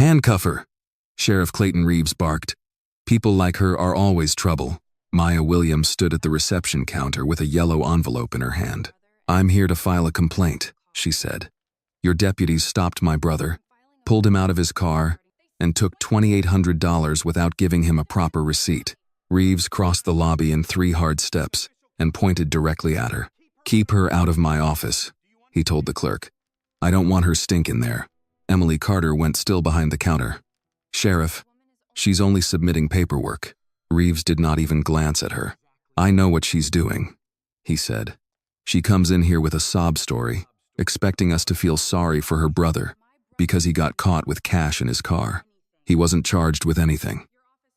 Handcuff her, Sheriff Clayton Reeves barked. People like her are always trouble. Maya Williams stood at the reception counter with a yellow envelope in her hand. I'm here to file a complaint, she said. Your deputies stopped my brother, pulled him out of his car, and took $2,800 without giving him a proper receipt. Reeves crossed the lobby in 3 hard steps and pointed directly at her. Keep her out of my office, he told the clerk. I don't want her stink in there. Emily Carter went still behind the counter. Sheriff, she's only submitting paperwork. Reeves did not even glance at her. I know what she's doing, he said. She comes in here with a sob story, expecting us to feel sorry for her brother because he got caught with cash in his car. He wasn't charged with anything,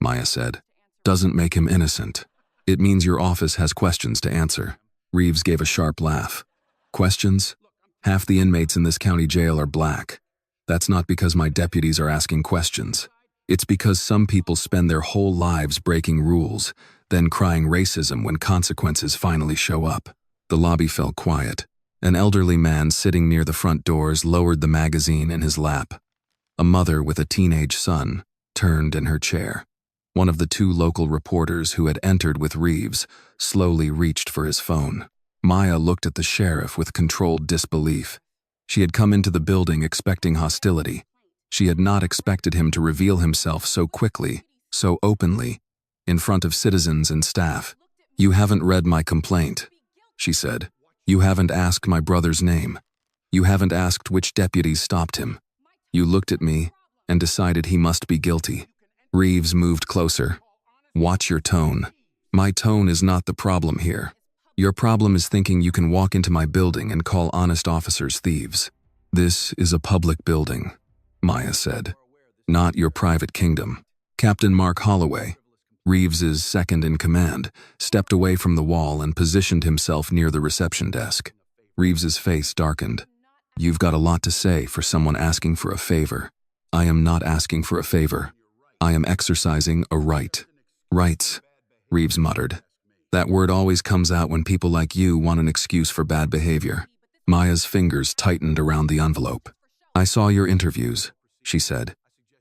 Maya said. Doesn't make him innocent. It means your office has questions to answer. Reeves gave a sharp laugh. Questions? Half the inmates in this county jail are black. That's not because my deputies are asking questions. It's because some people spend their whole lives breaking rules, then crying racism when consequences finally show up. The lobby fell quiet. An elderly man sitting near the front doors lowered the magazine in his lap. A mother with a teenage son turned in her chair. One of the 2 local reporters who had entered with Reeves slowly reached for his phone. Maya looked at the sheriff with controlled disbelief. She had come into the building expecting hostility. She had not expected him to reveal himself so quickly, so openly, in front of citizens and staff. You haven't read my complaint, she said. You haven't asked my brother's name. You haven't asked which deputies stopped him. You looked at me and decided he must be guilty. Reeves moved closer. Watch your tone. My tone is not the problem here. Your problem is thinking you can walk into my building and call honest officers thieves. This is a public building, Maya said. Not your private kingdom. Captain Mark Holloway, Reeves's second in command, stepped away from the wall and positioned himself near the reception desk. Reeves's face darkened. You've got a lot to say for someone asking for a favor. I am not asking for a favor. I am exercising a right. Rights, Reeves muttered. That word always comes out when people like you want an excuse for bad behavior. Maya's fingers tightened around the envelope. I saw your interviews, she said.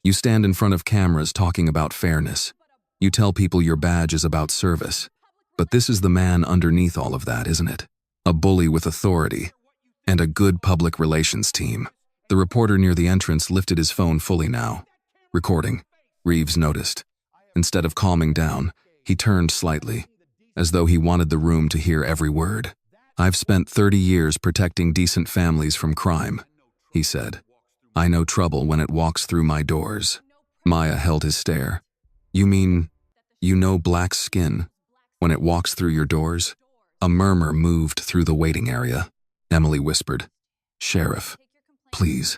You stand in front of cameras talking about fairness. You tell people your badge is about service. But this is the man underneath all of that, isn't it? A bully with authority. And a good public relations team. The reporter near the entrance lifted his phone fully now. Recording. Reeves noticed. Instead of calming down, he turned slightly, as though he wanted the room to hear every word. I've spent 30 years protecting decent families from crime, he said. I know trouble when it walks through my doors. Maya held his stare. You mean, you know black skin when it walks through your doors? A murmur moved through the waiting area. Emily whispered, Sheriff, please.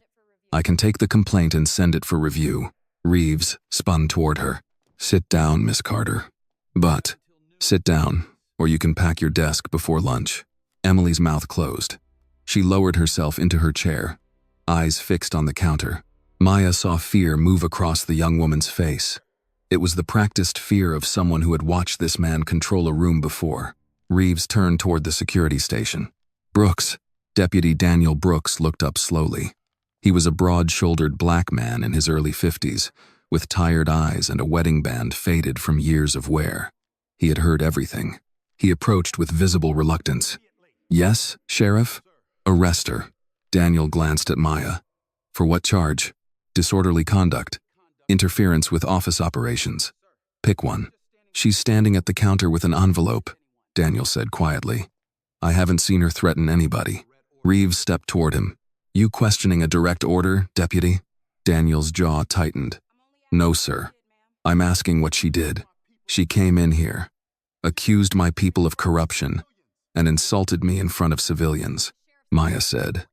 I can take the complaint and send it for review. Reeves spun toward her. Sit down, Miss Carter. But, sit down, or you can pack your desk before lunch. Emily's mouth closed. She lowered herself into her chair, eyes fixed on the counter. Maya saw fear move across the young woman's face. It was the practiced fear of someone who had watched this man control a room before. Reeves turned toward the security station. Brooks, Deputy Daniel Brooks, looked up slowly. He was a broad-shouldered black man in his early 50s, with tired eyes and a wedding band faded from years of wear. He had heard everything. He approached with visible reluctance. Yes, Sheriff? Arrest her. Daniel glanced at Maya. For what charge? Disorderly conduct. Interference with office operations. Pick one. She's standing at the counter with an envelope, Daniel said quietly. I haven't seen her threaten anybody. Reeves stepped toward him. You questioning a direct order, deputy? Daniel's jaw tightened. No, sir. I'm asking what she did. She came in here, accused my people of corruption, and insulted me in front of civilians, Maya said.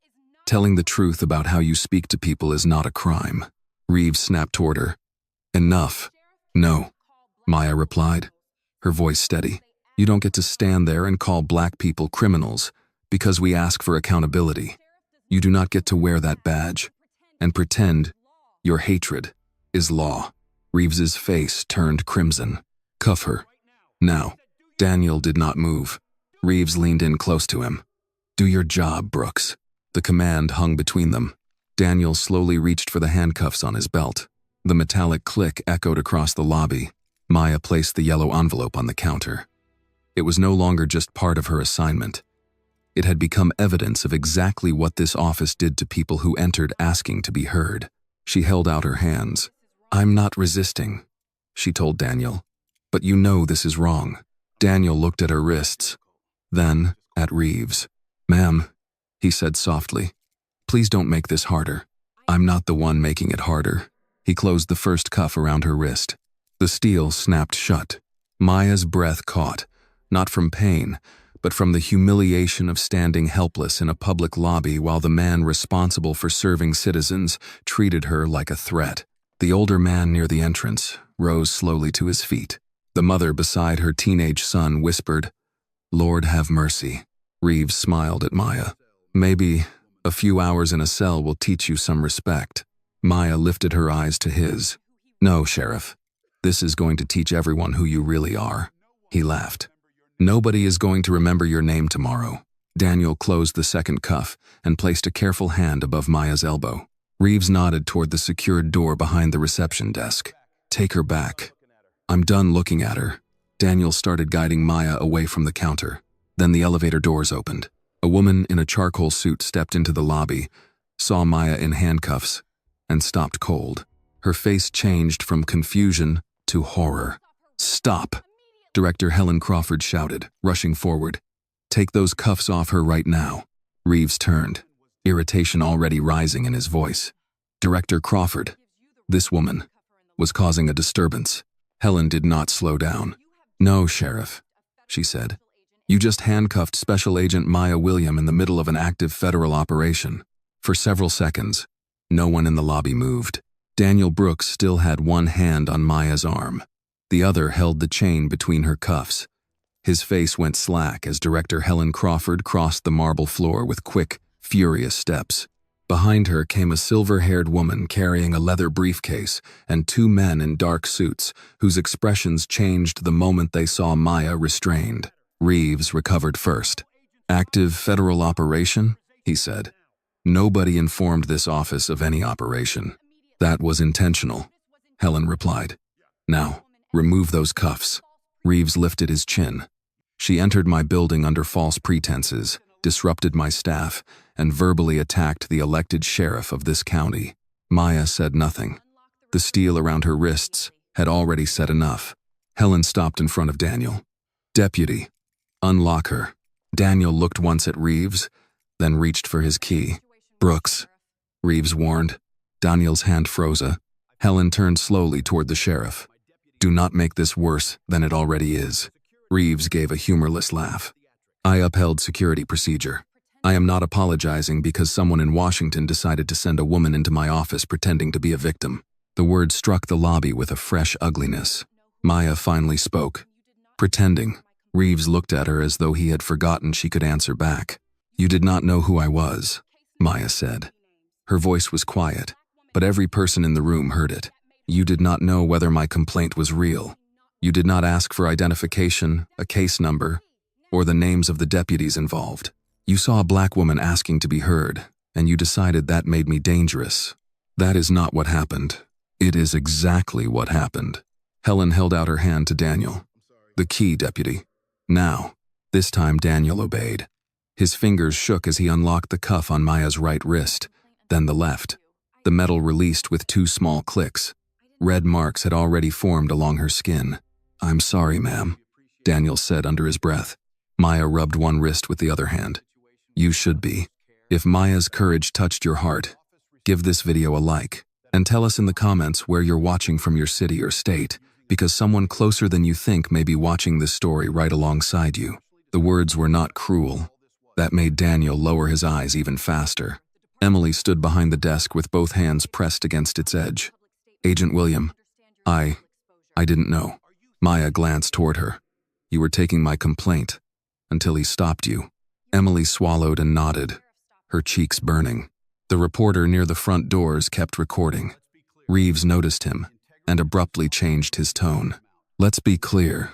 Telling the truth about how you speak to people is not a crime. Reeves snapped toward her. Enough. No, Maya replied, her voice steady. You don't get to stand there and call black people criminals because we ask for accountability. You do not get to wear that badge and pretend your hatred is law. Reeves's face turned crimson. Cuff her. Now. Daniel did not move. Reeves leaned in close to him. Do your job, Brooks. The command hung between them. Daniel slowly reached for the handcuffs on his belt. The metallic click echoed across the lobby. Maya placed the yellow envelope on the counter. It was no longer just part of her assignment. It had become evidence of exactly what this office did to people who entered asking to be heard. She held out her hands. "I'm not resisting," she told Daniel. "But you know this is wrong." Daniel looked at her wrists, then at Reeves. "Ma'am," he said softly, "please don't make this harder." "I'm not the one making it harder." He closed the first cuff around her wrist. The steel snapped shut. Maya's breath caught, not from pain, but from the humiliation of standing helpless in a public lobby while the man responsible for serving citizens treated her like a threat. The older man near the entrance rose slowly to his feet. The mother beside her teenage son whispered, "Lord have mercy." Reeves smiled at Maya. "Maybe a few hours in a cell will teach you some respect." Maya lifted her eyes to his. "No, Sheriff. This is going to teach everyone who you really are." He laughed. "Nobody is going to remember your name tomorrow." Daniel closed the second cuff and placed a careful hand above Maya's elbow. Reeves nodded toward the secured door behind the reception desk. "Take her back." "I'm done looking at her." Daniel started guiding Maya away from the counter. Then the elevator doors opened. A woman in a charcoal suit stepped into the lobby, saw Maya in handcuffs, and stopped cold. Her face changed from confusion to horror. "Stop!" Director Helen Crawford shouted, rushing forward. "Take those cuffs off her right now." Reeves turned, irritation already rising in his voice. "Director Crawford, this woman was causing a disturbance." Helen did not slow down. "No, Sheriff," she said. "You just handcuffed Special Agent Maya William in the middle of an active federal operation." For several seconds, no one in the lobby moved. Daniel Brooks still had one hand on Maya's arm. The other held the chain between her cuffs. His face went slack as Director Helen Crawford crossed the marble floor with quick, furious steps. Behind her came a silver-haired woman carrying a leather briefcase and two men in dark suits whose expressions changed the moment they saw Maya restrained. Reeves recovered first. "Active federal operation?" he said. "Nobody informed this office of any operation." "That was intentional," Helen replied. "Now, remove those cuffs." Reeves lifted his chin. "She entered my building under false pretenses, disrupted my staff, and verbally attacked the elected sheriff of this county." Maya said nothing. The steel around her wrists had already said enough. Helen stopped in front of Daniel. "Deputy, unlock her." Daniel looked once at Reeves, then reached for his key. "Brooks," Reeves warned. Daniel's hand froze. Helen turned slowly toward the sheriff. "Do not make this worse than it already is." Reeves gave a humorless laugh. "I upheld security procedure. I am not apologizing because someone in Washington decided to send a woman into my office pretending to be a victim." The word struck the lobby with a fresh ugliness. Maya finally spoke. "Pretending." Reeves looked at her as though he had forgotten she could answer back. "You did not know who I was," Maya said. Her voice was quiet, but every person in the room heard it. "You did not know whether my complaint was real. You did not ask for identification, a case number, or the names of the deputies involved. You saw a black woman asking to be heard, and you decided that made me dangerous. That is not what happened." "It is exactly what happened." Helen held out her hand to Daniel. "The key, deputy." Now, this time Daniel obeyed. His fingers shook as he unlocked the cuff on Maya's right wrist, then the left. The metal released with two small clicks. Red marks had already formed along her skin. "I'm sorry, ma'am," Daniel said under his breath. Maya rubbed one wrist with the other hand. "You should be. If Maya's courage touched your heart, give this video a like, and tell us in the comments where you're watching from your city or state, because someone closer than you think may be watching this story right alongside you." The words were not cruel. That made Daniel lower his eyes even faster. Emily stood behind the desk with both hands pressed against its edge. "Agent William, I didn't know." Maya glanced toward her. "You were taking my complaint until he stopped you." Emily swallowed and nodded, her cheeks burning. The reporter near the front doors kept recording. Reeves noticed him and abruptly changed his tone. "Let's be clear,"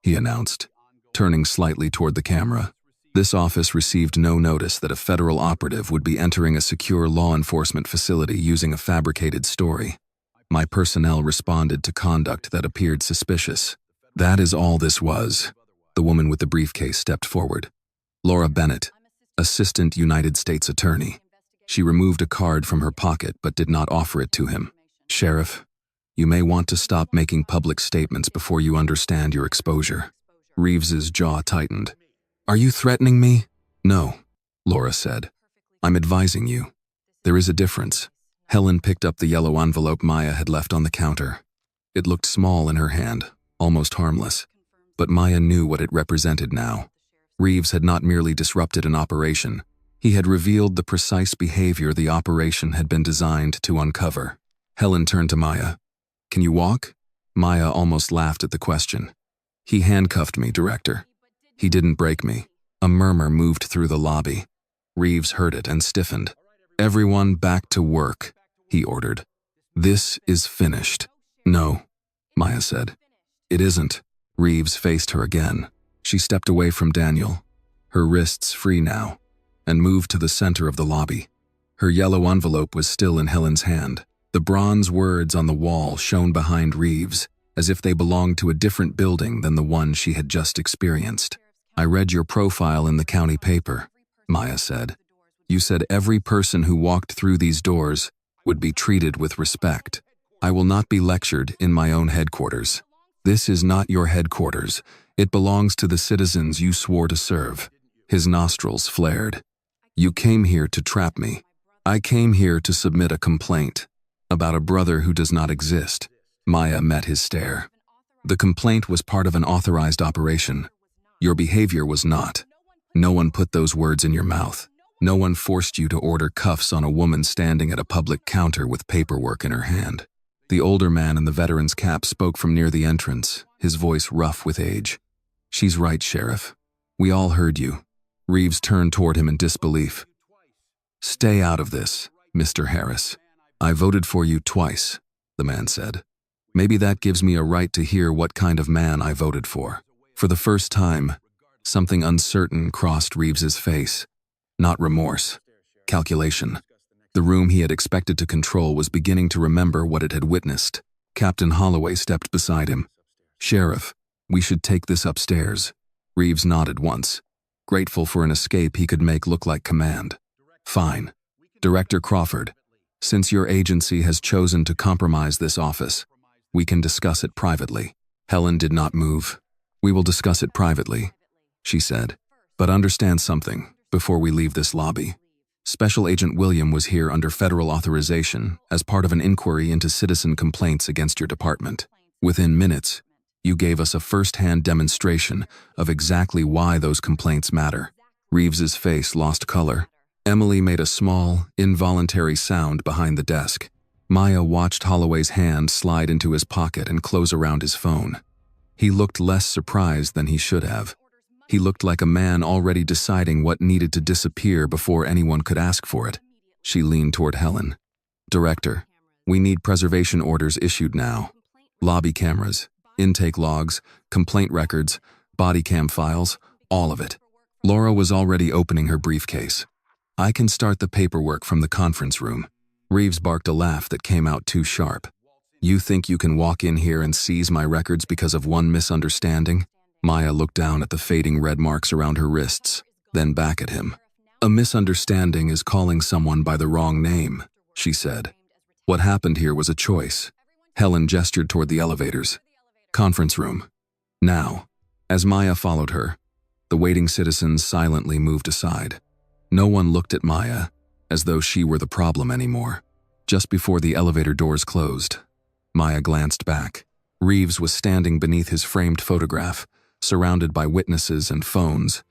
he announced, turning slightly toward the camera. This office received no notice that a federal operative would be entering a secure law enforcement facility using a fabricated story. My personnel responded to conduct that appeared suspicious. That is all this was. The woman with the briefcase stepped forward. Laura Bennett, Assistant United States Attorney. She removed a card from her pocket but did not offer it to him. Sheriff, you may want to stop making public statements before you understand your exposure. Reeves's jaw tightened. Are you threatening me? No, Laura said. I'm advising you. There is a difference. Helen picked up the yellow envelope Maya had left on the counter. It looked small in her hand, almost harmless. But Maya knew what it represented now. Reeves had not merely disrupted an operation. He had revealed the precise behavior the operation had been designed to uncover. Helen turned to Maya. Can you walk? Maya almost laughed at the question. He handcuffed me, Director. He didn't break me. A murmur moved through the lobby. Reeves heard it and stiffened. Everyone back to work, he ordered. This is finished. No, Maya said. It isn't. Reeves faced her again. She stepped away from Daniel, her wrists free now, and moved to the center of the lobby. Her yellow envelope was still in Helen's hand. The bronze words on the wall shone behind Reeves, as if they belonged to a different building than the one she had just experienced. I read your profile in the county paper, Maya said. You said every person who walked through these doors would be treated with respect. I will not be lectured in my own headquarters. This is not your headquarters. It belongs to the citizens you swore to serve. His nostrils flared. You came here to trap me. I came here to submit a complaint about a brother who does not exist. Maya met his stare. The complaint was part of an authorized operation. Your behavior was not. No one put those words in your mouth. No one forced you to order cuffs on a woman standing at a public counter with paperwork in her hand. The older man in the veteran's cap spoke from near the entrance, his voice rough with age. She's right, Sheriff. We all heard you. Reeves turned toward him in disbelief. Stay out of this, Mr. Harris. I voted for you twice, the man said. Maybe that gives me a right to hear what kind of man I voted for. For the first time, something uncertain crossed Reeves's face. Not remorse. Calculation. The room he had expected to control was beginning to remember what it had witnessed. Captain Holloway stepped beside him. Sheriff, we should take this upstairs. Reeves nodded once, grateful for an escape he could make look like command. Fine. Director Crawford, since your agency has chosen to compromise this office, we can discuss it privately. Helen did not move. We will discuss it privately, she said. But understand something before we leave this lobby. Special Agent William was here under federal authorization as part of an inquiry into citizen complaints against your department. Within minutes, you gave us a first-hand demonstration of exactly why those complaints matter. Reeves's face lost color. Emily made a small, involuntary sound behind the desk. Maya watched Holloway's hand slide into his pocket and close around his phone. He looked less surprised than he should have. He looked like a man already deciding what needed to disappear before anyone could ask for it. She leaned toward Helen. Director, we need preservation orders issued now. Lobby cameras, intake logs, complaint records, body cam files, all of it. Laura was already opening her briefcase. I can start the paperwork from the conference room. Reeves barked a laugh that came out too sharp. You think you can walk in here and seize my records because of one misunderstanding? Maya looked down at the fading red marks around her wrists, then back at him. A misunderstanding is calling someone by the wrong name, she said. What happened here was a choice. Helen gestured toward the elevators. Conference room. Now. As Maya followed her, the waiting citizens silently moved aside. No one looked at Maya, as though she were the problem anymore. Just before the elevator doors closed, Maya glanced back. Reeves was standing beneath his framed photograph, surrounded by witnesses and phones,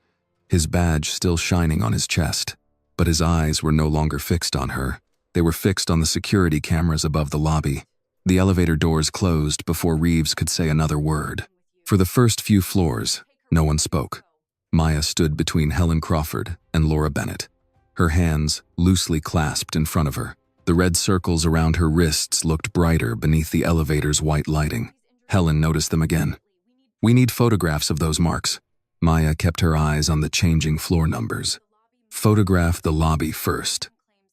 his badge still shining on his chest. But his eyes were no longer fixed on her. They were fixed on the security cameras above the lobby. The elevator doors closed before Reeves could say another word. For the first few floors, no one spoke. Maya stood between Helen Crawford and Laura Bennett, her hands loosely clasped in front of her. The red circles around her wrists looked brighter beneath the elevator's white lighting. Helen noticed them again. We need photographs of those marks. Maya kept her eyes on the changing floor numbers. Photograph the lobby first,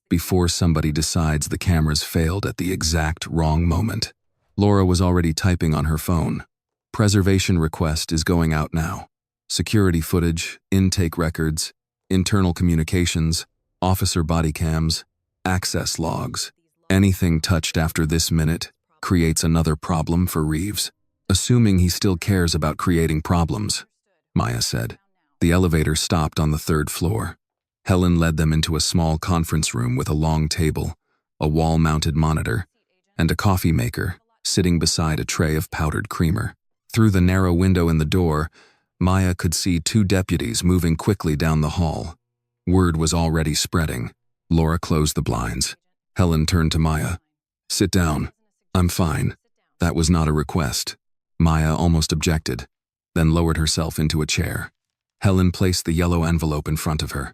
before somebody decides the cameras failed at the exact wrong moment. Laura was already typing on her phone. Preservation request is going out now. Security footage, intake records, internal communications, officer body cams, access logs. Anything touched after this minute creates another problem for Reeves. Assuming he still cares about creating problems, Maya said. The elevator stopped on the 3rd floor. Helen led them into a small conference room with a long table, a wall-mounted monitor, and a coffee maker sitting beside a tray of powdered creamer. Through the narrow window in the door, Maya could see 2 deputies moving quickly down the hall. Word was already spreading. Laura closed the blinds. Helen turned to Maya. "Sit down. I'm fine." That was not a request. Maya almost objected, then lowered herself into a chair. Helen placed the yellow envelope in front of her.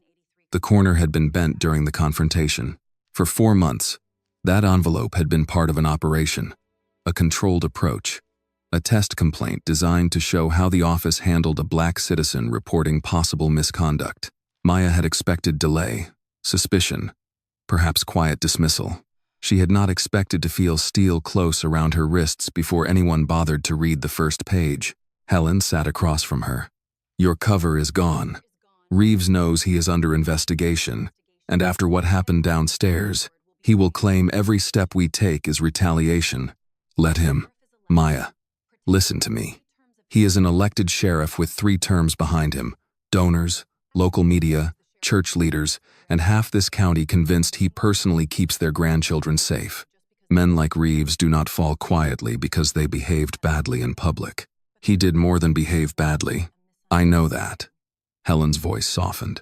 The corner had been bent during the confrontation. For 4 months, that envelope had been part of an operation, a controlled approach, a test complaint designed to show how the office handled a black citizen reporting possible misconduct. Maya had expected delay, suspicion, perhaps quiet dismissal. She had not expected to feel steel close around her wrists before anyone bothered to read the first page. Helen sat across from her. "Your cover is gone. Reeves knows he is under investigation, and after what happened downstairs, he will claim every step we take is retaliation. Let him." "Maya, listen to me. He is an elected sheriff with 3 terms behind him, donors, local media, church leaders, and half this county convinced he personally keeps their grandchildren safe. Men like Reeves do not fall quietly because they behaved badly in public. He did more than behave badly. I know that." Helen's voice softened.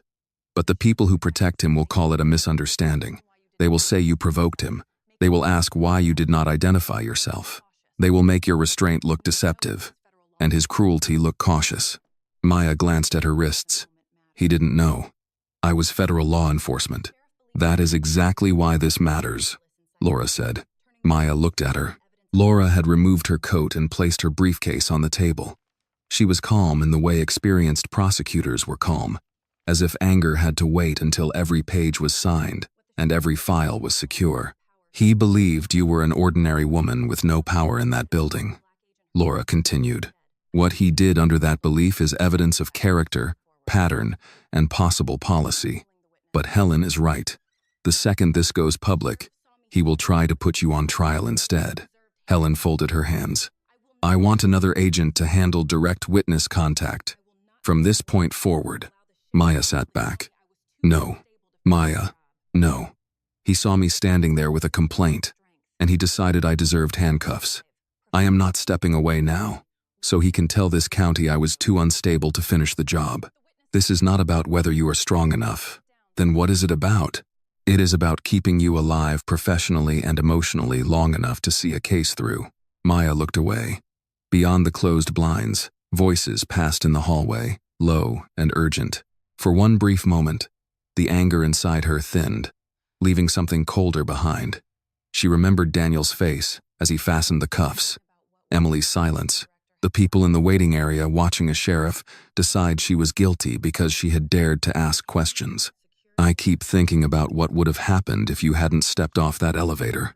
"But the people who protect him will call it a misunderstanding. They will say you provoked him. They will ask why you did not identify yourself. They will make your restraint look deceptive, and his cruelty look cautious." Maya glanced at her wrists. "He didn't know. I was federal law enforcement. That is exactly why this matters," Laura said. Maya looked at her. Laura had removed her coat and placed her briefcase on the table. She was calm in the way experienced prosecutors were calm, as if anger had to wait until every page was signed and every file was secure. "He believed you were an ordinary woman with no power in that building," Laura continued. "What he did under that belief is evidence of character, pattern, and possible policy. But Helen is right. The second this goes public, he will try to put you on trial instead." Helen folded her hands. "I want another agent to handle direct witness contact. From this point forward." Maya sat back. "No. Maya, no. He saw me standing there with a complaint, and he decided I deserved handcuffs. I am not stepping away now, so he can tell this county I was too unstable to finish the job. This is not about whether you are strong enough. Then what is it about? It is about keeping you alive professionally and emotionally long enough to see a case through." Maya looked away. Beyond the closed blinds, voices passed in the hallway, low and urgent. For one brief moment, the anger inside her thinned, leaving something colder behind. She remembered Daniel's face as he fastened the cuffs, Emily's silence, the people in the waiting area watching a sheriff decide she was guilty because she had dared to ask questions. "I keep thinking about what would have happened if you hadn't stepped off that elevator,"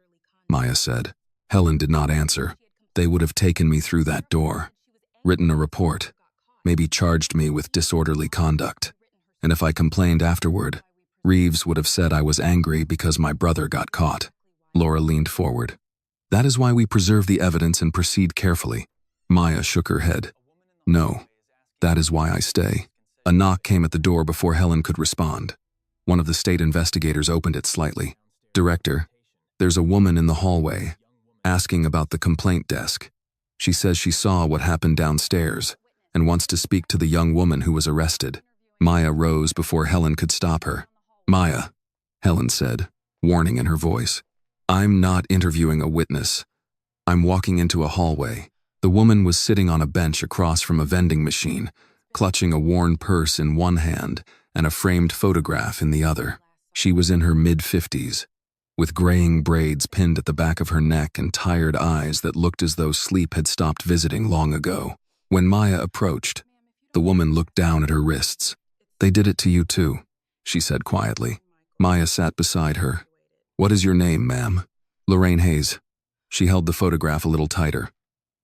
Maya said. Helen did not answer. "They would have taken me through that door, written a report, maybe charged me with disorderly conduct. And if I complained afterward, Reeves would have said I was angry because my brother got caught." Laura leaned forward. "That is why we preserve the evidence and proceed carefully." Maya shook her head. "No, that is why I stay." A knock came at the door before Helen could respond. One of the state investigators opened it slightly. "Director, there's a woman in the hallway, asking about the complaint desk. She says she saw what happened downstairs and wants to speak to the young woman who was arrested." Maya rose before Helen could stop her. "Maya," Helen said, warning in her voice. "I'm not interviewing a witness. I'm walking into a hallway." The woman was sitting on a bench across from a vending machine, clutching a worn purse in one hand and a framed photograph in the other. She was in her mid-50s, with graying braids pinned at the back of her neck and tired eyes that looked as though sleep had stopped visiting long ago. When Maya approached, The woman looked down at her wrists. "They did it to you too," she said quietly. Maya sat beside her. "What is your name, ma'am?" "Lorraine Hayes." She held the photograph a little tighter.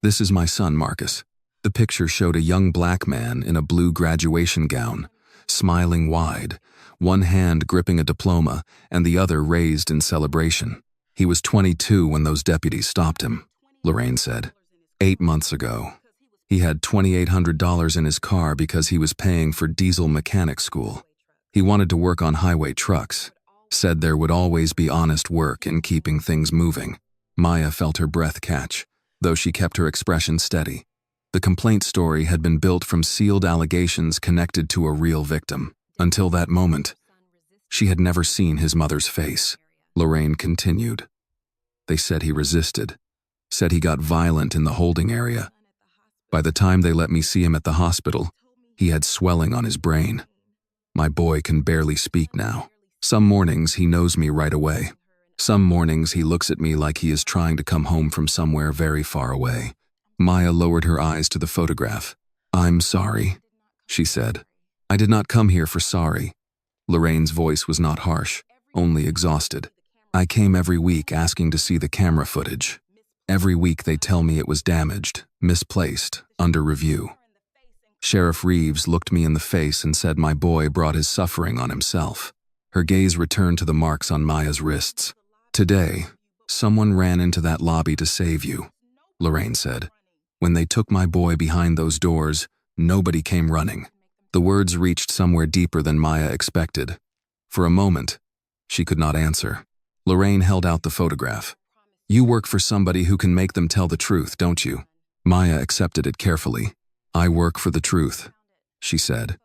"This is my son, Marcus." The picture showed a young black man in a blue graduation gown, smiling wide, one hand gripping a diploma and the other raised in celebration. "He was 22 when those deputies stopped him," Lorraine said. 8 months ago. He had $2,800 in his car because he was paying for diesel mechanic school. He wanted to work on highway trucks, said there would always be honest work in keeping things moving. Maya felt her breath catch, though she kept her expression steady. The complaint story had been built from sealed allegations connected to a real victim. Until that moment, she had never seen his mother's face. Lorraine continued. "They said he resisted, said he got violent in the holding area. By the time they let me see him at the hospital, he had swelling on his brain. My boy can barely speak now. Some mornings he knows me right away. Some mornings he looks at me like he is trying to come home from somewhere very far away." Maya lowered her eyes to the photograph. "I'm sorry," she said. "I did not come here for sorry." Lorraine's voice was not harsh, only exhausted. "I came every week asking to see the camera footage. Every week they tell me it was damaged, misplaced, under review. Sheriff Reeves looked me in the face and said my boy brought his suffering on himself." Her gaze returned to the marks on Maya's wrists. "Today, someone ran into that lobby to save you," Lorraine said. "When they took my boy behind those doors, nobody came running." The words reached somewhere deeper than Maya expected. For a moment, she could not answer. Lorraine held out the photograph. "You work for somebody who can make them tell the truth, don't you?" Maya accepted it carefully. "I work for the truth," she said,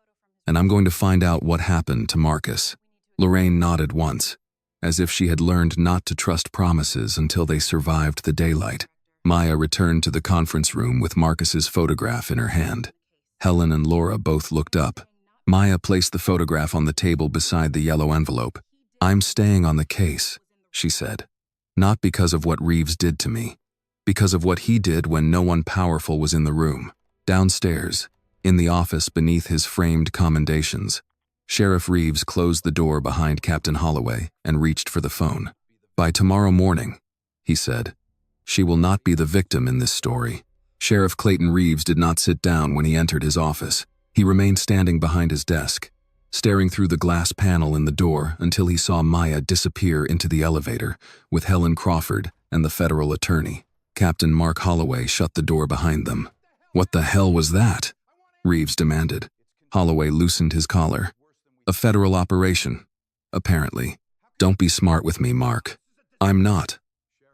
"and I'm going to find out what happened to Marcus." Lorraine nodded once, as if she had learned not to trust promises until they survived the daylight. Maya returned to the conference room with Marcus's photograph in her hand. Helen and Laura both looked up. Maya placed the photograph on the table beside the yellow envelope. "I'm staying on the case," she said. "Not because of what Reeves did to me, because of what he did when no one powerful was in the room." Downstairs, in the office beneath his framed commendations, Sheriff Reeves closed the door behind Captain Holloway and reached for the phone. "By tomorrow morning," he said, "she will not be the victim in this story." Sheriff Clayton Reeves did not sit down when he entered his office. He remained standing behind his desk, staring through the glass panel in the door until he saw Maya disappear into the elevator with Helen Crawford and the federal attorney. Captain Mark Holloway shut the door behind them. "What the hell was that?" Reeves demanded. Holloway loosened his collar. "A federal operation, apparently. Don't be smart with me, Mark." "I'm not.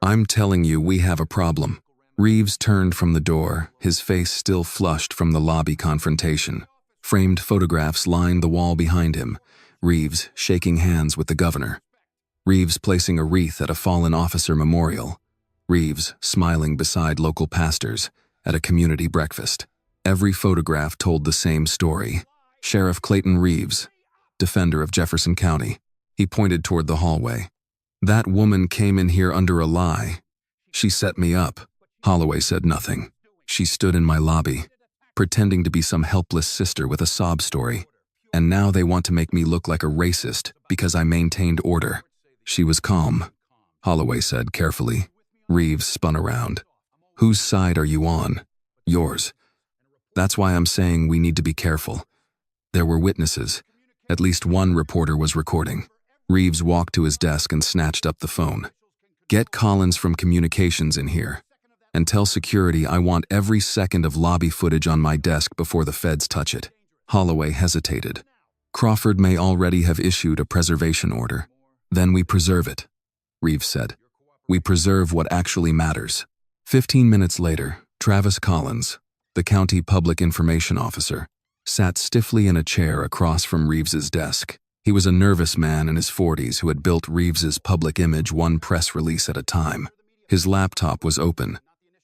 I'm telling you we have a problem." Reeves turned from the door, his face still flushed from the lobby confrontation. Framed photographs lined the wall behind him, Reeves shaking hands with the governor. Reeves placing a wreath at a fallen officer memorial. Reeves smiling beside local pastors at a community breakfast. Every photograph told the same story. Sheriff Clayton Reeves, defender of Jefferson County. He pointed toward the hallway. "That woman came in here under a lie. She set me up." Holloway said nothing. "She stood in my lobby, pretending to be some helpless sister with a sob story. And now they want to make me look like a racist because I maintained order." "She was calm," Holloway said carefully. Reeves spun around. "Whose side are you on?" "Yours. That's why I'm saying we need to be careful. There were witnesses. At least one reporter was recording." Reeves walked to his desk and snatched up the phone. "Get Collins from communications in here. And tell security I want every second of lobby footage on my desk before the feds touch it." Holloway hesitated. "Crawford may already have issued a preservation order. Then we preserve it," Reeves said. "We preserve what actually matters." 15 minutes later, Travis Collins, the county public information officer, sat stiffly in a chair across from Reeves's desk. He was a nervous man in his 40s who had built Reeves's public image one press release at a time. His laptop was open,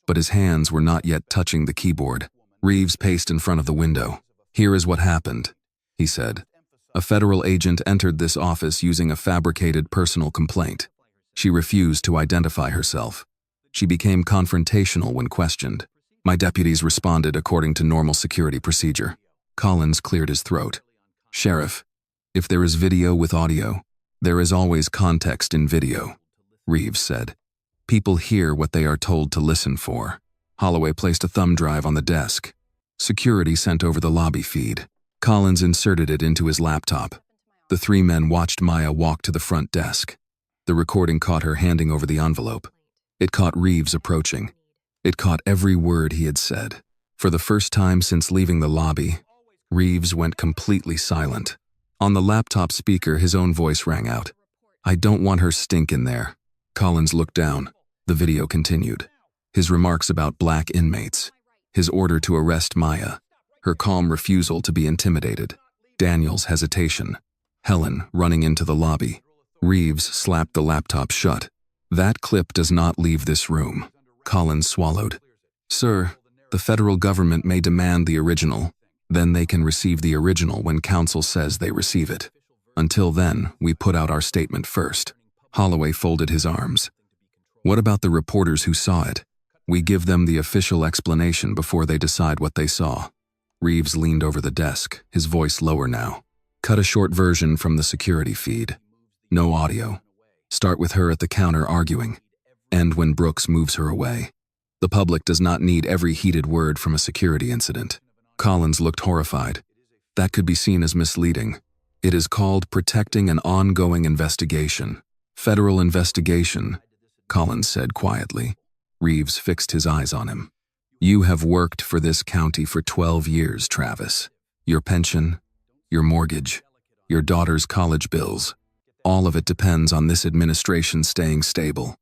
but his hands were not yet touching the keyboard. Reeves paced in front of the window. "Here is what happened," he said. "A federal agent entered this office using a fabricated personal complaint. She refused to identify herself. She became confrontational when questioned. My deputies responded according to normal security procedure. Collins cleared his throat. "Sheriff, if there is video with audio, there is always context in video," Reeves said. "People hear what they are told to listen for." Holloway placed a thumb drive on the desk. Security sent over the lobby feed. Collins inserted it into his laptop. The three men watched Maya walk to the front desk. The recording caught her handing over the envelope. It caught Reeves approaching. It caught every word he had said. For the first time since leaving the lobby, Reeves went completely silent. On the laptop speaker, his own voice rang out. "I don't want her stink in there." Collins looked down. The video continued. His remarks about black inmates. His order to arrest Maya. Her calm refusal to be intimidated. Daniel's hesitation. Helen running into the lobby. Reeves slapped the laptop shut. "That clip does not leave this room." Collins swallowed. "Sir, the federal government may demand the original. Then they can receive the original when counsel says they receive it. Until then, we put out our statement first." Holloway folded his arms. "What about the reporters who saw it? We give them the official explanation before they decide what they saw." Reeves leaned over the desk, his voice lower now. "Cut a short version from the security feed. No audio. Start with her at the counter arguing. End when Brooks moves her away. The public does not need every heated word from a security incident." Collins looked horrified. "That could be seen as misleading. It is called protecting an ongoing investigation. Federal investigation," Collins said quietly. Reeves fixed his eyes on him. "You have worked for this county for 12 years, Travis. Your pension, your mortgage, your daughter's college bills. All of it depends on this administration staying stable.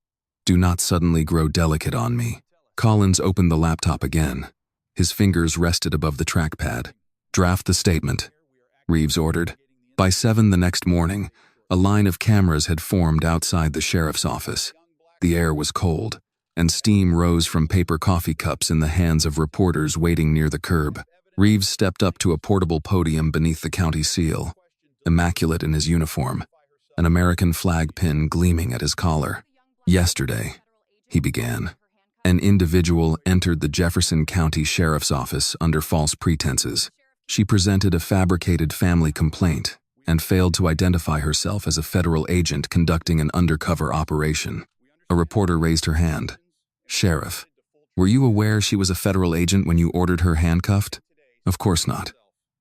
Do not suddenly grow delicate on me." Collins opened the laptop again. His fingers rested above the trackpad. "Draft the statement," Reeves ordered. By 7 the next morning, a line of cameras had formed outside the sheriff's office. The air was cold, and steam rose from paper coffee cups in the hands of reporters waiting near the curb. Reeves stepped up to a portable podium beneath the county seal, immaculate in his uniform, an American flag pin gleaming at his collar. "Yesterday," he began, "an individual entered the Jefferson County Sheriff's Office under false pretenses. She presented a fabricated family complaint and failed to identify herself as a federal agent conducting an undercover operation." A reporter raised her hand. "Sheriff, were you aware she was a federal agent when you ordered her handcuffed?" "Of course not.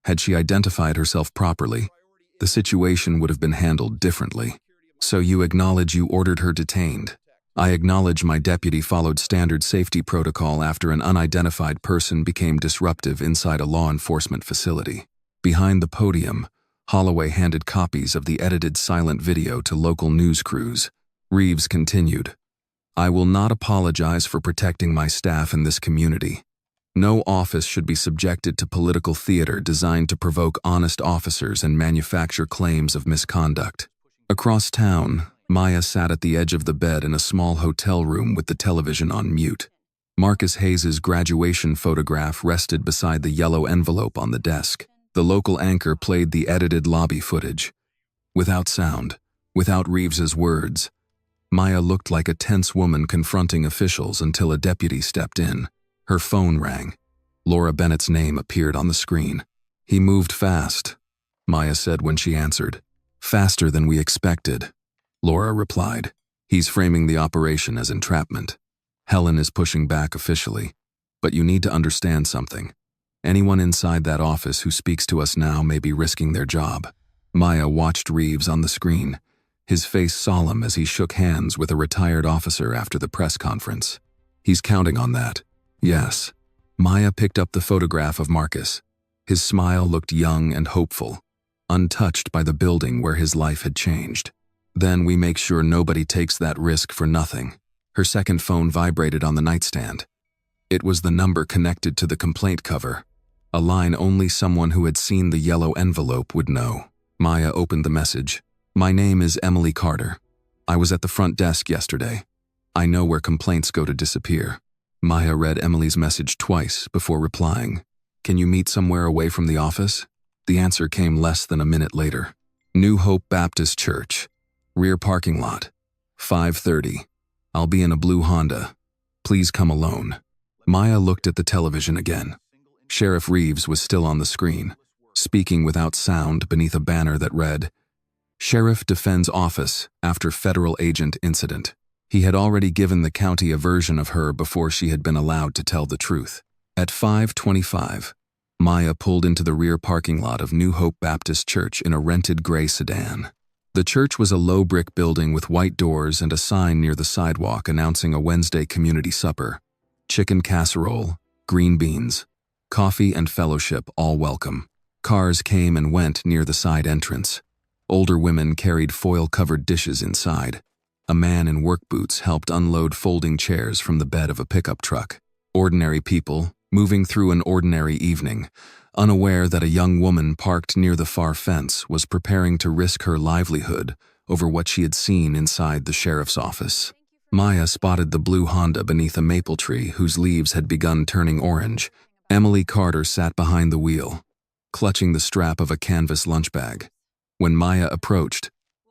Had she identified herself properly, the situation would have been handled differently." "So you acknowledge you ordered her detained?" "I acknowledge my deputy followed standard safety protocol after an unidentified person became disruptive inside a law enforcement facility." Behind the podium, Holloway handed copies of the edited silent video to local news crews. Reeves continued, "I will not apologize for protecting my staff in this community. No office should be subjected to political theater designed to provoke honest officers and manufacture claims of misconduct." Across town, Maya sat at the edge of the bed in a small hotel room with the television on mute. Marcus Hayes's graduation photograph rested beside the yellow envelope on the desk. The local anchor played the edited lobby footage. Without sound, without Reeves's words, Maya looked like a tense woman confronting officials until a deputy stepped in. Her phone rang. Laura Bennett's name appeared on the screen. "He moved fast," Maya said when she answered. "Faster than we expected," Laura replied. "He's framing the operation as entrapment. Helen is pushing back officially. But you need to understand something. Anyone inside that office who speaks to us now may be risking their job." Maya watched Reeves on the screen, his face solemn as he shook hands with a retired officer after the press conference. "He's counting on that." "Yes." Maya picked up the photograph of Marcus. His smile looked young and hopeful, untouched by the building where his life had changed. "Then we make sure nobody takes that risk for nothing." Her second phone vibrated on the nightstand. It was the number connected to the complaint cover, a line only someone who had seen the yellow envelope would know. Maya opened the message. "My name is Emily Carter. I was at the front desk yesterday. I know where complaints go to disappear." Maya read Emily's message twice before replying. "Can you meet somewhere away from the office?" The answer came less than a minute later. "New Hope Baptist Church. Rear parking lot. 5:30. I'll be in a blue Honda. Please come alone." Maya looked at the television again. Sheriff Reeves was still on the screen. speaking without sound beneath a banner that read, Sheriff defends office after federal agent incident. He had already given the county a version of her before she had been allowed to tell the truth. At 5:25, Maya pulled into the rear parking lot of New Hope Baptist Church in a rented gray sedan. The church was a low brick building with white doors and a sign near the sidewalk announcing a Wednesday community supper. Chicken casserole, green beans, coffee and fellowship, all welcome. Cars came and went near the side entrance. Older women carried foil-covered dishes inside. A man in work boots helped unload folding chairs from the bed of a pickup truck. Ordinary people, moving through an ordinary evening, unaware that a young woman parked near the far fence was preparing to risk her livelihood over what she had seen inside the sheriff's office. Maya spotted the blue Honda beneath a maple tree whose leaves had begun turning orange. Emily Carter sat behind the wheel, clutching the strap of a canvas lunch bag. When Maya approached,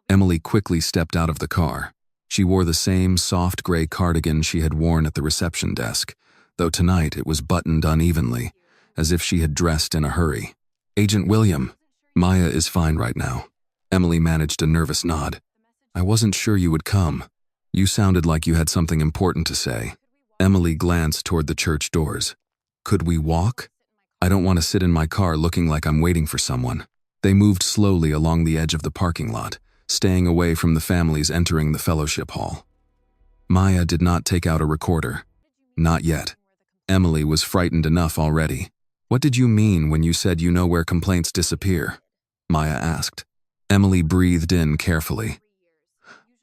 Emily quickly stepped out of the car. She wore the same soft gray cardigan she had worn at the reception desk, though tonight it was buttoned unevenly, as if she had dressed in a hurry. Agent William, Maya is fine right now. Emily managed a nervous nod. I wasn't sure you would come. You sounded like you had something important to say. Emily glanced toward the church doors. Could we walk? I don't want to sit in my car looking like I'm waiting for someone. They moved slowly along the edge of the parking lot, staying away from the families entering the fellowship hall. Maya did not take out a recorder. Not yet. Emily was frightened enough already. What did you mean when you said you know where complaints disappear? Maya asked. Emily breathed in carefully.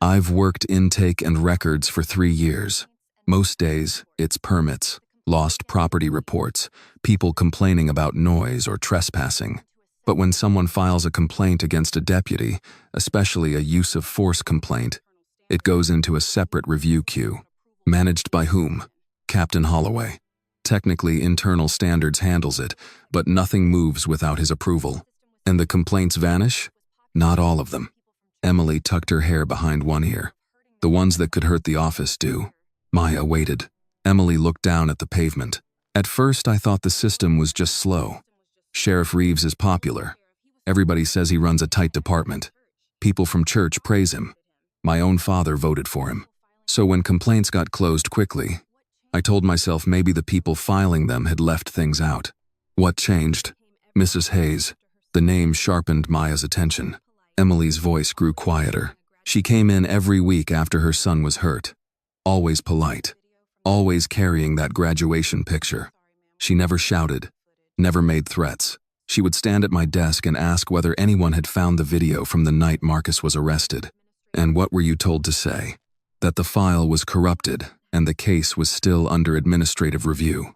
I've worked intake and records for 3 years. Most days, it's permits, lost property reports, people complaining about noise or trespassing. But when someone files a complaint against a deputy, especially a use of force complaint, it goes into a separate review queue. Managed by whom? Captain Holloway. Technically, internal standards handles it, but nothing moves without his approval. And the complaints vanish? Not all of them. Emily tucked her hair behind one ear. The ones that could hurt the office do. Maya waited. Emily looked down at the pavement. At first, I thought the system was just slow. Sheriff Reeves is popular. Everybody says he runs a tight department. People from church praise him. My own father voted for him. So when complaints got closed quickly, I told myself maybe the people filing them had left things out. What changed? Mrs. Hayes. The name sharpened Maya's attention. Emily's voice grew quieter. She came in every week after her son was hurt. Always polite. Always carrying that graduation picture. She never shouted. Never made threats. She would stand at my desk and ask whether anyone had found the video from the night Marcus was arrested. And what were you told to say? That the file was corrupted and the case was still under administrative review.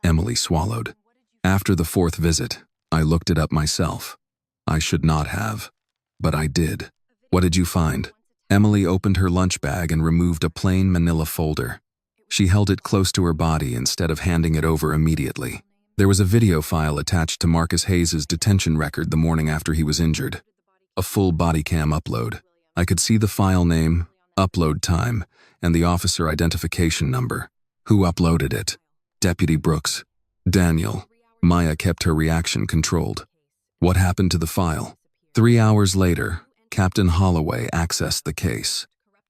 Emily swallowed. After the 4th visit, I looked it up myself. I should not have, but I did. What did you find? Emily opened her lunch bag and removed a plain manila folder. She held it close to her body instead of handing it over immediately. There was a video file attached to Marcus Hayes' detention record the morning after he was injured. A full body cam upload. I could see the file name, upload time, and the officer identification number. Who uploaded it? Deputy Brooks. Daniel. Maya kept her reaction controlled. What happened to the file? 3 hours later, Captain Holloway accessed the case.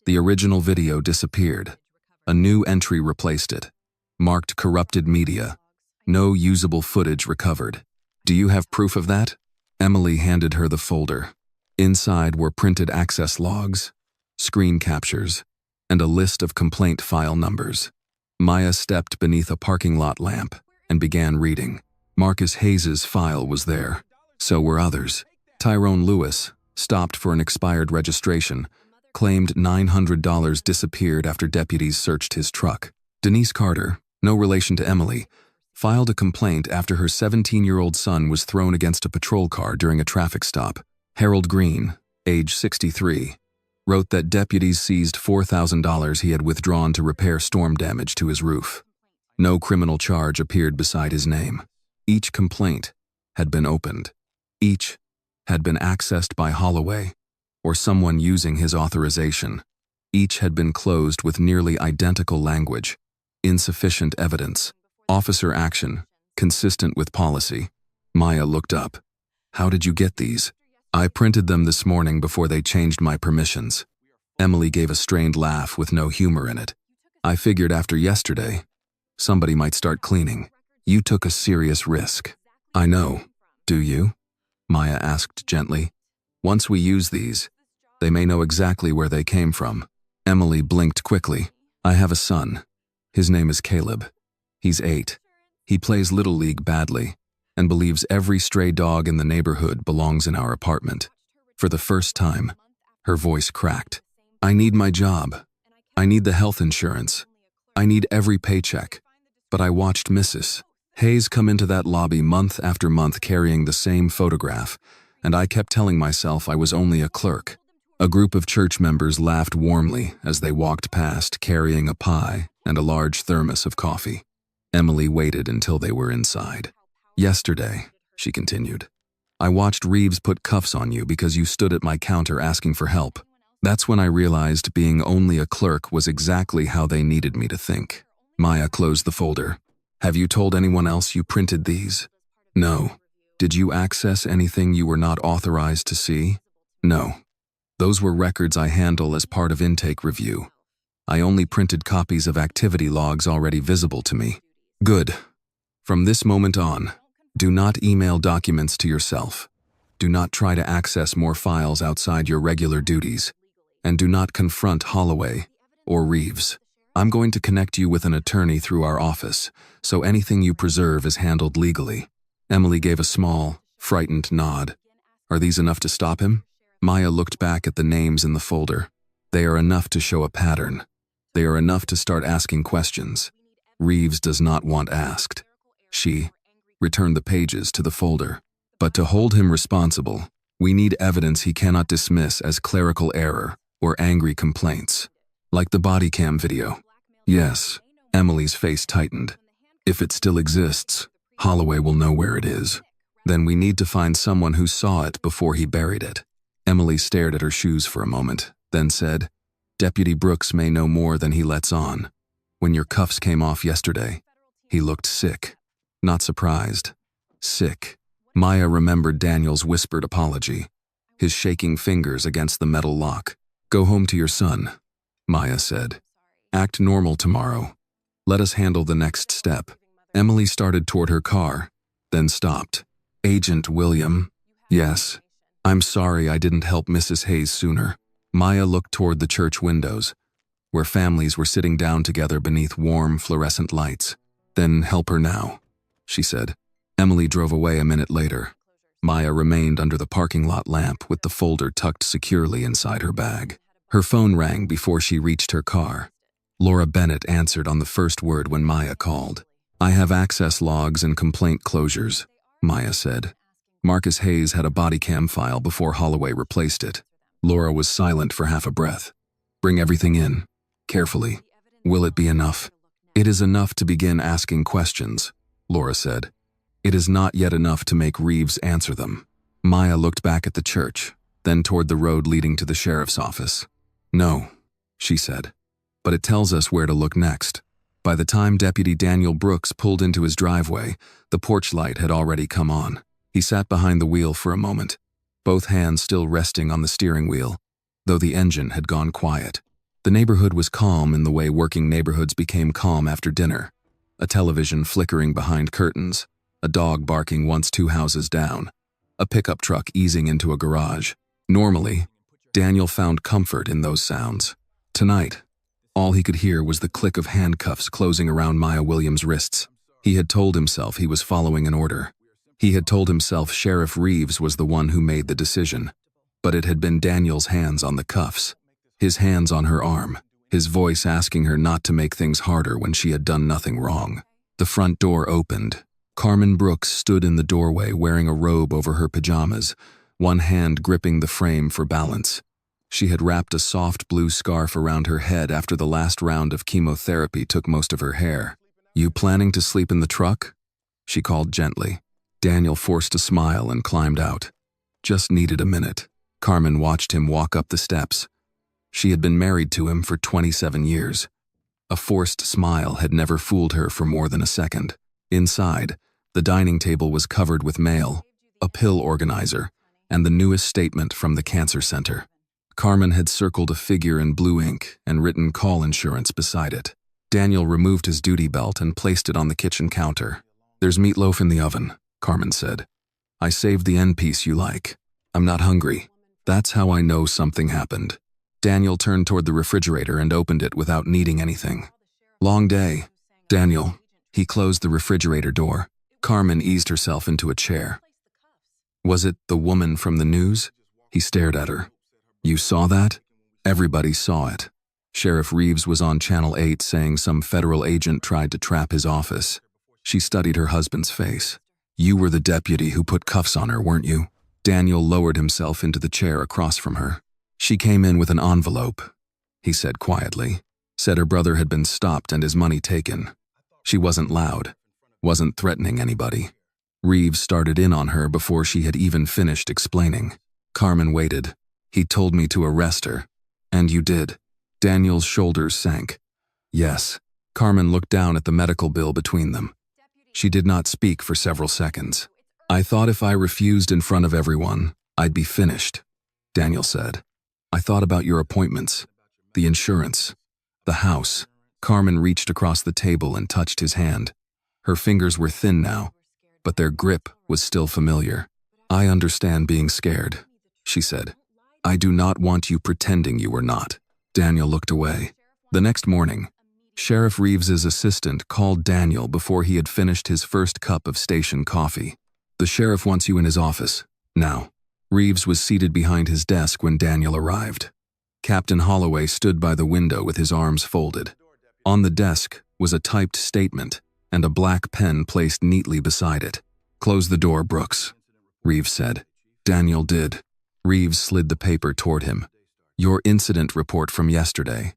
The original video disappeared. A new entry replaced it. Marked corrupted media. No usable footage recovered. Do you have proof of that? Emily handed her the folder. Inside were printed access logs, screen captures, and a list of complaint file numbers. Maya stepped beneath a parking lot lamp and began reading. Marcus Hayes' file was there. So were others. Tyrone Lewis, stopped for an expired registration, claimed $900 disappeared after deputies searched his truck. Denise Carter, no relation to Emily, filed a complaint after her 17-year-old son was thrown against a patrol car during a traffic stop. Harold Green, age 63, wrote that deputies seized $4,000 he had withdrawn to repair storm damage to his roof. No criminal charge appeared beside his name. Each complaint had been opened. Each had been accessed by Holloway or someone using his authorization. Each had been closed with nearly identical language. Insufficient evidence. Officer action, consistent with policy. Maya looked up. How did you get these? I printed them this morning before they changed my permissions. Emily gave a strained laugh with no humor in it. I figured after yesterday, somebody might start cleaning. You took a serious risk. I know. Do you? Maya asked gently. Once we use these, they may know exactly where they came from. Emily blinked quickly. I have a son. His name is Caleb. He's 8. He plays Little League badly and believes every stray dog in the neighborhood belongs in our apartment. For the first time, her voice cracked. I need my job. I need the health insurance. I need every paycheck. But I watched Mrs. Hayes come into that lobby month after month carrying the same photograph, and I kept telling myself I was only a clerk. A group of church members laughed warmly as they walked past carrying a pie and a large thermos of coffee. Emily waited until they were inside. Yesterday, she continued, I watched Reeves put cuffs on you because you stood at my counter asking for help. That's when I realized being only a clerk was exactly how they needed me to think. Maya closed the folder. Have you told anyone else you printed these? No. Did you access anything you were not authorized to see? No. Those were records I handle as part of intake review. I only printed copies of activity logs already visible to me. Good. From this moment on, do not email documents to yourself. Do not try to access more files outside your regular duties. And do not confront Holloway or Reeves. I'm going to connect you with an attorney through our office, so anything you preserve is handled legally. Emily gave a small, frightened nod. Are these enough to stop him? Maya looked back at the names in the folder. They are enough to show a pattern. They are enough to start asking questions. Reeves does not want asked. She returned the pages to the folder. But to hold him responsible, we need evidence he cannot dismiss as clerical error or angry complaints. Like the body cam video. Yes, Emily's face tightened. If it still exists, Holloway will know where it is. Then we need to find someone who saw it before he buried it. Emily stared at her shoes for a moment, then said, Deputy Brooks may know more than he lets on. When your cuffs came off yesterday, he looked sick. Not surprised. Sick. Maya remembered Daniel's whispered apology, his shaking fingers against the metal lock. Go home to your son, Maya said. Act normal tomorrow. Let us handle the next step. Emily started toward her car, then stopped. Agent William. Yes. I'm sorry I didn't help Mrs. Hayes sooner. Maya looked toward the church windows, where families were sitting down together beneath warm fluorescent lights. Then help her now, she said. Emily drove away a minute later. Maya remained under the parking lot lamp with the folder tucked securely inside her bag. Her phone rang before she reached her car. Laura Bennett answered on the first word when Maya called. I have access logs and complaint closures, Maya said. Marcus Hayes had a body cam file before Holloway replaced it. Laura was silent for half a breath. Bring everything in. Carefully. Will it be enough? It is enough to begin asking questions, Laura said. It is not yet enough to make Reeves answer them. Maya looked back at the church, then toward the road leading to the sheriff's office. No, she said. But it tells us where to look next. By the time Deputy Daniel Brooks pulled into his driveway, the porch light had already come on. He sat behind the wheel for a moment, both hands still resting on the steering wheel, though the engine had gone quiet. The neighborhood was calm in the way working neighborhoods became calm after dinner. A television flickering behind curtains, a dog barking once 2 houses down, a pickup truck easing into a garage. Normally, Daniel found comfort in those sounds. Tonight, all he could hear was the click of handcuffs closing around Maya Williams' wrists. He had told himself he was following an order. He had told himself Sheriff Reeves was the one who made the decision. But it had been Daniel's hands on the cuffs, his hands on her arm, his voice asking her not to make things harder when she had done nothing wrong. The front door opened. Carmen Brooks stood in the doorway wearing a robe over her pajamas, one hand gripping the frame for balance. She had wrapped a soft blue scarf around her head after the last round of chemotherapy took most of her hair. You planning to sleep in the truck? She called gently. Daniel forced a smile and climbed out. Just needed a minute. Carmen watched him walk up the steps. She had been married to him for 27 years. A forced smile had never fooled her for more than a second. Inside, the dining table was covered with mail, a pill organizer, and the newest statement from the cancer center. Carmen had circled a figure in blue ink and written call insurance beside it. Daniel removed his duty belt and placed it on the kitchen counter. "There's meatloaf in the oven," Carmen said. "I saved the end piece you like. I'm not hungry." That's how I know something happened. Daniel turned toward the refrigerator and opened it without needing anything. "Long day, Daniel." He closed the refrigerator door. Carmen eased herself into a chair. "Was it the woman from the news?" He stared at her. "You saw that?" "Everybody saw it. Sheriff Reeves was on Channel 8 saying some federal agent tried to trap his office." She studied her husband's face. "You were the deputy who put cuffs on her, weren't you?" Daniel lowered himself into the chair across from her. "She came in with an envelope," he said quietly. "Said her brother had been stopped and his money taken. She wasn't loud, wasn't threatening anybody." Reeves started in on her before she had even finished explaining. Carmen waited. "He told me to arrest her." "And you did?" Daniel's shoulders sank. "Yes." Carmen looked down at the medical bill between them. She did not speak for several seconds. "I thought if I refused in front of everyone, I'd be finished," Daniel said. "I thought about your appointments, the insurance, the house." Carmen reached across the table and touched his hand. Her fingers were thin now, but their grip was still familiar. "I understand being scared," she said. "I do not want you pretending you were not." Daniel looked away. The next morning, Sheriff Reeves's assistant called Daniel before he had finished his first cup of station coffee. "The sheriff wants you in his office, now." Reeves was seated behind his desk when Daniel arrived. Captain Holloway stood by the window with his arms folded. On the desk was a typed statement and a black pen placed neatly beside it. "Close the door, Brooks," Reeves said. Daniel did. Reeves slid the paper toward him. "Your incident report from yesterday.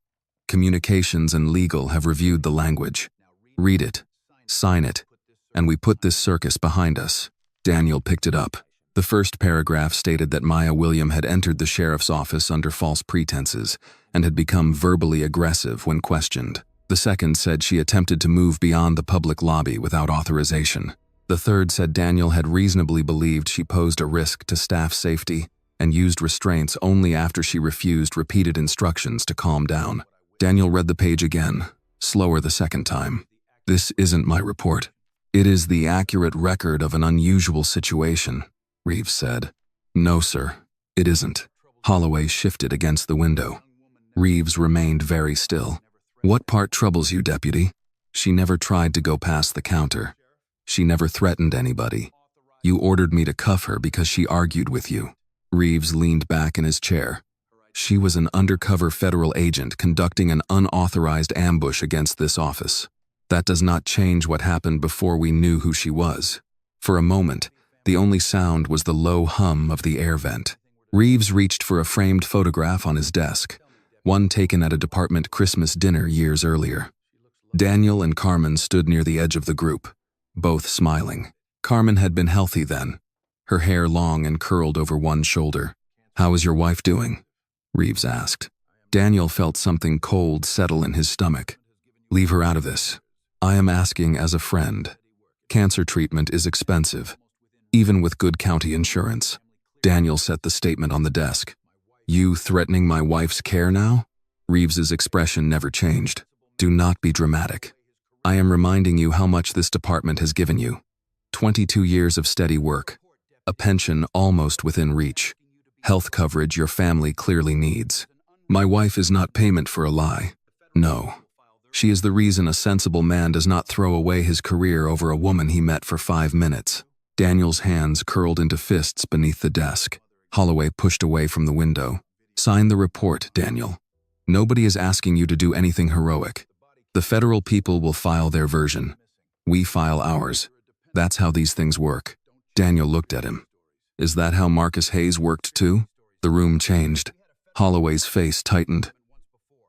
Communications and legal have reviewed the language. Read it, sign it, and we put this circus behind us." Daniel picked it up. The first paragraph stated that Maya William had entered the sheriff's office under false pretenses and had become verbally aggressive when questioned. The second said she attempted to move beyond the public lobby without authorization. The third said Daniel had reasonably believed she posed a risk to staff safety and used restraints only after she refused repeated instructions to calm down. Daniel read the page again, slower the second time. "This isn't my report. It is the accurate record of an unusual situation," Reeves said. "No, sir, it isn't." Holloway shifted against the window. Reeves remained very still. "What part troubles you, deputy?" "She never tried to go past the counter. She never threatened anybody. You ordered me to cuff her because she argued with you." Reeves leaned back in his chair. "She was an undercover federal agent conducting an unauthorized ambush against this office. That does not change what happened before we knew who she was." For a moment, the only sound was the low hum of the air vent. Reeves reached for a framed photograph on his desk, one taken at a department Christmas dinner years earlier. Daniel and Carmen stood near the edge of the group, both smiling. Carmen had been healthy then, her hair long and curled over one shoulder. "How is your wife doing?" Reeves asked. Daniel felt something cold settle in his stomach. "Leave her out of this. I am asking as a friend. Cancer treatment is expensive, even with good county insurance." Daniel set the statement on the desk. "You threatening my wife's care now?" Reeves's expression never changed. "Do not be dramatic. I am reminding you how much this department has given you. 22 years of steady work, a pension almost within reach, health coverage your family clearly needs. My wife is not payment for a lie. No. She is the reason a sensible man does not throw away his career over a woman he met for 5 minutes." Daniel's hands curled into fists beneath the desk. Holloway pushed away from the window. "Sign the report, Daniel. Nobody is asking you to do anything heroic. The federal people will file their version. We file ours. That's how these things work." Daniel looked at him. "Is that how Marcus Hayes worked too?" The room changed. Holloway's face tightened.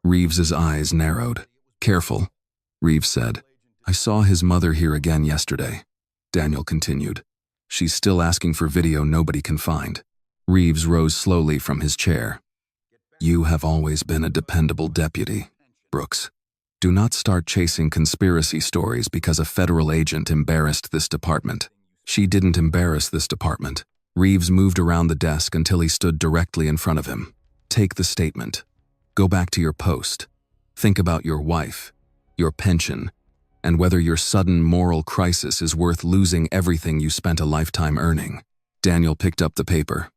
Reeves's eyes narrowed. "Careful," Reeves said. "I saw his mother here again yesterday," Daniel continued. "She's still asking for video nobody can find." Reeves rose slowly from his chair. "You have always been a dependable deputy, Brooks. Do not start chasing conspiracy stories because a federal agent embarrassed this department." She didn't embarrass this department. Reeves moved around the desk until he stood directly in front of him. Take the statement. Go back to your post. Think about your wife, your pension, and whether your sudden moral crisis is worth losing everything you spent a lifetime earning. Daniel picked up the paper,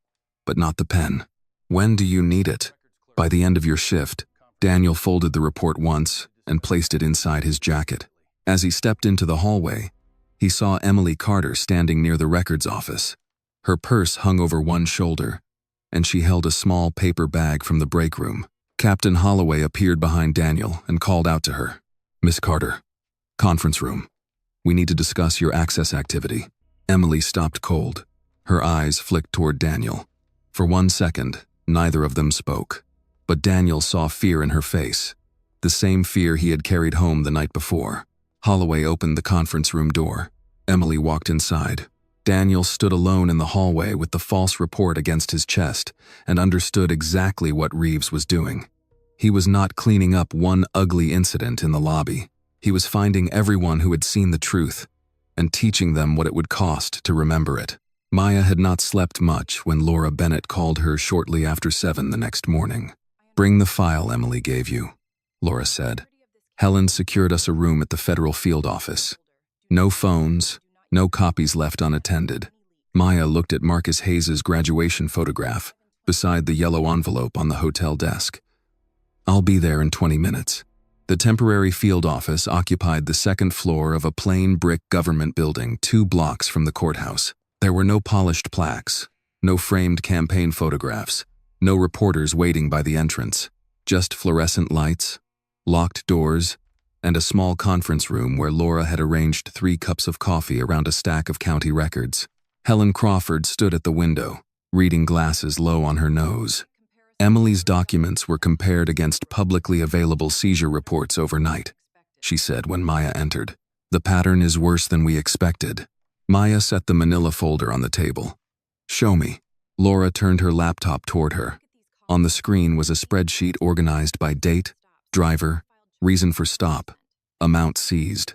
but not the pen. When do you need it? By the end of your shift. Daniel folded the report once and placed it inside his jacket. As he stepped into the hallway, he saw Emily Carter standing near the records office. Her purse hung over one shoulder, and she held a small paper bag from the break room. Captain Holloway appeared behind Daniel and called out to her. Miss Carter, conference room. We need to discuss your access activity. Emily stopped cold. Her eyes flicked toward Daniel. For 1 second, neither of them spoke. But Daniel saw fear in her face, the same fear he had carried home the night before. Holloway opened the conference room door. Emily walked inside. Daniel stood alone in the hallway with the false report against his chest and understood exactly what Reeves was doing. He was not cleaning up one ugly incident in the lobby. He was finding everyone who had seen the truth and teaching them what it would cost to remember it. Maya had not slept much when Laura Bennett called her shortly after 7 the next morning. Bring the file Emily gave you, Laura said. Helen secured us a room at the federal field office. No phones, no copies left unattended. Maya looked at Marcus Hayes's graduation photograph beside the yellow envelope on the hotel desk. I'll be there in 20 minutes. The temporary field office occupied the second floor of a plain brick government building 2 blocks from the courthouse. There were no polished plaques, no framed campaign photographs, no reporters waiting by the entrance, just fluorescent lights, locked doors, and a small conference room where Laura had arranged 3 cups of coffee around a stack of county records. Helen Crawford stood at the window, reading glasses low on her nose. Emily's documents were compared against publicly available seizure reports overnight, she said when Maya entered. The pattern is worse than we expected. Maya set the manila folder on the table. Show me. Laura turned her laptop toward her. On the screen was a spreadsheet organized by date, driver, reason for stop, amount seized,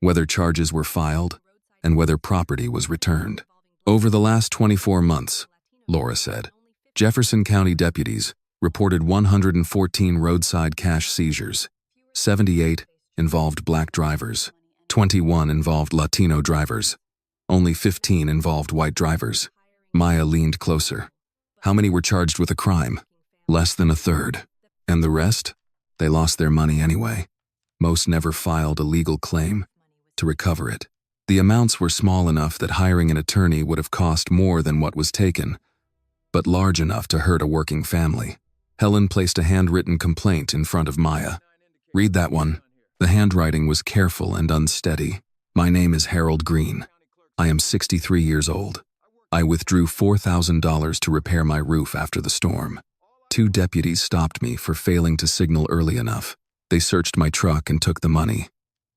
whether charges were filed, and whether property was returned. Over the last 24 months, Laura said, Jefferson County deputies reported 114 roadside cash seizures. 78 involved black drivers. 21 involved Latino drivers. Only 15 involved white drivers. Maya leaned closer. How many were charged with a crime? Less than a third. And the rest? They lost their money anyway. Most never filed a legal claim to recover it. The amounts were small enough that hiring an attorney would have cost more than what was taken, but large enough to hurt a working family. Helen placed a handwritten complaint in front of Maya. Read that one. The handwriting was careful and unsteady. My name is Harold Green. I am 63 years old. I withdrew $4,000 to repair my roof after the storm. 2 deputies stopped me for failing to signal early enough. They searched my truck and took the money.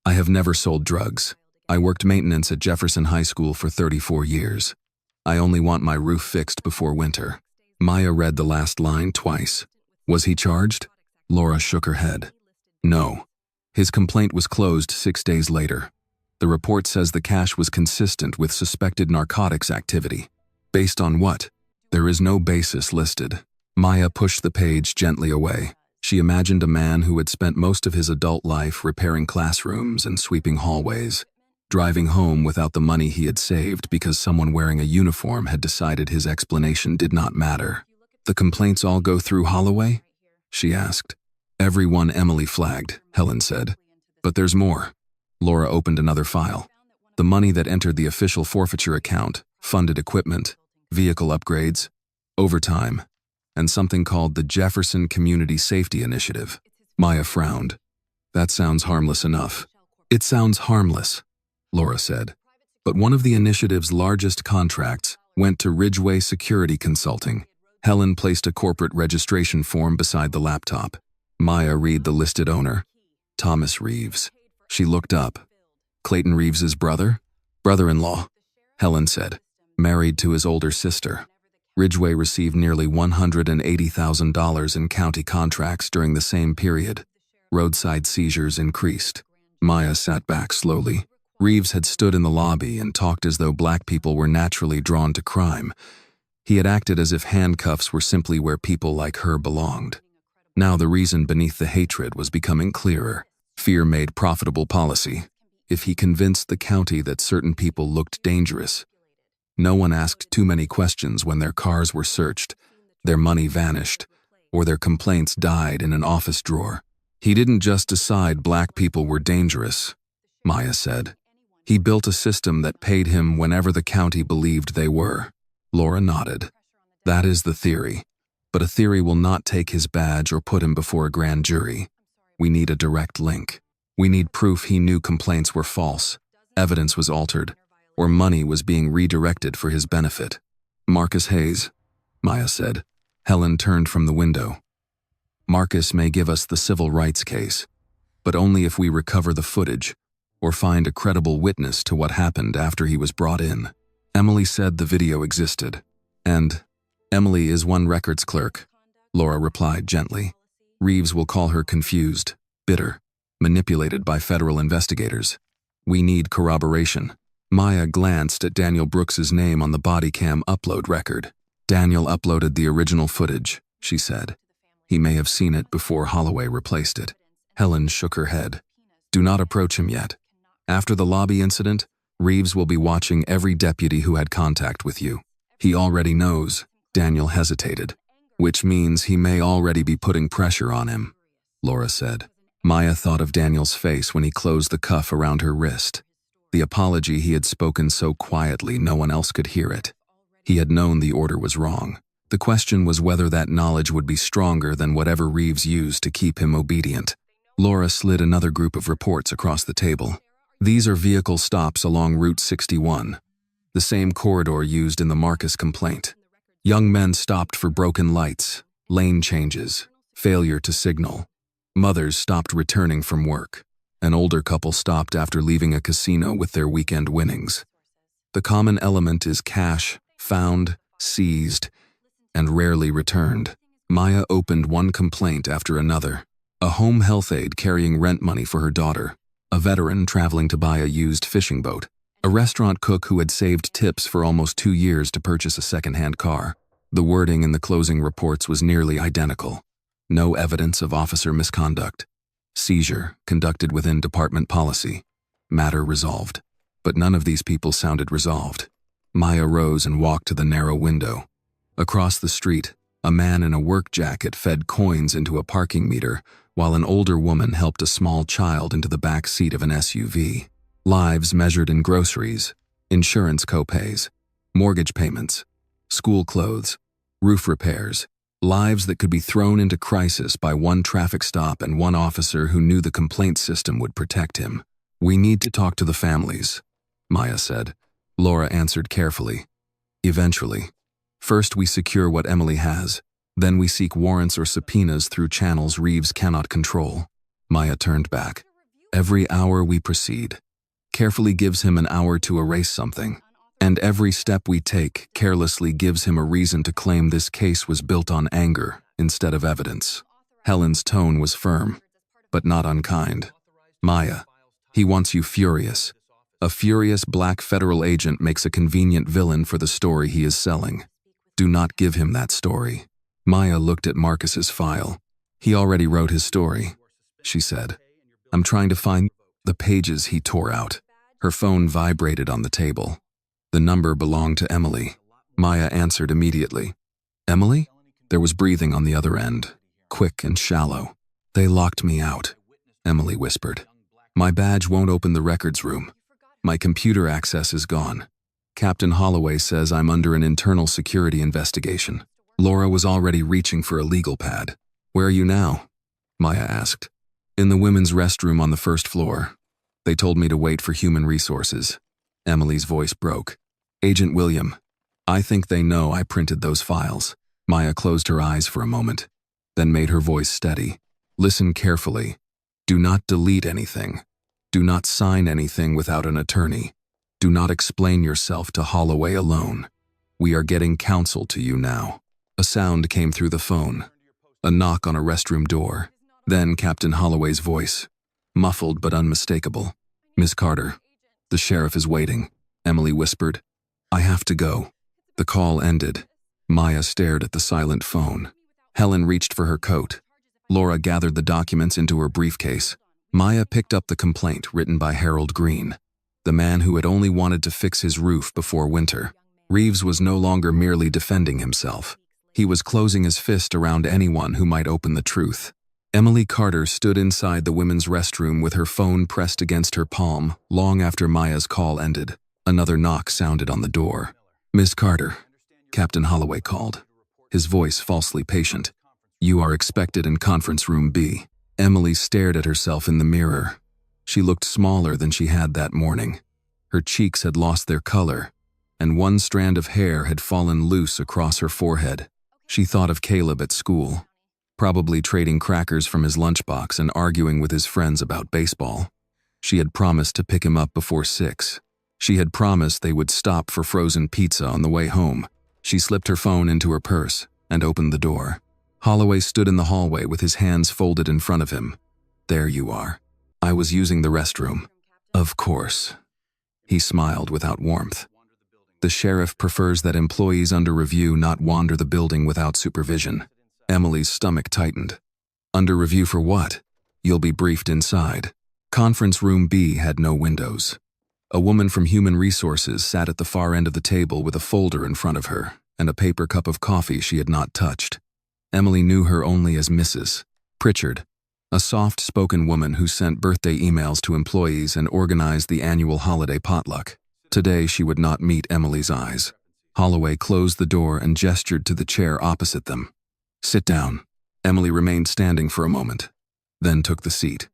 I have never sold drugs. I worked maintenance at Jefferson High School for 34 years. I only want my roof fixed before winter. Maya read the last line twice. Was he charged? Laura shook her head. No. His complaint was closed 6 days later. The report says the cash was consistent with suspected narcotics activity. Based on what? There is no basis listed. Maya pushed the page gently away. She imagined a man who had spent most of his adult life repairing classrooms and sweeping hallways, driving home without the money he had saved because someone wearing a uniform had decided his explanation did not matter. The complaints all go through Holloway? She asked. Every one Emily flagged, Helen said. But there's more. Laura opened another file. The money that entered the official forfeiture account funded equipment, vehicle upgrades, overtime, and something called the Jefferson Community Safety Initiative. Maya frowned. That sounds harmless enough. It sounds harmless, Laura said. But one of the initiative's largest contracts went to Ridgeway Security Consulting. Helen placed a corporate registration form beside the laptop. Maya read the listed owner, Thomas Reeves. She looked up. Clayton Reeves's brother? Brother-in-law, Helen said, married to his older sister. Ridgeway received nearly $180,000 in county contracts during the same period. Roadside seizures increased. Maya sat back slowly. Reeves had stood in the lobby and talked as though black people were naturally drawn to crime. He had acted as if handcuffs were simply where people like her belonged. Now the reason beneath the hatred was becoming clearer. Fear made profitable policy. If he convinced the county that certain people looked dangerous, no one asked too many questions when their cars were searched, their money vanished, or their complaints died in an office drawer. He didn't just decide black people were dangerous, Maya said. He built a system that paid him whenever the county believed they were. Laura nodded. That is the theory. But a theory will not take his badge or put him before a grand jury. We need a direct link. We need proof he knew complaints were false, evidence was altered, or money was being redirected for his benefit. Marcus Hayes, Maya said. Helen turned from the window. Marcus may give us the civil rights case, but only if we recover the footage or find a credible witness to what happened after he was brought in. Emily said the video existed, and Emily is one records clerk, Laura replied gently. Reeves will call her confused, bitter, manipulated by federal investigators. We need corroboration. Maya glanced at Daniel Brooks's name on the body cam upload record. Daniel uploaded the original footage, she said. He may have seen it before Holloway replaced it. Helen shook her head. Do not approach him yet. After the lobby incident, Reeves will be watching every deputy who had contact with you. He already knows, Daniel hesitated, which means he may already be putting pressure on him, Laura said. Maya thought of Daniel's face when he closed the cuff around her wrist. The apology he had spoken so quietly no one else could hear it. He had known the order was wrong. The question was whether that knowledge would be stronger than whatever Reeves used to keep him obedient. Laura slid another group of reports across the table. These are vehicle stops along Route 61, the same corridor used in the Marcus complaint. Young men stopped for broken lights, lane changes, failure to signal. Mothers stopped returning from work. An older couple stopped after leaving a casino with their weekend winnings. The common element is cash, found, seized, and rarely returned. Maya opened one complaint after another. A home health aide carrying rent money for her daughter, a veteran traveling to buy a used fishing boat, a restaurant cook who had saved tips for almost 2 years to purchase a second-hand car. The wording in the closing reports was nearly identical. No evidence of officer misconduct. Seizure conducted within department policy. Matter resolved. But none of these people sounded resolved. Maya rose and walked to the narrow window. Across the street, a man in a work jacket fed coins into a parking meter, while an older woman helped a small child into the back seat of an SUV. Lives measured in groceries, insurance copays, mortgage payments, school clothes, roof repairs, lives that could be thrown into crisis by one traffic stop and one officer who knew the complaint system would protect him. We need to talk to the families, Maya said. Laura answered carefully. Eventually. First we secure what Emily has, then we seek warrants or subpoenas through channels Reeves cannot control. Maya turned back. Every hour we proceed carefully gives him an hour to erase something, and every step we take carelessly gives him a reason to claim this case was built on anger instead of evidence. Helen's tone was firm, but not unkind. Maya, he wants you furious. A furious black federal agent makes a convenient villain for the story he is selling. Do not give him that story. Maya looked at Marcus's file. He already wrote his story, she said. I'm trying to find the pages he tore out. Her phone vibrated on the table. The number belonged to Emily. Maya answered immediately. Emily? There was breathing on the other end, quick and shallow. They locked me out, Emily whispered. My badge won't open the records room. My computer access is gone. Captain Holloway says I'm under an internal security investigation. Laura was already reaching for a legal pad. Where are you now? Maya asked. In the women's restroom on the first floor. They told me to wait for human resources. Emily's voice broke. Agent William, I think they know I printed those files. Maya closed her eyes for a moment, then made her voice steady. Listen carefully. Do not delete anything. Do not sign anything without an attorney. Do not explain yourself to Holloway alone. We are getting counsel to you now. A sound came through the phone. A knock on a restroom door. Then Captain Holloway's voice, muffled but unmistakable. Miss Carter. "The sheriff is waiting," Emily whispered. "I have to go." The call ended. Maya stared at the silent phone. Helen reached for her coat. Laura gathered the documents into her briefcase. Maya picked up the complaint written by Harold Green, the man who had only wanted to fix his roof before winter. Reeves was no longer merely defending himself. He was closing his fist around anyone who might open the truth. Emily Carter stood inside the women's restroom with her phone pressed against her palm long after Maya's call ended. Another knock sounded on the door. "Miss Carter," Captain Holloway called, his voice falsely patient. "You are expected in conference room B." Emily stared at herself in the mirror. She looked smaller than she had that morning. Her cheeks had lost their color, and one strand of hair had fallen loose across her forehead. She thought of Caleb at school, probably trading crackers from his lunchbox and arguing with his friends about baseball. She had promised to pick him up before 6. She had promised they would stop for frozen pizza on the way home. She slipped her phone into her purse and opened the door. Holloway stood in the hallway with his hands folded in front of him. "There you are. I was using the restroom." "Of course." He smiled without warmth. "The sheriff prefers that employees under review not wander the building without supervision." Emily's stomach tightened. "Under review for what?" "You'll be briefed inside." Conference room B had no windows. A woman from Human Resources sat at the far end of the table with a folder in front of her and a paper cup of coffee she had not touched. Emily knew her only as Mrs. Pritchard, a soft-spoken woman who sent birthday emails to employees and organized the annual holiday potluck. Today she would not meet Emily's eyes. Holloway closed the door and gestured to the chair opposite them. "Sit down." Emily remained standing for a moment, then took the seat.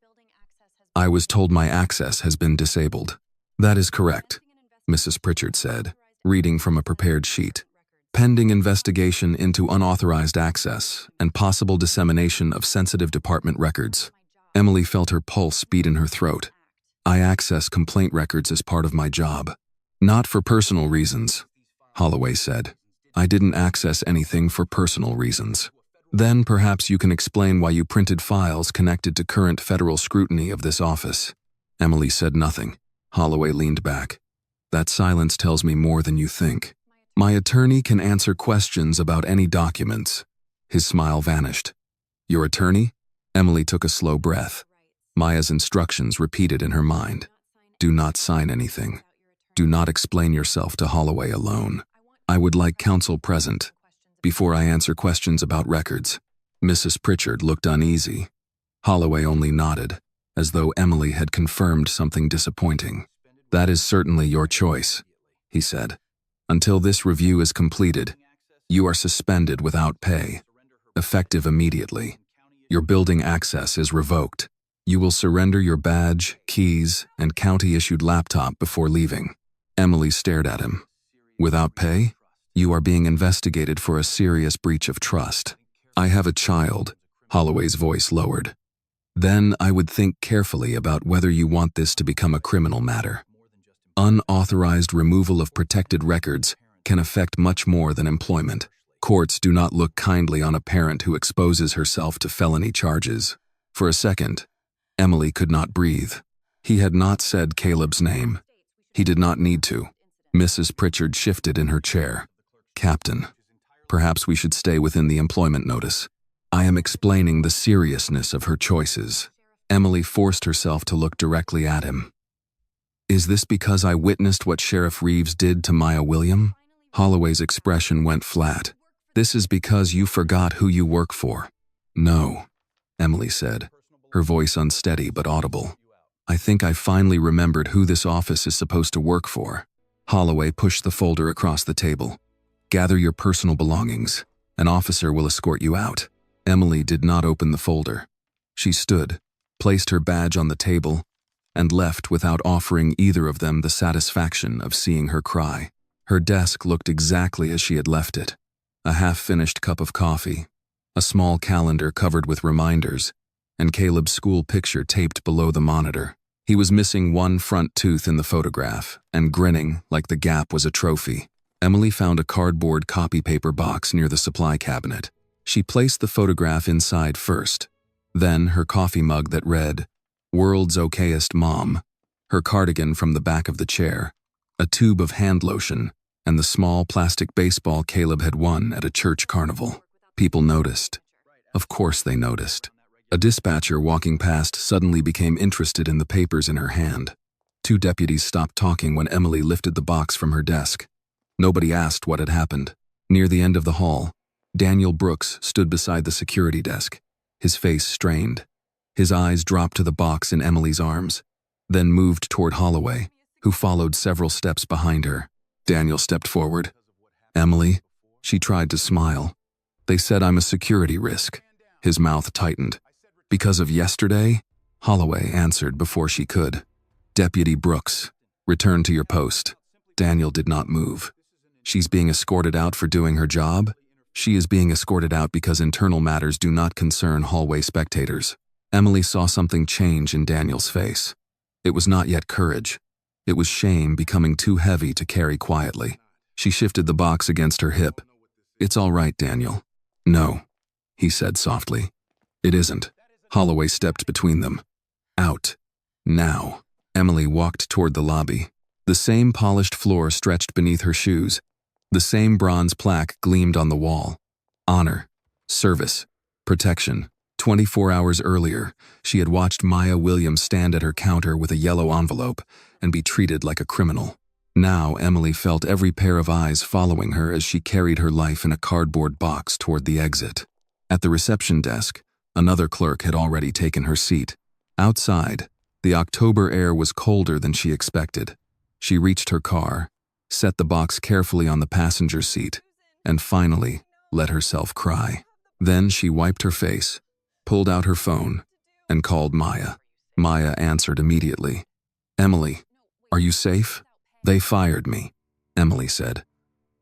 "I was told my access has been disabled." "That is correct," Mrs. Pritchard said, reading from a prepared sheet. "Pending investigation into unauthorized access and possible dissemination of sensitive department records." Emily felt her pulse beat in her throat. "I access complaint records as part of my job." "Not for personal reasons," Holloway said. "I didn't access anything for personal reasons." "Then perhaps you can explain why you printed files connected to current federal scrutiny of this office." Emily said nothing. Holloway leaned back. "That silence tells me more than you think. My attorney can answer questions about any documents." His smile vanished. "Your attorney?" Emily took a slow breath. Maya's instructions repeated in her mind. "Do not sign anything. Do not explain yourself to Holloway alone. I would like counsel present before I answer questions about records." Mrs. Pritchard looked uneasy. Holloway only nodded, as though Emily had confirmed something disappointing. "That is certainly your choice," he said. "Until this review is completed, you are suspended without pay, effective immediately. Your building access is revoked. You will surrender your badge, keys, and county-issued laptop before leaving." Emily stared at him. "Without pay? You are being investigated for a serious breach of trust." "I have a child," Holloway's voice lowered. "Then I would think carefully about whether you want this to become a criminal matter. Unauthorized removal of protected records can affect much more than employment. Courts do not look kindly on a parent who exposes herself to felony charges." For a second, Emily could not breathe. He had not said Caleb's name. He did not need to. Mrs. Pritchard shifted in her chair. "Captain, perhaps we should stay within the employment notice. I am explaining the seriousness of her choices." Emily forced herself to look directly at him. "Is this because I witnessed what Sheriff Reeves did to Maya William?" Holloway's expression went flat. "This is because you forgot who you work for." "No," Emily said, her voice unsteady but audible. "I think I finally remembered who this office is supposed to work for." Holloway pushed the folder across the table. "Gather your personal belongings. An officer will escort you out." Emily did not open the folder. She stood, placed her badge on the table, and left without offering either of them the satisfaction of seeing her cry. Her desk looked exactly as she had left it. A half-finished cup of coffee, a small calendar covered with reminders, and Caleb's school picture taped below the monitor. He was missing one front tooth in the photograph and grinning like the gap was a trophy. Emily found a cardboard copy paper box near the supply cabinet. She placed the photograph inside first, then her coffee mug that read, "World's Okayest Mom," her cardigan from the back of the chair, a tube of hand lotion, and the small plastic baseball Caleb had won at a church carnival. People noticed. Of course they noticed. A dispatcher walking past suddenly became interested in the papers in her hand. 2 deputies stopped talking when Emily lifted the box from her desk. Nobody asked what had happened. Near the end of the hall, Daniel Brooks stood beside the security desk, his face strained. His eyes dropped to the box in Emily's arms, then moved toward Holloway, who followed several steps behind her. Daniel stepped forward. "Emily," she tried to smile. "They said I'm a security risk." His mouth tightened. "Because of yesterday?" Holloway answered before she could. "Deputy Brooks, return to your post." Daniel did not move. "She's being escorted out for doing her job?" "She is being escorted out because internal matters do not concern hallway spectators." Emily saw something change in Daniel's face. It was not yet courage. It was shame becoming too heavy to carry quietly. She shifted the box against her hip. "It's all right, Daniel." "No," he said softly. "It isn't." Holloway stepped between them. "Out. Now." Emily walked toward the lobby. The same polished floor stretched beneath her shoes. The same bronze plaque gleamed on the wall. Honor, service, protection. 24 hours earlier, she had watched Maya Williams stand at her counter with a yellow envelope and be treated like a criminal. Now Emily felt every pair of eyes following her as she carried her life in a cardboard box toward the exit. At the reception desk, another clerk had already taken her seat. Outside, the October air was colder than she expected. She reached her car, set the box carefully on the passenger seat, and finally let herself cry. Then she wiped her face, pulled out her phone, and called Maya. Maya answered immediately. "Emily, are you safe?" "They fired me," Emily said.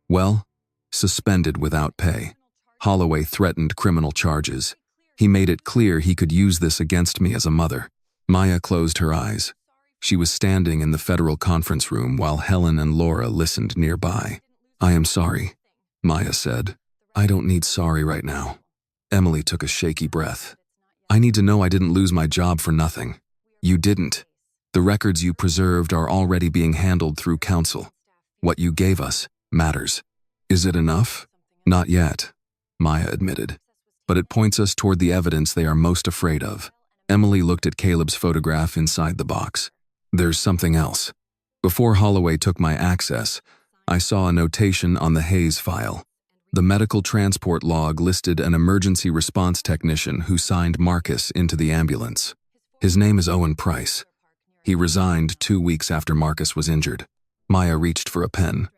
"Well, suspended without pay. Holloway threatened criminal charges. He made it clear he could use this against me as a mother." Maya closed her eyes. She was standing in the federal conference room while Helen and Laura listened nearby. "I am sorry," Maya said. "I don't need sorry right now." Emily took a shaky breath. "I need to know I didn't lose my job for nothing." "You didn't. The records you preserved are already being handled through counsel. What you gave us matters." "Is it enough?" "Not yet," Maya admitted. "But it points us toward the evidence they are most afraid of." Emily looked at Caleb's photograph inside the box. "There's something else. Before Holloway took my access, I saw a notation on the Hayes file. The medical transport log listed an emergency response technician who signed Marcus into the ambulance. His name is Owen Price. He resigned 2 weeks after Marcus was injured." Maya reached for a pen.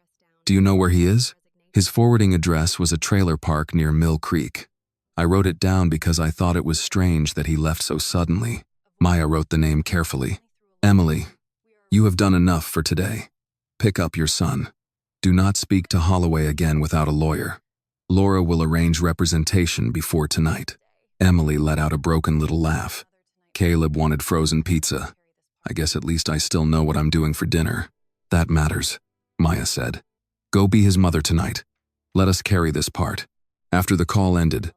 "Do you know where he is?" "His forwarding address was a trailer park near Mill Creek. I wrote it down because I thought it was strange that he left so suddenly." Maya wrote the name carefully. "Emily, you have done enough for today. Pick up your son. Do not speak to Holloway again without a lawyer. Laura will arrange representation before tonight." Emily let out a broken little laugh. "Caleb wanted frozen pizza. I guess at least I still know what I'm doing for dinner. That matters," Maya said. "Go be his mother tonight. Let us carry this part." After the call ended,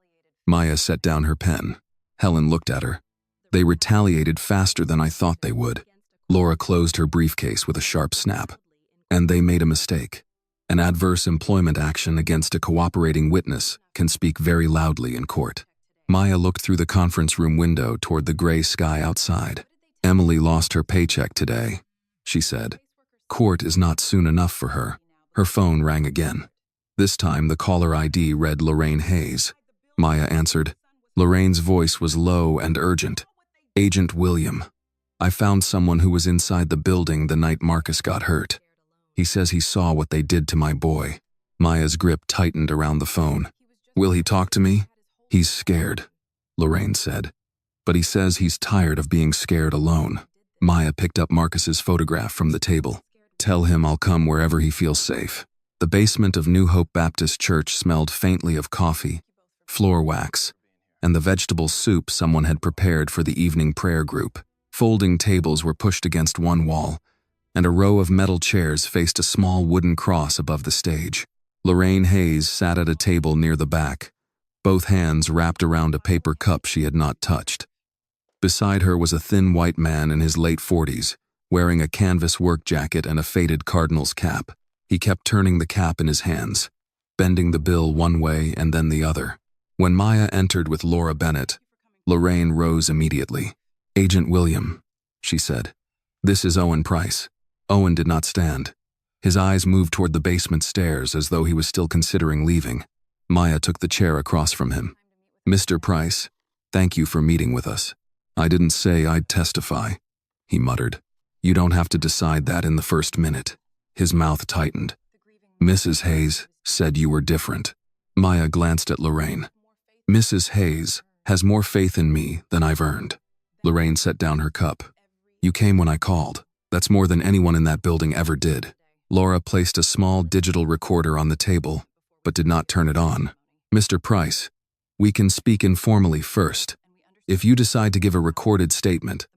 Maya set down her pen. Helen looked at her. "They retaliated faster than I thought they would." Laura closed her briefcase with a sharp snap. "And they made a mistake. An adverse employment action against a cooperating witness can speak very loudly in court." Maya looked through the conference room window toward the gray sky outside. "Emily lost her paycheck today," she said. "Court is not soon enough for her." Her phone rang again. This time the caller ID read Lorraine Hayes. Maya answered. Lorraine's voice was low and urgent. "Agent William. I found someone who was inside the building the night Marcus got hurt. He says he saw what they did to my boy." Maya's grip tightened around the phone. "Will he talk to me?" "He's scared," Lorraine said. "But he says he's tired of being scared alone." Maya picked up Marcus's photograph from the table. "Tell him I'll come wherever he feels safe." The basement of New Hope Baptist Church smelled faintly of coffee, floor wax, and the vegetable soup someone had prepared for the evening prayer group. Folding tables were pushed against one wall, and a row of metal chairs faced a small wooden cross above the stage. Lorraine Hayes sat at a table near the back, both hands wrapped around a paper cup she had not touched. Beside her was a thin white man in his late 40s, wearing a canvas work jacket and a faded Cardinals cap. He kept turning the cap in his hands, bending the bill one way and then the other. When Maya entered with Laura Bennett, Lorraine rose immediately. "Agent William," she said. "This is Owen Price." Owen did not stand. His eyes moved toward the basement stairs as though he was still considering leaving. Maya took the chair across from him. "Mr. Price, thank you for meeting with us. I didn't say I'd testify," he muttered. "You don't have to decide that in the first minute." His mouth tightened. "Mrs. Hayes said you were different." Maya glanced at Lorraine. "Mrs. Hayes has more faith in me than I've earned." Lorraine set down her cup. "You came when I called. That's more than anyone in that building ever did." Laura placed a small digital recorder on the table, but did not turn it on. "Mr. Price, we can speak informally first. If you decide to give a recorded statement,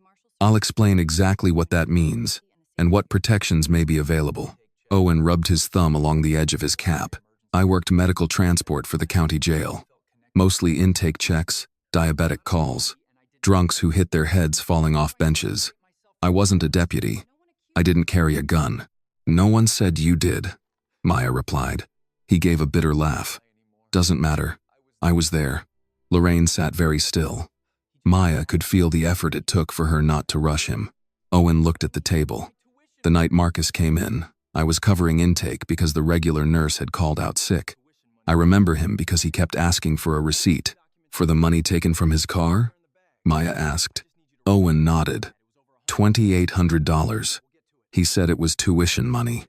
I'll explain exactly what that means and what protections may be available." Owen rubbed his thumb along the edge of his cap. "I worked medical transport for the county jail. Mostly intake checks, diabetic calls, drunks who hit their heads falling off benches. I wasn't a deputy. I didn't carry a gun." "No one said you did," Maya replied. He gave a bitter laugh. "Doesn't matter. I was there." Lorraine sat very still. Maya could feel the effort it took for her not to rush him. Owen looked at the table. "The night Marcus came in, I was covering intake because the regular nurse had called out sick. I remember him because he kept asking for a receipt." "For the money taken from his car?" Maya asked. Owen nodded. $2,800. He said it was tuition money.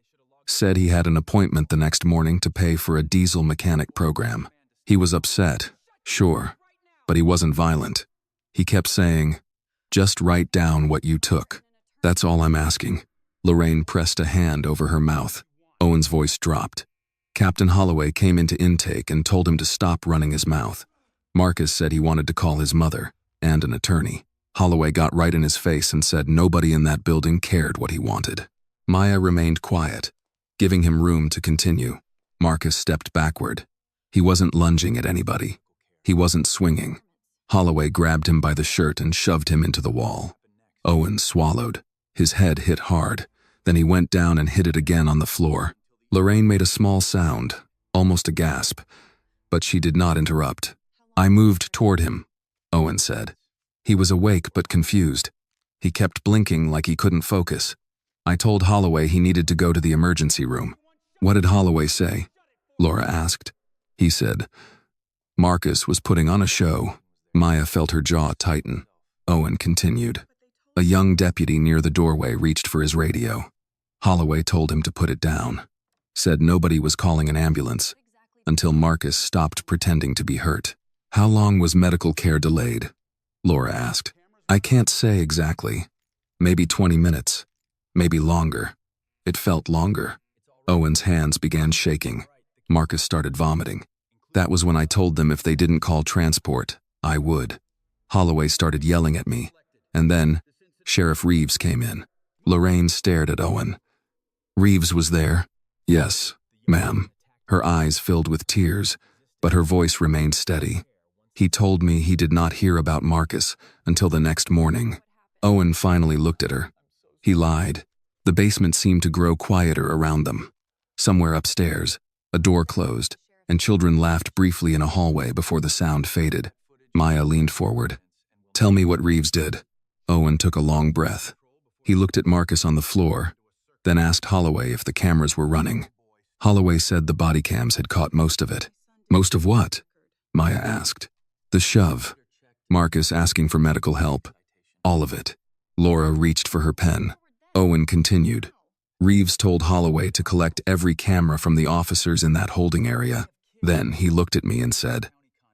Said he had an appointment the next morning to pay for a diesel mechanic program. He was upset, sure, but he wasn't violent. He kept saying, "Just write down what you took. That's all I'm asking." Lorraine pressed a hand over her mouth. Owen's voice dropped. "Captain Holloway came into intake and told him to stop running his mouth. Marcus said he wanted to call his mother and an attorney. Holloway got right in his face and said nobody in that building cared what he wanted." Maya remained quiet, giving him room to continue. Marcus stepped backward. He wasn't lunging at anybody. He wasn't swinging. Holloway grabbed him by the shirt and shoved him into the wall. Owen swallowed. His head hit hard. Then he went down and hit it again on the floor. Lorraine made a small sound, almost a gasp, but she did not interrupt. "I moved toward him," Owen said. He was awake but confused. He kept blinking like he couldn't focus. "I told Holloway he needed to go to the emergency room." "What did Holloway say?" Laura asked. "He said Marcus was putting on a show." Maya felt her jaw tighten. Owen continued. A young deputy near the doorway reached for his radio. Holloway told him to put it down. Said nobody was calling an ambulance until Marcus stopped pretending to be hurt. "How long was medical care delayed?" Laura asked. "I can't say exactly. Maybe 20 minutes. Maybe longer." It felt longer. Owen's hands began shaking. Marcus started vomiting. "That was when I told them if they didn't call transport, I would. Holloway started yelling at me. And then Sheriff Reeves came in." Lorraine stared at Owen. "Reeves was there?" "Yes, ma'am." Her eyes filled with tears, but her voice remained steady. "He told me he did not hear about Marcus until the next morning." Owen finally looked at her. He lied. The basement seemed to grow quieter around them. Somewhere upstairs, a door closed, and children laughed briefly in a hallway before the sound faded. Maya leaned forward. "Tell me what Reeves did." Owen took a long breath. He looked at Marcus on the floor, then asked Holloway if the cameras were running. Holloway said the body cams had caught most of it. "Most of what?" Maya asked. "The shove. Marcus asking for medical help. All of it." Laura reached for her pen. Owen continued. "Reeves told Holloway to collect every camera from the officers in that holding area. Then he looked at me and said,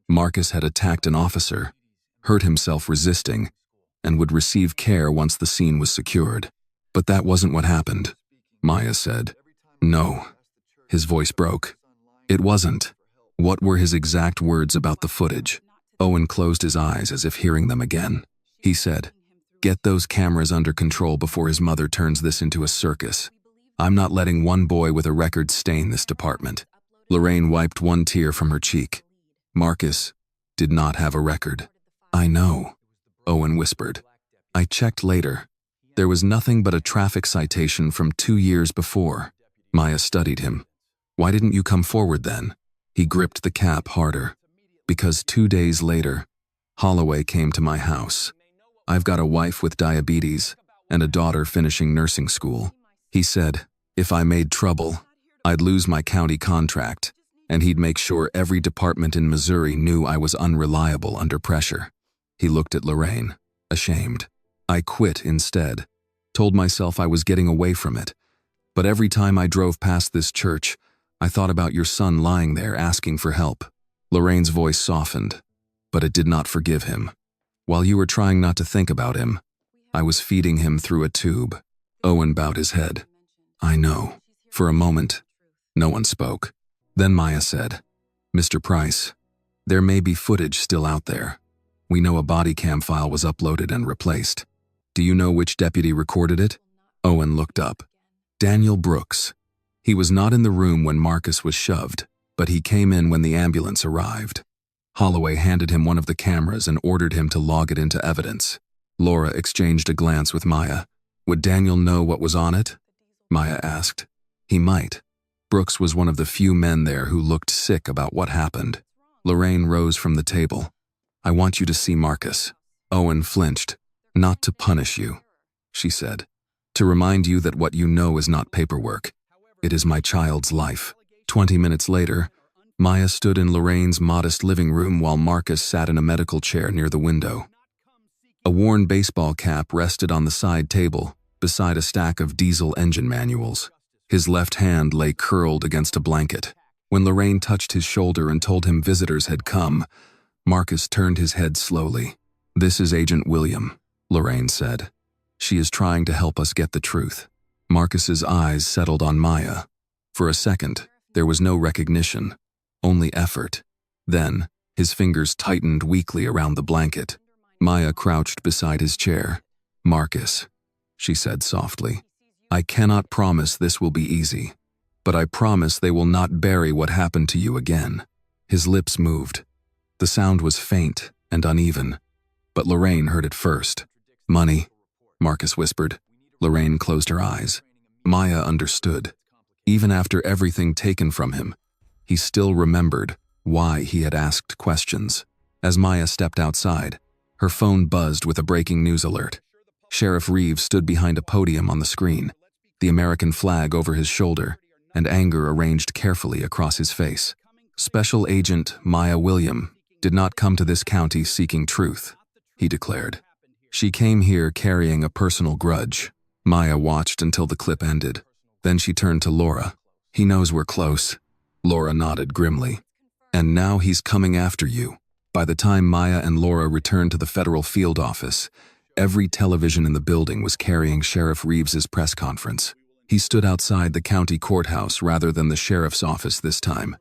Marcus had attacked an officer, hurt himself resisting, and would receive care once the scene was secured. But that wasn't what happened," Maya said. "No." His voice broke. "It wasn't." What were his exact words about the footage? Owen closed his eyes as if hearing them again. He said, "Get those cameras under control before his mother turns this into a circus. I'm not letting one boy with a record stain this department." Lorraine wiped one tear from her cheek. "Marcus did not have a record." "I know," Owen whispered. "I checked later. There was nothing but a traffic citation from 2 years before. Maya studied him. Why didn't you come forward then? He gripped the cap harder. Because 2 days later, Holloway came to my house. I've got a wife with diabetes and a daughter finishing nursing school. He said, if I made trouble, I'd lose my county contract, and he'd make sure every department in Missouri knew I was unreliable under pressure. He looked at Lorraine, ashamed. I quit instead, told myself I was getting away from it. But every time I drove past this church, I thought about your son lying there asking for help. Lorraine's voice softened, but it did not forgive him. While you were trying not to think about him, I was feeding him through a tube. Owen bowed his head. I know. For a moment, no one spoke. Then Maya said, Mr. Price, there may be footage still out there. We know a body cam file was uploaded and replaced. Do you know which deputy recorded it? Owen looked up. Daniel Brooks. He was not in the room when Marcus was shoved, but he came in when the ambulance arrived. Holloway handed him one of the cameras and ordered him to log it into evidence. Laura exchanged a glance with Maya. Would Daniel know what was on it? Maya asked. He might. Brooks was one of the few men there who looked sick about what happened. Lorraine rose from the table. I want you to see Marcus. Owen flinched. Not to punish you, she said. To remind you that what you know is not paperwork. It is my child's life. 20 minutes later, Maya stood in Lorraine's modest living room while Marcus sat in a medical chair near the window. A worn baseball cap rested on the side table, beside a stack of diesel engine manuals. His left hand lay curled against a blanket. When Lorraine touched his shoulder and told him visitors had come, Marcus turned his head slowly. This is Agent William, Lorraine said. She is trying to help us get the truth. Marcus's eyes settled on Maya. For a second, there was no recognition, only effort. Then, his fingers tightened weakly around the blanket. Maya crouched beside his chair. Marcus, she said softly, I cannot promise this will be easy, but I promise they will not bury what happened to you again. His lips moved. The sound was faint and uneven, but Lorraine heard it first. Money, Marcus whispered. Lorraine closed her eyes. Maya understood. Even after everything taken from him, he still remembered why he had asked questions. As Maya stepped outside, her phone buzzed with a breaking news alert. Sheriff Reeves stood behind a podium on the screen, the American flag over his shoulder, and anger arranged carefully across his face. Special Agent Maya William did not come to this county seeking truth, he declared. She came here carrying a personal grudge. Maya watched until the clip ended. Then she turned to Laura. He knows we're close. Laura nodded grimly. And now he's coming after you. By the time Maya and Laura returned to the federal field office, every television in the building was carrying Sheriff Reeves's press conference. He stood outside the county courthouse rather than the sheriff's office this time,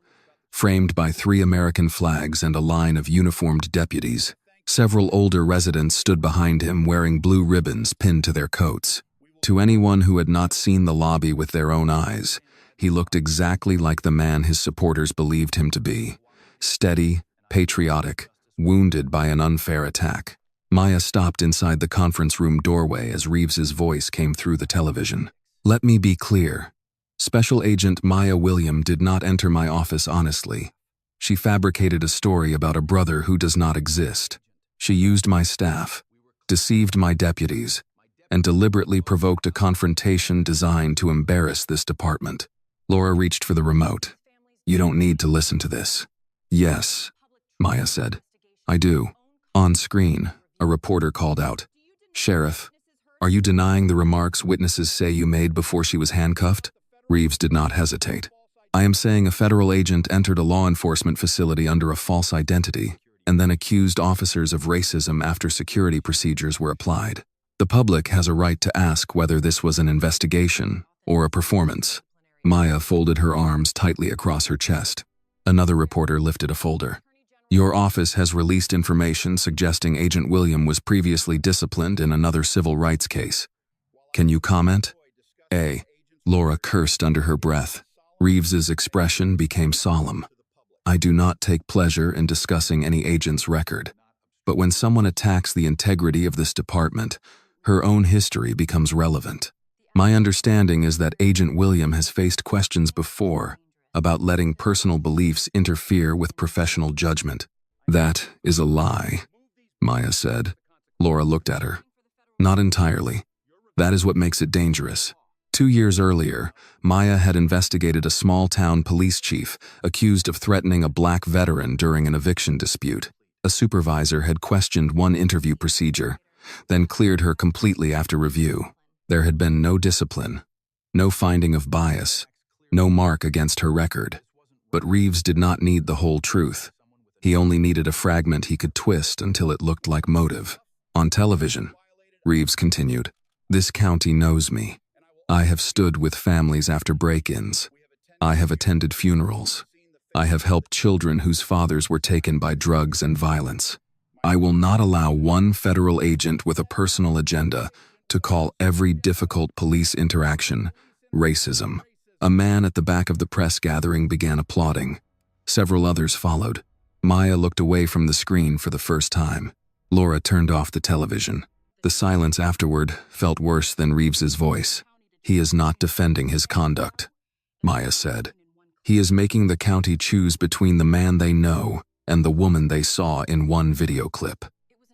framed by 3 American flags and a line of uniformed deputies. Several older residents stood behind him wearing blue ribbons pinned to their coats. To anyone who had not seen the lobby with their own eyes, he looked exactly like the man his supporters believed him to be. Steady, patriotic, wounded by an unfair attack. Maya stopped inside the conference room doorway as Reeves's voice came through the television. Let me be clear. Special Agent Maya William did not enter my office honestly. She fabricated a story about a brother who does not exist. She used my staff, deceived my deputies, and deliberately provoked a confrontation designed to embarrass this department. Laura reached for the remote. You don't need to listen to this. Yes, Maya said. I do. On screen, a reporter called out, Sheriff, are you denying the remarks witnesses say you made before she was handcuffed? Reeves did not hesitate. I am saying a federal agent entered a law enforcement facility under a false identity and then accused officers of racism after security procedures were applied. The public has a right to ask whether this was an investigation or a performance. Maya folded her arms tightly across her chest. Another reporter lifted a folder. Your office has released information suggesting Agent William was previously disciplined in another civil rights case. Can you comment? Laura cursed under her breath. Reeves's expression became solemn. I do not take pleasure in discussing any agent's record, but when someone attacks the integrity of this department, Her own history becomes relevant. My understanding is that Agent William has faced questions before about letting personal beliefs interfere with professional judgment. That is a lie, Maya said. Laura looked at her. Not entirely. That is what makes it dangerous. 2 years earlier, Maya had investigated a small-town police chief accused of threatening a black veteran during an eviction dispute. A supervisor had questioned one interview procedure, then cleared her completely after review. There had been no discipline, no finding of bias, no mark against her record. But Reeves did not need the whole truth. He only needed a fragment he could twist until it looked like motive. On television, Reeves continued, "This county knows me. I have stood with families after break-ins. I have attended funerals. I have helped children whose fathers were taken by drugs and violence. I will not allow one federal agent with a personal agenda to call every difficult police interaction racism." A man at the back of the press gathering began applauding. Several others followed. Maya looked away from the screen for the first time. Laura turned off the television. The silence afterward felt worse than Reeves's voice. "He is not defending his conduct," Maya said. "He is making the county choose between the man they know and the woman they saw in one video clip.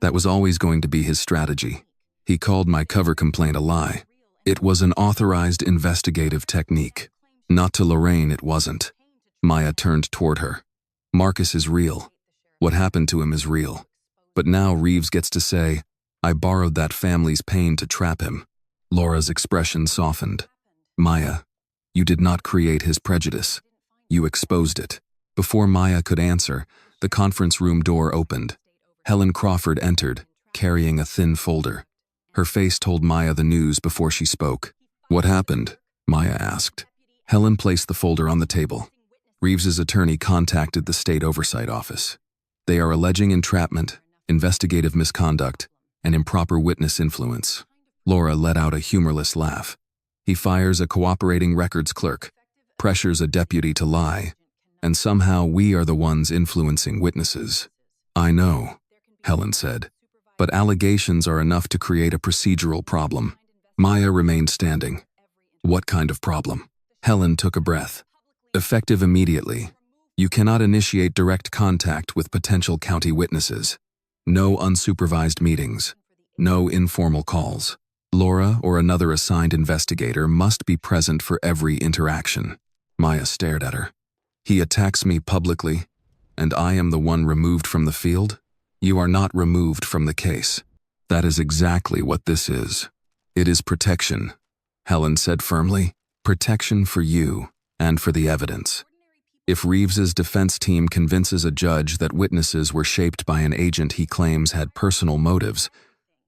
That was always going to be his strategy. He called my cover complaint a lie. It was an authorized investigative technique. Not to Lorraine, it wasn't." Maya turned toward her. "Marcus is real. What happened to him is real. But now Reeves gets to say, I borrowed that family's pain to trap him." Laura's expression softened. "Maya, you did not create his prejudice. You exposed it." Before Maya could answer, the conference room door opened. Helen Crawford entered, carrying a thin folder. Her face told Maya the news before she spoke. "What happened?" Maya asked. Helen placed the folder on the table. Reeves's attorney contacted the state oversight office. They are alleging entrapment, investigative misconduct, and improper witness influence. Laura let out a humorless laugh. He fires a cooperating records clerk, pressures a deputy to lie, and somehow we are the ones influencing witnesses. "I know," Helen said, "but allegations are enough to create a procedural problem." Maya remained standing. "What kind of problem?" Helen took a breath. "Effective immediately. You cannot initiate direct contact with potential county witnesses. No unsupervised meetings. No informal calls. Laura or another assigned investigator must be present for every interaction." Maya stared at her. "He attacks me publicly, and I am the one removed from the field? You are not removed from the case. That is exactly what this is. It is protection," Helen said firmly. "Protection for you and for the evidence. If Reeves's defense team convinces a judge that witnesses were shaped by an agent he claims had personal motives,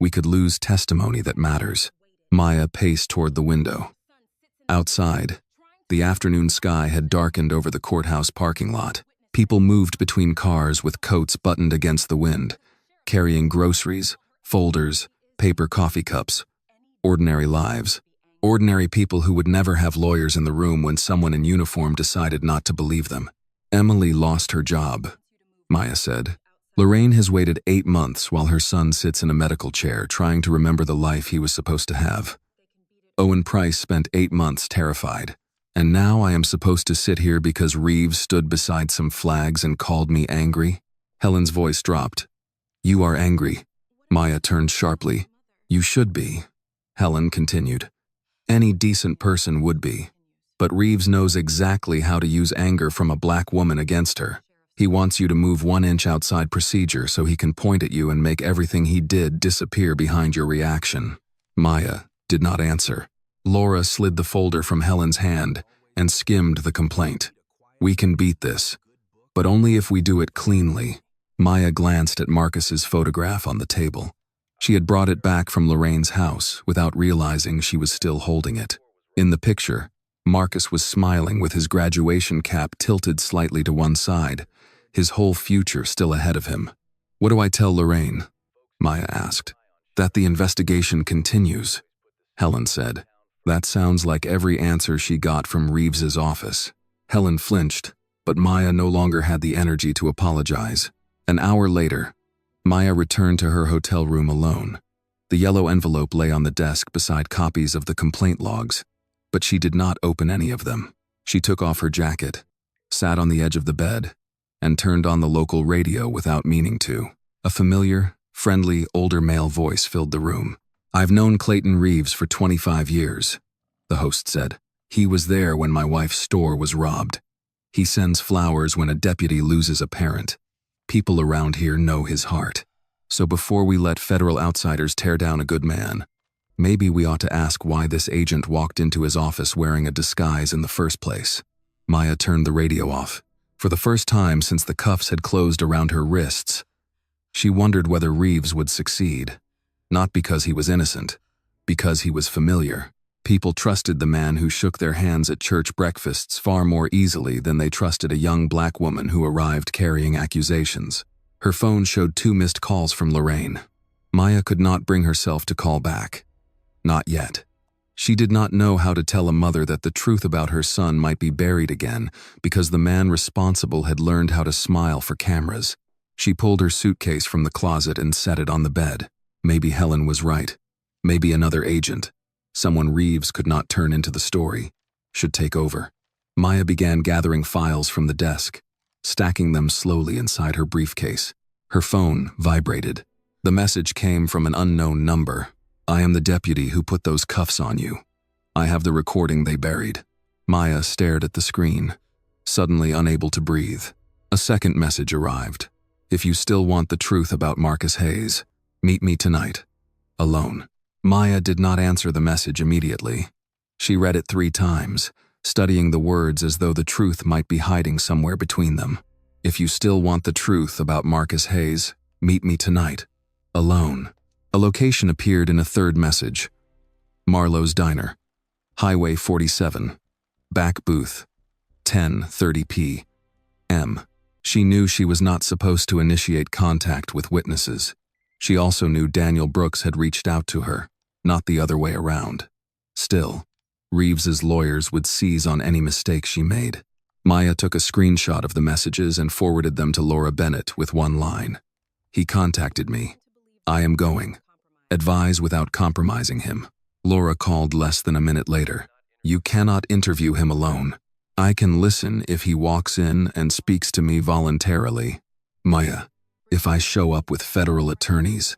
we could lose testimony that matters." Maya paced toward the window. Outside, the afternoon sky had darkened over the courthouse parking lot. People moved between cars with coats buttoned against the wind, carrying groceries, folders, paper coffee cups. Ordinary lives. Ordinary people who would never have lawyers in the room when someone in uniform decided not to believe them. "Emily lost her job," Maya said. "Lorraine has waited 8 months while her son sits in a medical chair trying to remember the life he was supposed to have. Owen Price spent 8 months terrified. And now I am supposed to sit here because Reeves stood beside some flags and called me angry?" Helen's voice dropped. "You are angry." Maya turned sharply. "You should be," Helen continued. "Any decent person would be. But Reeves knows exactly how to use anger from a black woman against her. He wants you to move 1 inch outside procedure so he can point at you and make everything he did disappear behind your reaction." Maya did not answer. Laura slid the folder from Helen's hand and skimmed the complaint. "We can beat this, but only if we do it cleanly." Maya glanced at Marcus's photograph on the table. She had brought it back from Lorraine's house without realizing she was still holding it. In the picture, Marcus was smiling with his graduation cap tilted slightly to one side, his whole future still ahead of him. "What do I tell Lorraine?" Maya asked. "That the investigation continues," Helen said. That sounds like every answer she got from Reeves's office. Helen flinched, but Maya no longer had the energy to apologize. An hour later, Maya returned to her hotel room alone. The yellow envelope lay on the desk beside copies of the complaint logs, but she did not open any of them. She took off her jacket, sat on the edge of the bed, and turned on the local radio without meaning to. A familiar, friendly, older male voice filled the room. "I've known Clayton Reeves for 25 years, the host said. "He was there when my wife's store was robbed. He sends flowers when a deputy loses a parent. People around here know his heart. So before we let federal outsiders tear down a good man, maybe we ought to ask why this agent walked into his office wearing a disguise in the first place." Maya turned the radio off. For the first time since the cuffs had closed around her wrists, she wondered whether Reeves would succeed. Not because he was innocent, because he was familiar. People trusted the man who shook their hands at church breakfasts far more easily than they trusted a young black woman who arrived carrying accusations. Her phone showed 2 missed calls from Lorraine. Maya could not bring herself to call back. Not yet. She did not know how to tell a mother that the truth about her son might be buried again because the man responsible had learned how to smile for cameras. She pulled her suitcase from the closet and set it on the bed. Maybe Helen was right. Maybe another agent, someone Reeves could not turn into the story, should take over. Maya began gathering files from the desk, stacking them slowly inside her briefcase. Her phone vibrated. The message came from an unknown number. "I am the deputy who put those cuffs on you. I have the recording they buried." Maya stared at the screen, suddenly unable to breathe. A second message arrived. "If you still want the truth about Marcus Hayes, meet me tonight. Alone." Maya did not answer the message immediately. She read it 3 times, studying the words as though the truth might be hiding somewhere between them. "If you still want the truth about Marcus Hayes, meet me tonight. Alone." A location appeared in a third message. Marlowe's Diner, Highway 47, back booth, 10:30 p.m. She knew she was not supposed to initiate contact with witnesses. She also knew Daniel Brooks had reached out to her, not the other way around. Still, Reeves's lawyers would seize on any mistake she made. Maya took a screenshot of the messages and forwarded them to Laura Bennett with one line. "He contacted me. I am going. Advise without compromising him." Laura called less than a minute later. "You cannot interview him alone. I can listen if he walks in and speaks to me voluntarily. Maya, if I show up with federal attorneys,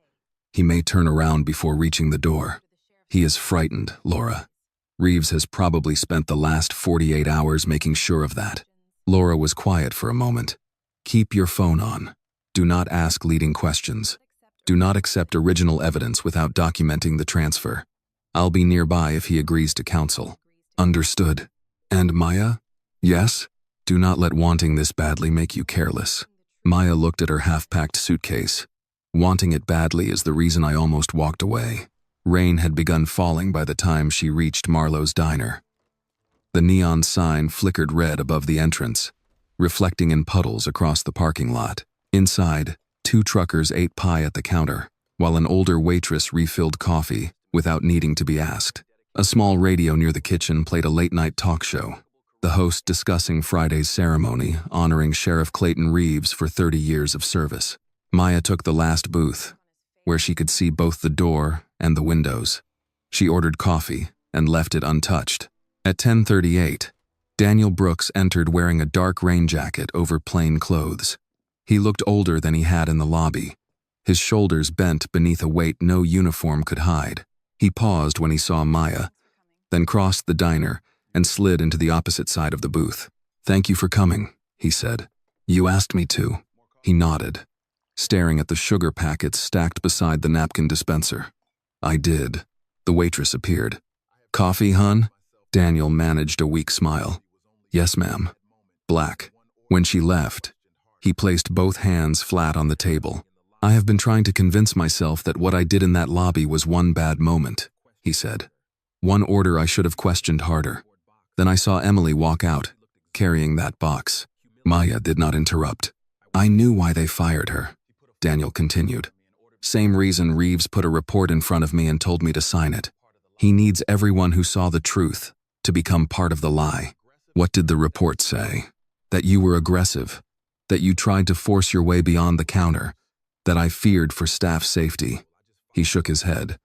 he may turn around before reaching the door. He is frightened, Laura. Reeves has probably spent the last 48 hours making sure of that." Laura was quiet for a moment. "Keep your phone on. Do not ask leading questions. Do not accept original evidence without documenting the transfer. I'll be nearby if he agrees to counsel." "Understood." "And Maya?" "Yes?" "Do not let wanting this badly make you careless." Maya looked at her half-packed suitcase. "Wanting it badly is the reason I almost walked away." Rain had begun falling by the time she reached Marlowe's Diner. The neon sign flickered red above the entrance, reflecting in puddles across the parking lot. Inside, 2 truckers ate pie at the counter, while an older waitress refilled coffee without needing to be asked. A small radio near the kitchen played a late-night talk show, the host discussing Friday's ceremony honoring Sheriff Clayton Reeves for 30 years of service. Maya took the last booth, where she could see both the door and the windows. She ordered coffee and left it untouched. At 10:38, Daniel Brooks entered wearing a dark rain jacket over plain clothes. He looked older than he had in the lobby, his shoulders bent beneath a weight no uniform could hide. He paused when he saw Maya, then crossed the diner and slid into the opposite side of the booth. "Thank you for coming," he said. "You asked me to." He nodded, staring at the sugar packets stacked beside the napkin dispenser. "I did." The waitress appeared. "Coffee, hun?" Daniel managed a weak smile. "Yes, ma'am." Black. When she left, he placed both hands flat on the table. "I have been trying to convince myself that what I did in that lobby was one bad moment," he said. "One order I should have questioned harder. Then I saw Emily walk out, carrying that box." Maya did not interrupt. "I knew why they fired her," Daniel continued. "Same reason Reeves put a report in front of me and told me to sign it. He needs everyone who saw the truth to become part of the lie." "What did the report say?" "That you were aggressive, that you tried to force your way beyond the counter, that I feared for staff safety." He shook his head.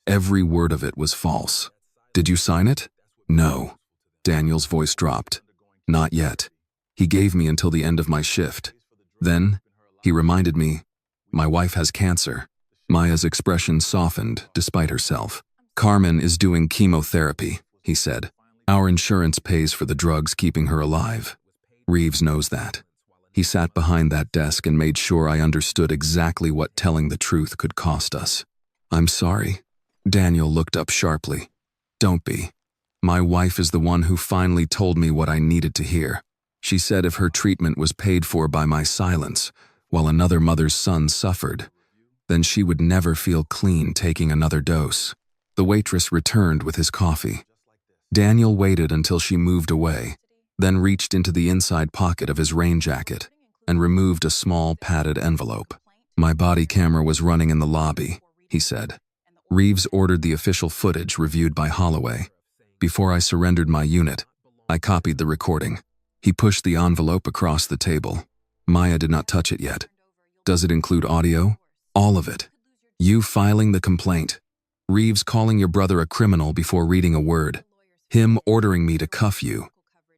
Every word of it was false. Did you sign it? No. Daniel's voice dropped. Not yet. He gave me until the end of my shift. Then, he reminded me, my wife has cancer. Maya's expression softened despite herself. Carmen is doing chemotherapy, he said. Our insurance pays for the drugs keeping her alive. Reeves knows that. He sat behind that desk and made sure I understood exactly what telling the truth could cost us. I'm sorry. Daniel looked up sharply. Don't be. My wife is the one who finally told me what I needed to hear. She said if her treatment was paid for by my silence, while another mother's son suffered, then she would never feel clean taking another dose. The waitress returned with his coffee. Daniel waited until she moved away, then reached into the inside pocket of his rain jacket and removed a small padded envelope. My body camera was running in the lobby, he said. Reeves ordered the official footage reviewed by Holloway. Before I surrendered my unit, I copied the recording. He pushed the envelope across the table. Maya did not touch it yet. Does it include audio? All of it. You filing the complaint. Reeves calling your brother a criminal before reading a word. Him ordering me to cuff you.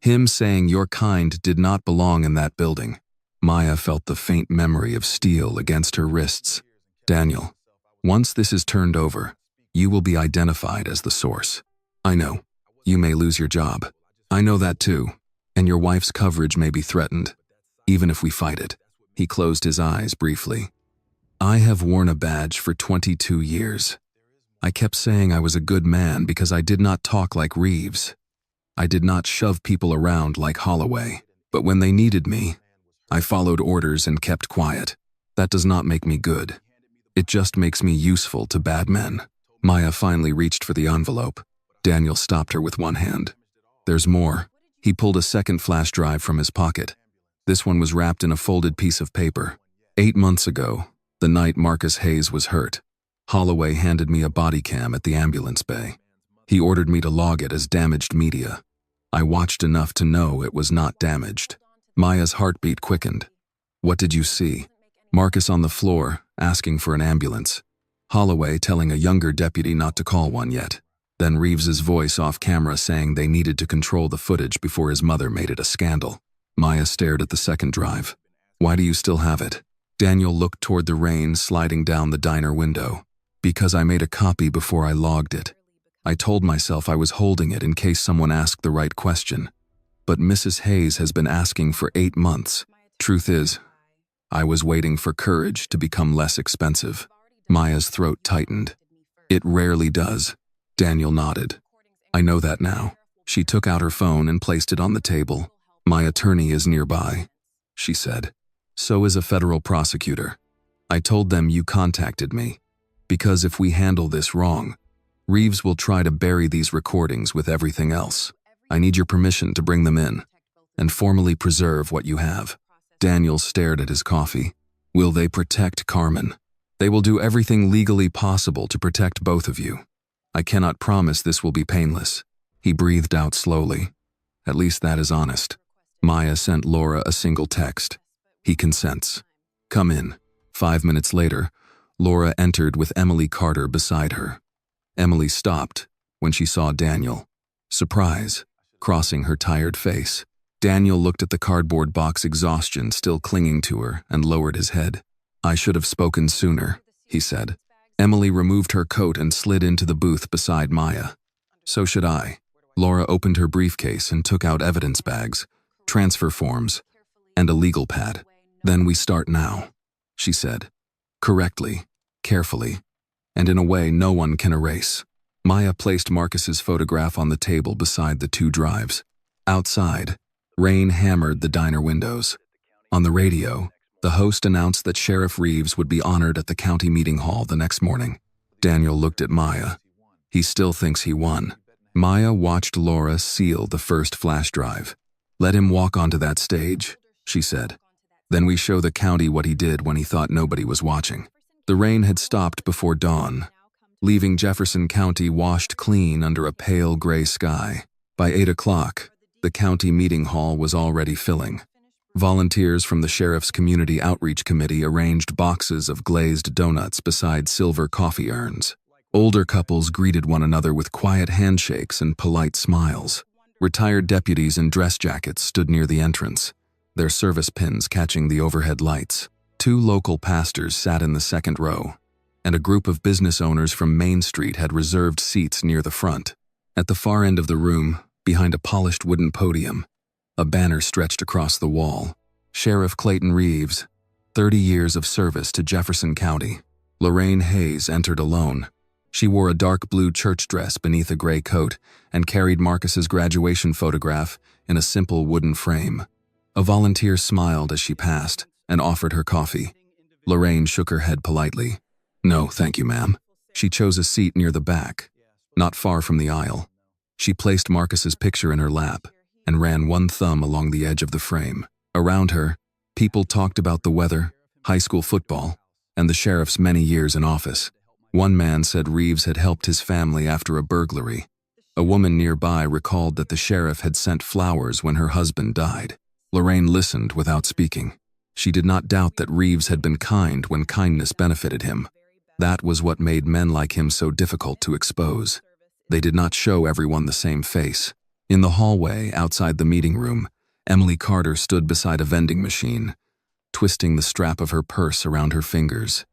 Him saying your kind did not belong in that building. Maya felt the faint memory of steel against her wrists. Daniel, once this is turned over, you will be identified as the source. I know. You may lose your job. I know that too. And your wife's coverage may be threatened. Even if we fight it. He closed his eyes briefly. I have worn a badge for 22 years. I kept saying I was a good man because I did not talk like Reeves. I did not shove people around like Holloway. But when they needed me, I followed orders and kept quiet. That does not make me good. It just makes me useful to bad men. Maya finally reached for the envelope. Daniel stopped her with one hand. There's more. He pulled a second flash drive from his pocket. This one was wrapped in a folded piece of paper. 8 months ago, the night Marcus Hayes was hurt, Holloway handed me a body cam at the ambulance bay. He ordered me to log it as damaged media. I watched enough to know it was not damaged. Maya's heartbeat quickened. What did you see? Marcus on the floor, asking for an ambulance. Holloway telling a younger deputy not to call one yet. Then Reeves's voice off camera saying they needed to control the footage before his mother made it a scandal. Maya stared at the second drive. Why do you still have it? Daniel looked toward the rain sliding down the diner window. Because I made a copy before I logged it. I told myself I was holding it in case someone asked the right question. But Mrs. Hayes has been asking for 8 months. Truth is, I was waiting for courage to become less expensive. Maya's throat tightened. It rarely does. Daniel nodded. I know that now. She took out her phone and placed it on the table. My attorney is nearby, she said. So is a federal prosecutor. I told them you contacted me. Because if we handle this wrong, Reeves will try to bury these recordings with everything else. I need your permission to bring them in and formally preserve what you have. Daniel stared at his coffee. Will they protect Carmen? They will do everything legally possible to protect both of you. I cannot promise this will be painless. He breathed out slowly. At least that is honest. Maya sent Laura a single text. He consents. Come in. 5 minutes later, Laura entered with Emily Carter beside her. Emily stopped when she saw Daniel. Surprise, crossing her tired face. Daniel looked at the cardboard box, exhaustion still clinging to her, and lowered his head. I should have spoken sooner, he said. Emily removed her coat and slid into the booth beside Maya. So should I. Laura opened her briefcase and took out evidence bags, transfer forms, and a legal pad. Then we start now, she said. Correctly, carefully, and in a way no one can erase. Maya placed Marcus's photograph on the table beside the 2 drives. Outside, rain hammered the diner windows. On the radio, the host announced that Sheriff Reeves would be honored at the county meeting hall the next morning. Daniel looked at Maya. He still thinks he won. Maya watched Laura seal the first flash drive. Let him walk onto that stage, she said. Then we show the county what he did when he thought nobody was watching. The rain had stopped before dawn, leaving Jefferson County washed clean under a pale gray sky. By 8 o'clock, the county meeting hall was already filling. Volunteers from the sheriff's community outreach committee arranged boxes of glazed donuts beside silver coffee urns. Older couples greeted one another with quiet handshakes and polite smiles. Retired deputies in dress jackets stood near the entrance, their service pins catching the overhead lights. 2 local pastors sat in the second row, and a group of business owners from Main Street had reserved seats near the front. At the far end of the room, behind a polished wooden podium, a banner stretched across the wall. Sheriff Clayton Reeves, 30 years of service to Jefferson County. Lorraine Hayes entered alone. She wore a dark blue church dress beneath a gray coat and carried Marcus's graduation photograph in a simple wooden frame. A volunteer smiled as she passed and offered her coffee. Lorraine shook her head politely. "No, thank you, ma'am." She chose a seat near the back, not far from the aisle. She placed Marcus's picture in her lap and ran one thumb along the edge of the frame. Around her, people talked about the weather, high school football, and the sheriff's many years in office. One man said Reeves had helped his family after a burglary. A woman nearby recalled that the sheriff had sent flowers when her husband died. Lorraine listened without speaking. She did not doubt that Reeves had been kind when kindness benefited him. That was what made men like him so difficult to expose. They did not show everyone the same face. In the hallway outside the meeting room, Emily Carter stood beside a vending machine, twisting the strap of her purse around her fingers.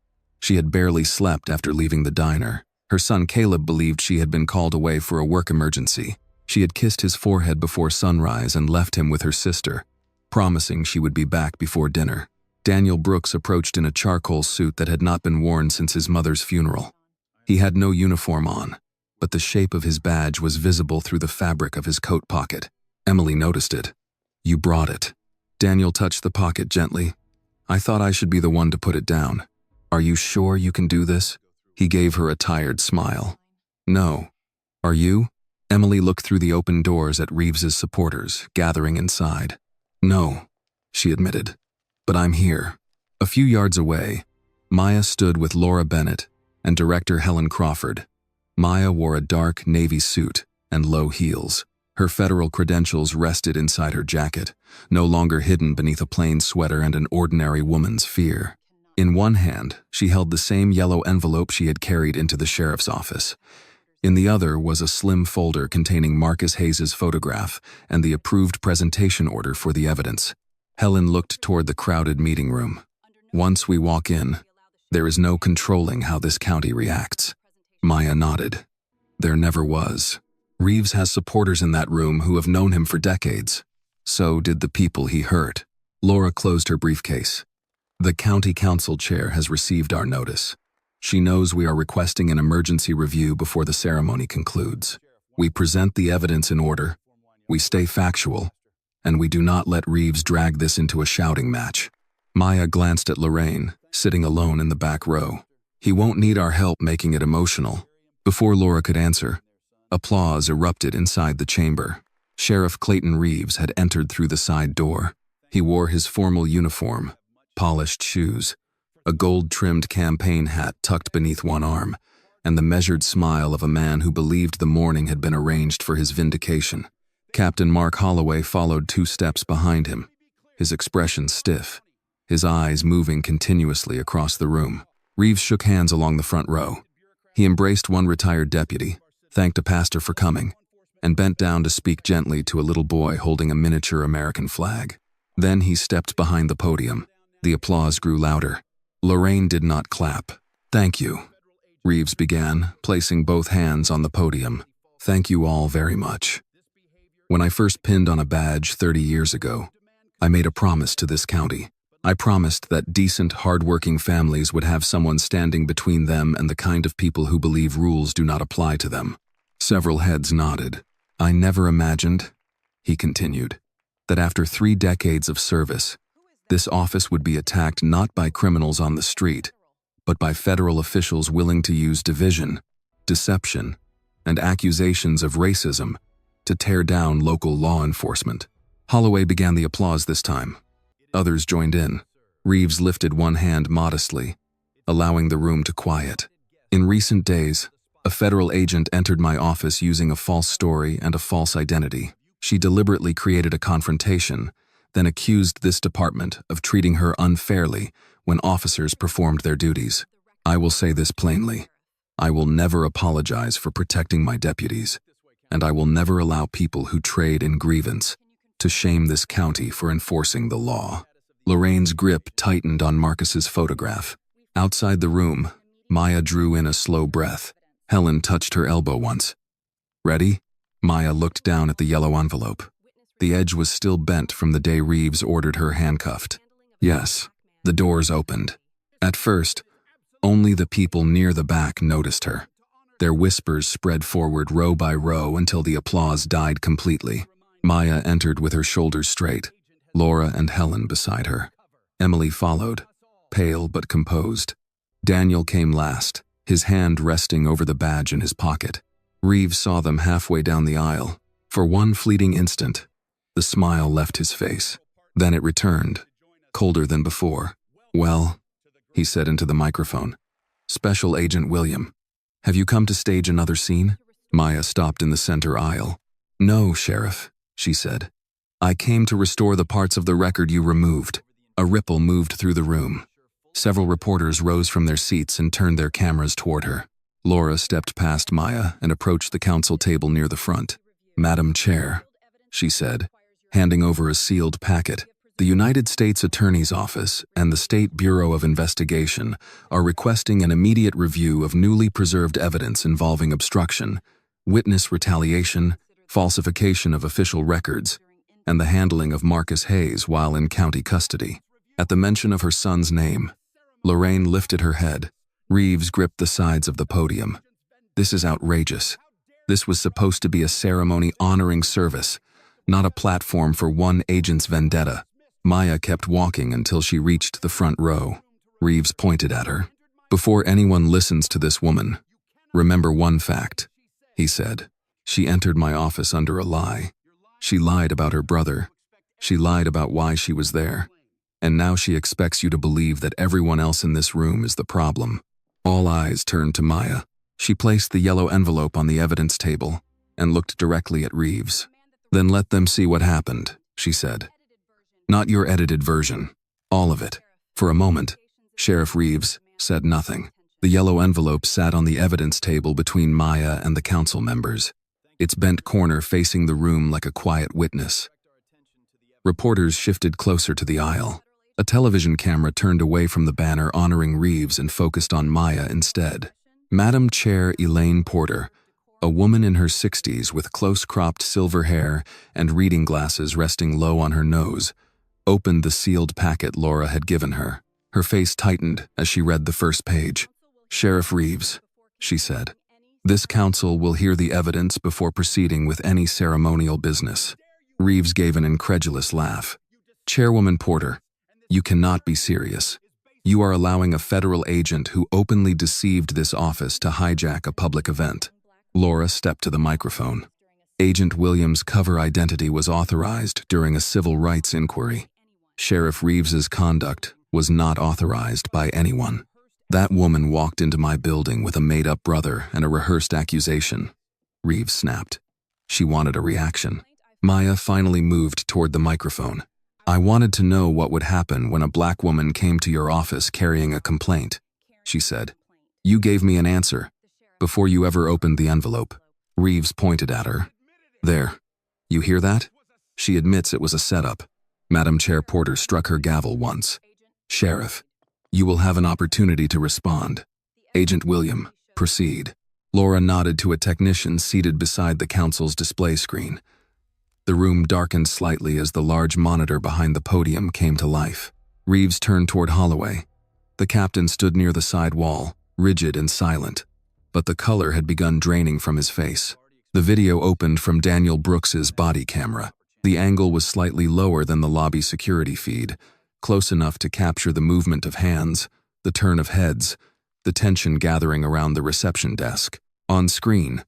She had barely slept after leaving the diner. Her son Caleb believed she had been called away for a work emergency. She had kissed his forehead before sunrise and left him with her sister, promising she would be back before dinner. Daniel Brooks approached in a charcoal suit that had not been worn since his mother's funeral. He had no uniform on, but the shape of his badge was visible through the fabric of his coat pocket. Emily noticed it. "You brought it." Daniel touched the pocket gently. "I thought I should be the one to put it down. Are you sure you can do this?" He gave her a tired smile. "No. Are you?" Emily looked through the open doors at Reeves's supporters, gathering inside. "No," she admitted. "But I'm here." A few yards away, Maya stood with Laura Bennett and Director Helen Crawford. Maya wore a dark navy suit and low heels. Her federal credentials rested inside her jacket, no longer hidden beneath a plain sweater and an ordinary woman's fear. In one hand, she held the same yellow envelope she had carried into the sheriff's office. In the other was a slim folder containing Marcus Hayes's photograph and the approved presentation order for the evidence. Helen looked toward the crowded meeting room. "Once we walk in, there is no controlling how this county reacts." Maya nodded. "There never was. Reeves has supporters in that room who have known him for decades. So did the people he hurt." Laura closed her briefcase. "The county council chair has received our notice. She knows we are requesting an emergency review before the ceremony concludes. We present the evidence in order, we stay factual, and we do not let Reeves drag this into a shouting match." Maya glanced at Lorraine, sitting alone in the back row. "He won't need our help making it emotional." Before Laura could answer, applause erupted inside the chamber. Sheriff Clayton Reeves had entered through the side door. He wore his formal uniform, polished shoes, a gold-trimmed campaign hat tucked beneath one arm, and the measured smile of a man who believed the morning had been arranged for his vindication. Captain Mark Holloway followed 2 steps behind him, his expression stiff, his eyes moving continuously across the room. Reeves shook hands along the front row. He embraced one retired deputy, thanked a pastor for coming, and bent down to speak gently to a little boy holding a miniature American flag. Then he stepped behind the podium. The applause grew louder. Lorraine did not clap. "Thank you," Reeves began, placing both hands on the podium. "Thank you all very much. When I first pinned on a badge 30 years ago, I made a promise to this county. I promised that decent, hard-working families would have someone standing between them and the kind of people who believe rules do not apply to them." Several heads nodded. "I never imagined," he continued, "that after 3 decades of service, this office would be attacked not by criminals on the street, but by federal officials willing to use division, deception, and accusations of racism to tear down local law enforcement." Holloway began the applause this time. Others joined in. Reeves lifted one hand modestly, allowing the room to quiet. "In recent days, a federal agent entered my office using a false story and a false identity. She deliberately created a confrontation, then accused this department of treating her unfairly when officers performed their duties. I will say this plainly. I will never apologize for protecting my deputies, and I will never allow people who trade in grievance to shame this county for enforcing the law. Lorraine's grip tightened on Marcus's photograph. Outside the room, Maya drew in a slow breath. Helen touched her elbow once. Ready? Maya looked down at the yellow envelope. The edge was still bent from the day Reeves ordered her handcuffed. Yes, the doors opened. At first, only the people near the back noticed her. Their whispers spread forward row by row until the applause died completely. Maya entered with her shoulders straight, Laura and Helen beside her. Emily followed, pale but composed. Daniel came last, his hand resting over the badge in his pocket. Reeves saw them halfway down the aisle. For one fleeting instant, the smile left his face. Then it returned, colder than before. Well, he said into the microphone. Special Agent William, have you come to stage another scene? Maya stopped in the center aisle. No, Sheriff, she said. I came to restore the parts of the record you removed. A ripple moved through the room. Several reporters rose from their seats and turned their cameras toward her. Laura stepped past Maya and approached the council table near the front. Madam Chair, she said, handing over a sealed packet. The United States Attorney's Office and the State Bureau of Investigation are requesting an immediate review of newly preserved evidence involving obstruction, witness retaliation, falsification of official records, and the handling of Marcus Hayes while in county custody. At the mention of her son's name, Lorraine lifted her head. Reeves gripped the sides of the podium. This is outrageous. This was supposed to be a ceremony honoring service, not a platform for one agent's vendetta. Maya kept walking until she reached the front row. Reeves pointed at her. Before anyone listens to this woman, remember one fact, he said. She entered my office under a lie. She lied about her brother. She lied about why she was there. And now she expects you to believe that everyone else in this room is the problem. All eyes turned to Maya. She placed the yellow envelope on the evidence table and looked directly at Reeves. Then let them see what happened, she said. Not your edited version. All of it. For a moment, Sheriff Reeves said nothing. The yellow envelope sat on the evidence table between Maya and the council members, its bent corner facing the room like a quiet witness. Reporters shifted closer to the aisle. A television camera turned away from the banner honoring Reeves and focused on Maya instead. Madam Chair Elaine Porter, a woman in her 60s with close-cropped silver hair and reading glasses resting low on her nose, opened the sealed packet Laura had given her. Her face tightened as she read the first page. Sheriff Reeves, she said, this council will hear the evidence before proceeding with any ceremonial business. Reeves gave an incredulous laugh. Chairwoman Porter, you cannot be serious. You are allowing a federal agent who openly deceived this office to hijack a public event. Laura stepped to the microphone. Agent Williams' cover identity was authorized during a civil rights inquiry. Sheriff Reeves's conduct was not authorized by anyone. That woman walked into my building with a made-up brother and a rehearsed accusation. Reeves snapped. She wanted a reaction. Maya finally moved toward the microphone. I wanted to know what would happen when a black woman came to your office carrying a complaint, she said. You gave me an answer before you ever opened the envelope. Reeves pointed at her. There. You hear that? She admits it was a setup. Madam Chair Porter struck her gavel once. Sheriff, you will have an opportunity to respond. Agent William, proceed. Laura nodded to a technician seated beside the council's display screen. The room darkened slightly as the large monitor behind the podium came to life. Reeves turned toward Holloway. The captain stood near the side wall, rigid and silent, but the color had begun draining from his face. The video opened from Daniel Brooks's body camera. The angle was slightly lower than the lobby security feed, close enough to capture the movement of hands, the turn of heads, the tension gathering around the reception desk. On screen,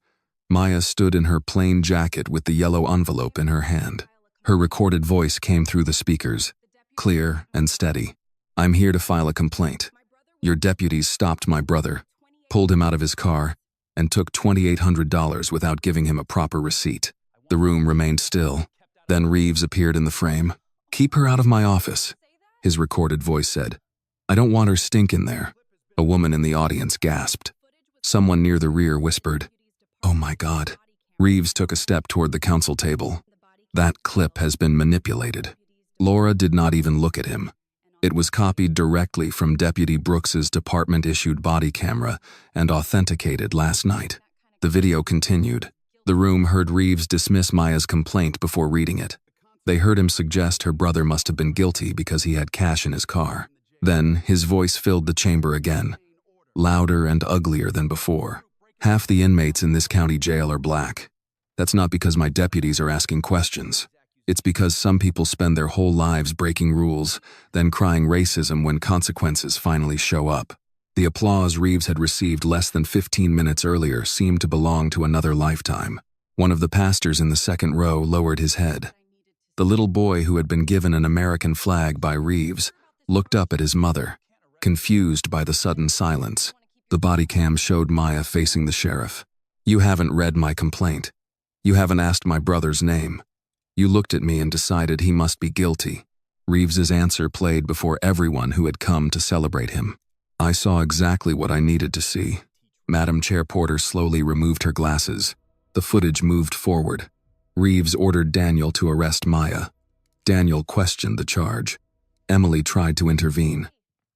Maya stood in her plain jacket with the yellow envelope in her hand. Her recorded voice came through the speakers, clear and steady. I'm here to file a complaint. Your deputies stopped my brother, pulled him out of his car, and took $2,800 without giving him a proper receipt. The room remained still. Then Reeves appeared in the frame. Keep her out of my office, his recorded voice said. I don't want her stink in there. A woman in the audience gasped. Someone near the rear whispered, "Oh my God." Reeves took a step toward the council table. "That clip has been manipulated." Laura did not even look at him. It was copied directly from Deputy Brooks's department-issued body camera and authenticated last night. The video continued. The room heard Reeves dismiss Maya's complaint before reading it. They heard him suggest her brother must have been guilty because he had cash in his car. Then his voice filled the chamber again, louder and uglier than before. "Half the inmates in this county jail are black. That's not because my deputies are asking questions. It's because some people spend their whole lives breaking rules, then crying racism when consequences finally show up." The applause Reeves had received less than 15 minutes earlier seemed to belong to another lifetime. One of the pastors in the second row lowered his head. The little boy who had been given an American flag by Reeves looked up at his mother, confused by the sudden silence. The body cam showed Maya facing the sheriff. "You haven't read my complaint. You haven't asked my brother's name. You looked at me and decided he must be guilty." Reeves's answer played before everyone who had come to celebrate him. "I saw exactly what I needed to see." Madam Chair Porter slowly removed her glasses. The footage moved forward. Reeves ordered Daniel to arrest Maya. Daniel questioned the charge. Emily tried to intervene.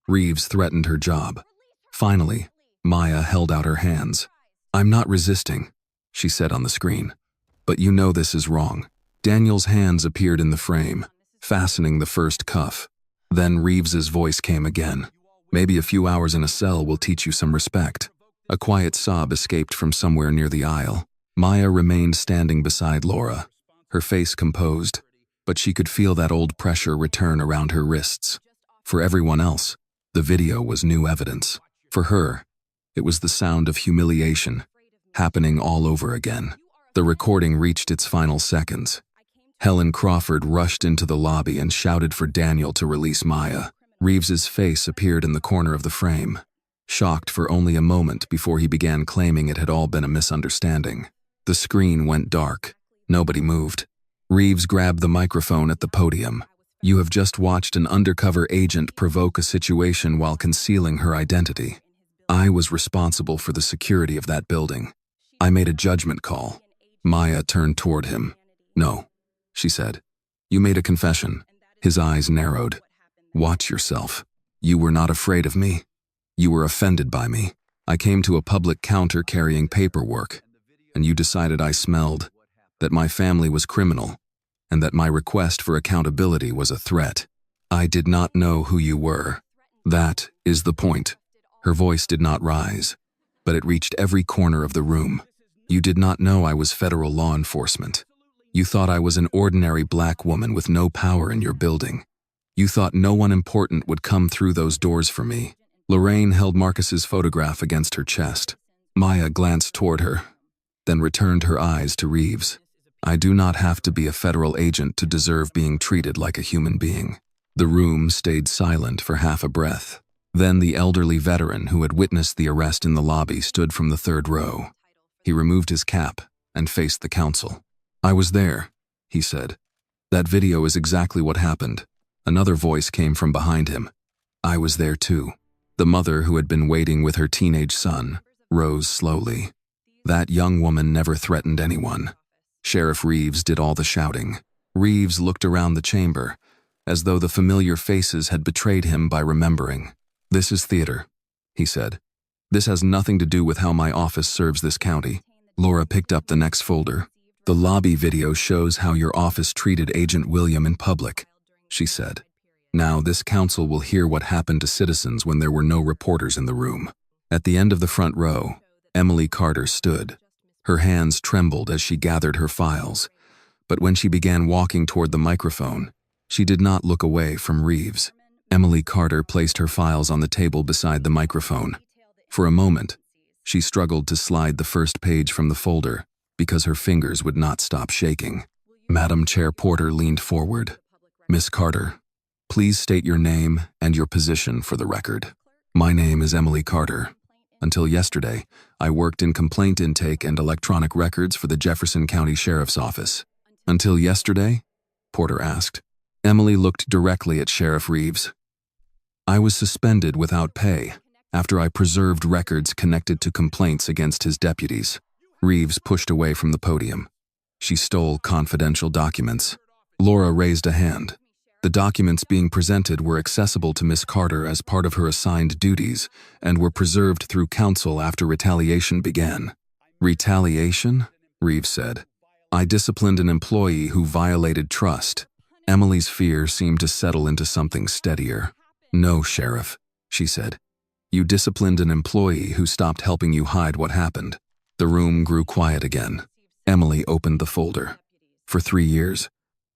Reeves threatened her job. Finally, Maya held out her hands. "I'm not resisting," she said on the screen. "But you know this is wrong." Daniel's hands appeared in the frame, fastening the first cuff. Then Reeves's voice came again. "Maybe a few hours in a cell will teach you some respect." A quiet sob escaped from somewhere near the aisle. Maya remained standing beside Laura, her face composed, but she could feel that old pressure return around her wrists. For everyone else, the video was new evidence. For her, it was the sound of humiliation, happening all over again. The recording reached its final seconds. Helen Crawford rushed into the lobby and shouted for Daniel to release Maya. Reeves's face appeared in the corner of the frame, shocked for only a moment before he began claiming it had all been a misunderstanding. The screen went dark. Nobody moved. Reeves grabbed the microphone at the podium. "You have just watched an undercover agent provoke a situation while concealing her identity. I was responsible for the security of that building. I made a judgment call." Maya turned toward him. "No," she said. "You made a confession." His eyes narrowed. "Watch yourself. You were not afraid of me. You were offended by me. I came to a public counter carrying paperwork, and you decided I smelled, that my family was criminal, and that my request for accountability was a threat. I did not know who you were. That is the point." Her voice did not rise, but it reached every corner of the room. "You did not know I was federal law enforcement. You thought I was an ordinary black woman with no power in your building. You thought no one important would come through those doors for me." Lorraine held Marcus's photograph against her chest. Maya glanced toward her, then returned her eyes to Reeves. "I do not have to be a federal agent to deserve being treated like a human being." The room stayed silent for half a breath. Then the elderly veteran who had witnessed the arrest in the lobby stood from the third row. He removed his cap and faced the council. "I was there," he said. "That video is exactly what happened." Another voice came from behind him. "I was there too." The mother who had been waiting with her teenage son rose slowly. "That young woman never threatened anyone." Sheriff Reeves did all the shouting. Reeves looked around the chamber, as though the familiar faces had betrayed him by remembering. "This is theater," he said. "This has nothing to do with how my office serves this county." Laura picked up the next folder. "The lobby video shows how your office treated Agent William in public," she said. "Now this council will hear what happened to citizens when there were no reporters in the room." At the end of the front row, Emily Carter stood. Her hands trembled as she gathered her files, but when she began walking toward the microphone, she did not look away from Reeves. Emily Carter placed her files on the table beside the microphone. For a moment, she struggled to slide the first page from the folder because her fingers would not stop shaking. Madam Chair Porter leaned forward. "Miss Carter, please state your name and your position for the record." "My name is Emily Carter. Until yesterday, I worked in complaint intake and electronic records for the Jefferson County Sheriff's Office." "Until yesterday?" Porter asked. Emily looked directly at Sheriff Reeves. "I was suspended without pay. after I preserved records connected to complaints against his deputies. Reeves pushed away from the podium. She stole confidential documents. Laura raised a hand. The documents being presented were accessible to Miss Carter as part of her assigned duties and were preserved through counsel after retaliation began. Retaliation? Reeves said. I disciplined an employee who violated trust. Emily's fear seemed to settle into something steadier. No, Sheriff, she said. You disciplined an employee who stopped helping you hide what happened. The room grew quiet again. Emily opened the folder. For 3 years,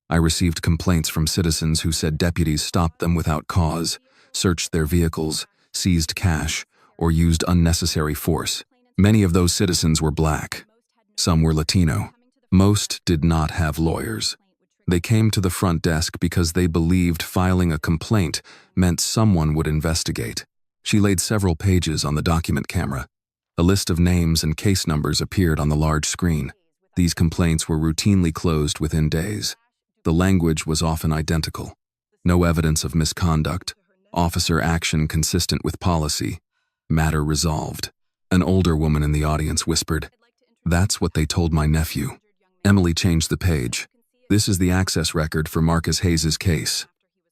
I received complaints from citizens who said deputies stopped them without cause, searched their vehicles, seized cash, or used unnecessary force. Many of those citizens were black. Some were Latino. Most did not have lawyers. They came to the front desk because they believed filing a complaint meant someone would investigate. She laid several pages on the document camera. A list of names and case numbers appeared on the large screen. These complaints were routinely closed within days. The language was often identical. No evidence of misconduct. Officer action consistent with policy. Matter resolved. An older woman in the audience whispered, "That's what they told my nephew." Emily changed the page. This is the access record for Marcus Hayes' case.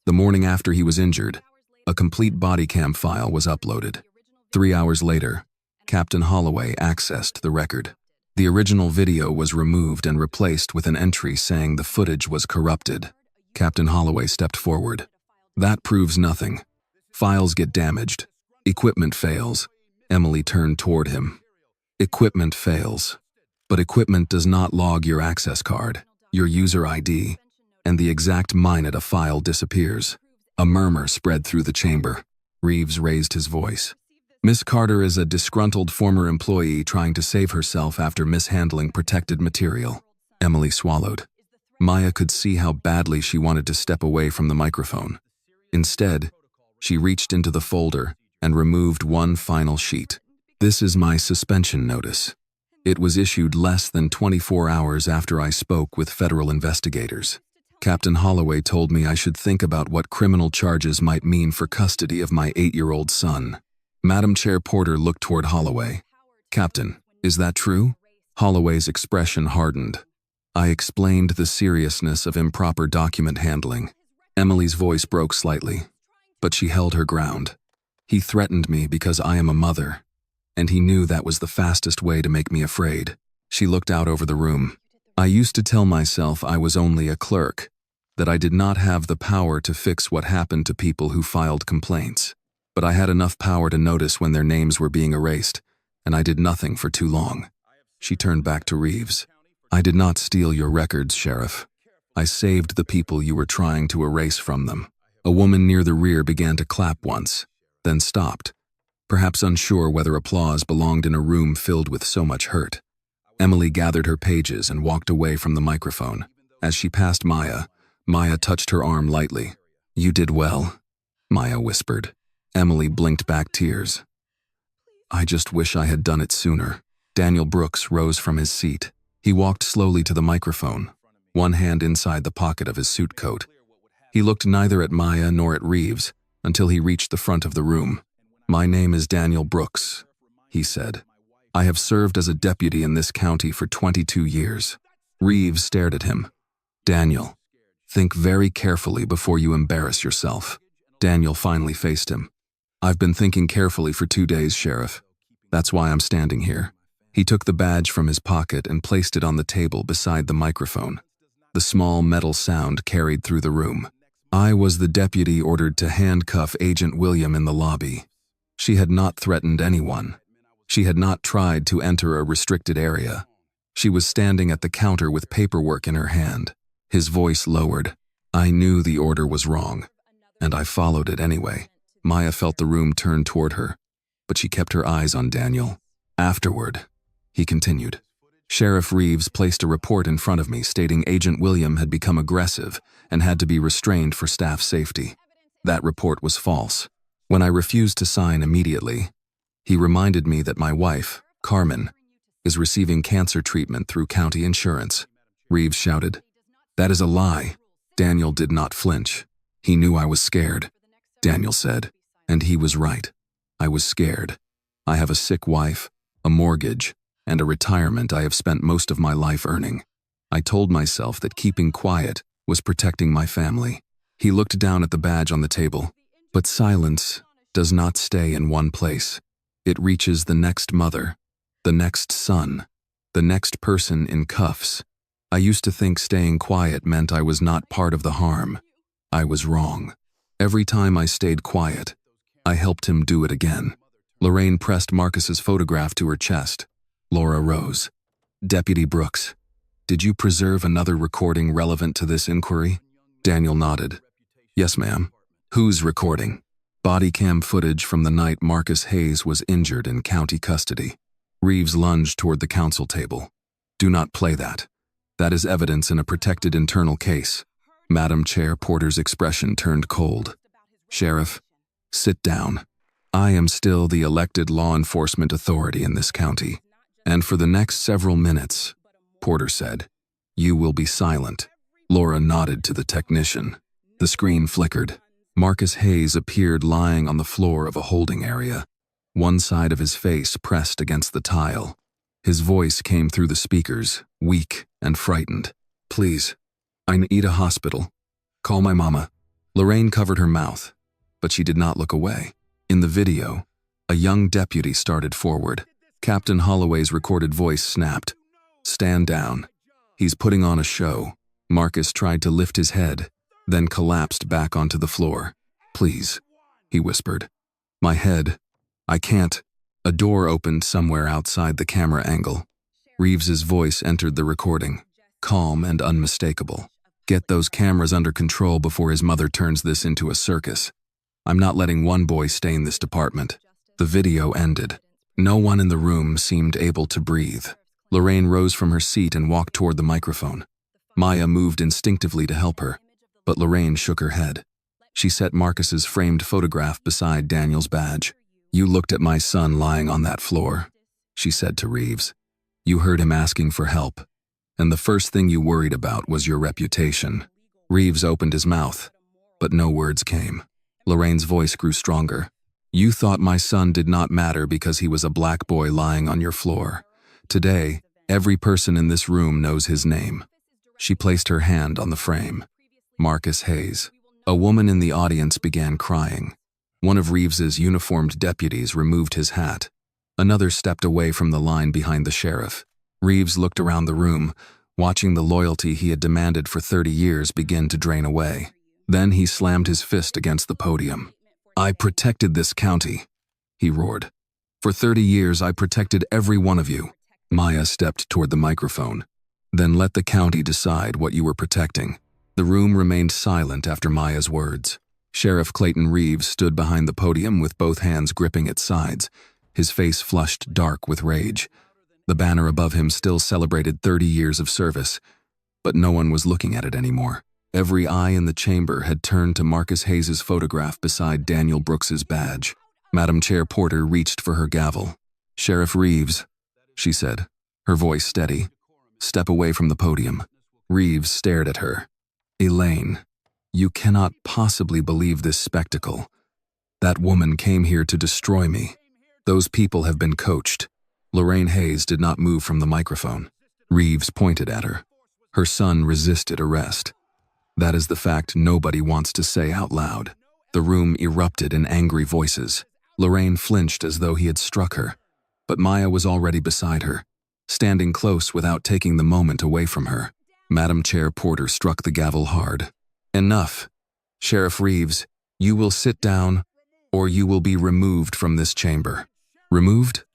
The morning after he was injured, a complete body cam file was uploaded. 3 hours later, Captain Holloway accessed the record. The original video was removed and replaced with an entry saying the footage was corrupted. Captain Holloway stepped forward. That proves nothing. Files get damaged. Equipment fails. Emily turned toward him. Equipment fails. But equipment does not log your access card, your user ID, and the exact minute a file disappears. A murmur spread through the chamber. Reeves raised his voice. Miss Carter is a disgruntled former employee trying to save herself after mishandling protected material. Emily swallowed. Maya could see how badly she wanted to step away from the microphone. Instead, she reached into the folder and removed one final sheet. This is my suspension notice. It was issued less than 24 hours after I spoke with federal investigators. Captain Holloway told me I should think about what criminal charges might mean for custody of my 8-year-old son. Madam Chair Porter looked toward Holloway. Captain, is that true? Holloway's expression hardened. I explained the seriousness of improper document handling. Emily's voice broke slightly, but she held her ground. He threatened me because I am a mother, and he knew that was the fastest way to make me afraid. She looked out over the room. I used to tell myself I was only a clerk, that I did not have the power to fix what happened to people who filed complaints. But I had enough power to notice when their names were being erased, and I did nothing for too long. She turned back to Reeves. I did not steal your records, Sheriff. I saved the people you were trying to erase from them. A woman near the rear began to clap once, then stopped, perhaps unsure whether applause belonged in a room filled with so much hurt. Emily gathered her pages and walked away from the microphone. As she passed Maya, Maya touched her arm lightly. You did well, Maya whispered. Emily blinked back tears. I just wish I had done it sooner. Daniel Brooks rose from his seat. He walked slowly to the microphone, one hand inside the pocket of his suit coat. He looked neither at Maya nor at Reeves until he reached the front of the room. My name is Daniel Brooks, he said. I have served as a deputy in this county for 22 years. Reeves stared at him. Daniel, think very carefully before you embarrass yourself. Daniel finally faced him. I've been thinking carefully for 2 days, Sheriff. That's why I'm standing here. He took the badge from his pocket and placed it on the table beside the microphone. The small metal sound carried through the room. I was the deputy ordered to handcuff Agent William in the lobby. She had not threatened anyone. She had not tried to enter a restricted area. She was standing at the counter with paperwork in her hand. His voice lowered. I knew the order was wrong, and I followed it anyway. Maya felt the room turn toward her, but she kept her eyes on Daniel. Afterward, he continued. Sheriff Reeves placed a report in front of me stating Agent William had become aggressive and had to be restrained for staff safety. That report was false. When I refused to sign immediately, he reminded me that my wife, Carmen, is receiving cancer treatment through county insurance. Reeves shouted, That is a lie. Daniel did not flinch. He knew I was scared. Daniel said, and he was right. I was scared. I have a sick wife, a mortgage, and a retirement I have spent most of my life earning. I told myself that keeping quiet was protecting my family. He looked down at the badge on the table. But silence does not stay in one place. It reaches the next mother, the next son, the next person in cuffs. I used to think staying quiet meant I was not part of the harm. I was wrong. Every time I stayed quiet, I helped him do it again. Lorraine pressed Marcus's photograph to her chest. Laura rose. Deputy Brooks, did you preserve another recording relevant to this inquiry? Daniel nodded. Yes, ma'am. Whose recording? Body cam footage from the night Marcus Hayes was injured in county custody. Reeves lunged toward the counsel table. Do not play that. That is evidence in a protected internal case. Madam Chair Porter's expression turned cold. Sheriff, sit down. I am still the elected law enforcement authority in this county, and for the next several minutes, Porter said, you will be silent. Laura nodded to the technician. The screen flickered. Marcus Hayes appeared lying on the floor of a holding area, one side of his face pressed against the tile. His voice came through the speakers, weak and frightened. Please, I need a hospital. Call my mama. Lorraine covered her mouth, but she did not look away. In the video, a young deputy started forward. Captain Holloway's recorded voice snapped. Stand down. He's putting on a show. Marcus tried to lift his head, then collapsed back onto the floor. Please, he whispered. My head. I can't. A door opened somewhere outside the camera angle. Reeves's voice entered the recording, calm and unmistakable. Get those cameras under control before his mother turns this into a circus. I'm not letting one boy stay in this department. The video ended. No one in the room seemed able to breathe. Lorraine rose from her seat and walked toward the microphone. Maya moved instinctively to help her, but Lorraine shook her head. She set Marcus's framed photograph beside Daniel's badge. You looked at my son lying on that floor, she said to Reeves. You heard him asking for help, and the first thing you worried about was your reputation. Reeves opened his mouth, but no words came. Lorraine's voice grew stronger. You thought my son did not matter because he was a black boy lying on your floor. Today, every person in this room knows his name. She placed her hand on the frame. Marcus Hayes. A woman in the audience began crying. One of Reeves's uniformed deputies removed his hat. Another stepped away from the line behind the sheriff. Reeves looked around the room, watching the loyalty he had demanded for 30 years begin to drain away. Then he slammed his fist against the podium. I protected this county, he roared. For 30 years I protected every one of you. Maya stepped toward the microphone. Then let the county decide what you were protecting. The room remained silent after Maya's words. Sheriff Clayton Reeves stood behind the podium with both hands gripping its sides, his face flushed dark with rage. The banner above him still celebrated 30 years of service, but no one was looking at it anymore. Every eye in the chamber had turned to Marcus Hayes' photograph beside Daniel Brooks's badge. Madam Chair Porter reached for her gavel. Sheriff Reeves, she said, her voice steady. Step away from the podium. Reeves stared at her. Elaine, you cannot possibly believe this spectacle. That woman came here to destroy me. Those people have been coached. Lorraine Hayes did not move from the microphone. Reeves pointed at her. Her son resisted arrest. That is the fact nobody wants to say out loud. The room erupted in angry voices. Lorraine flinched as though he had struck her, but Maya was already beside her, standing close without taking the moment away from her. Madam Chair Porter struck the gavel hard. Enough. Sheriff Reeves, you will sit down, or you will be removed from this chamber. Removed?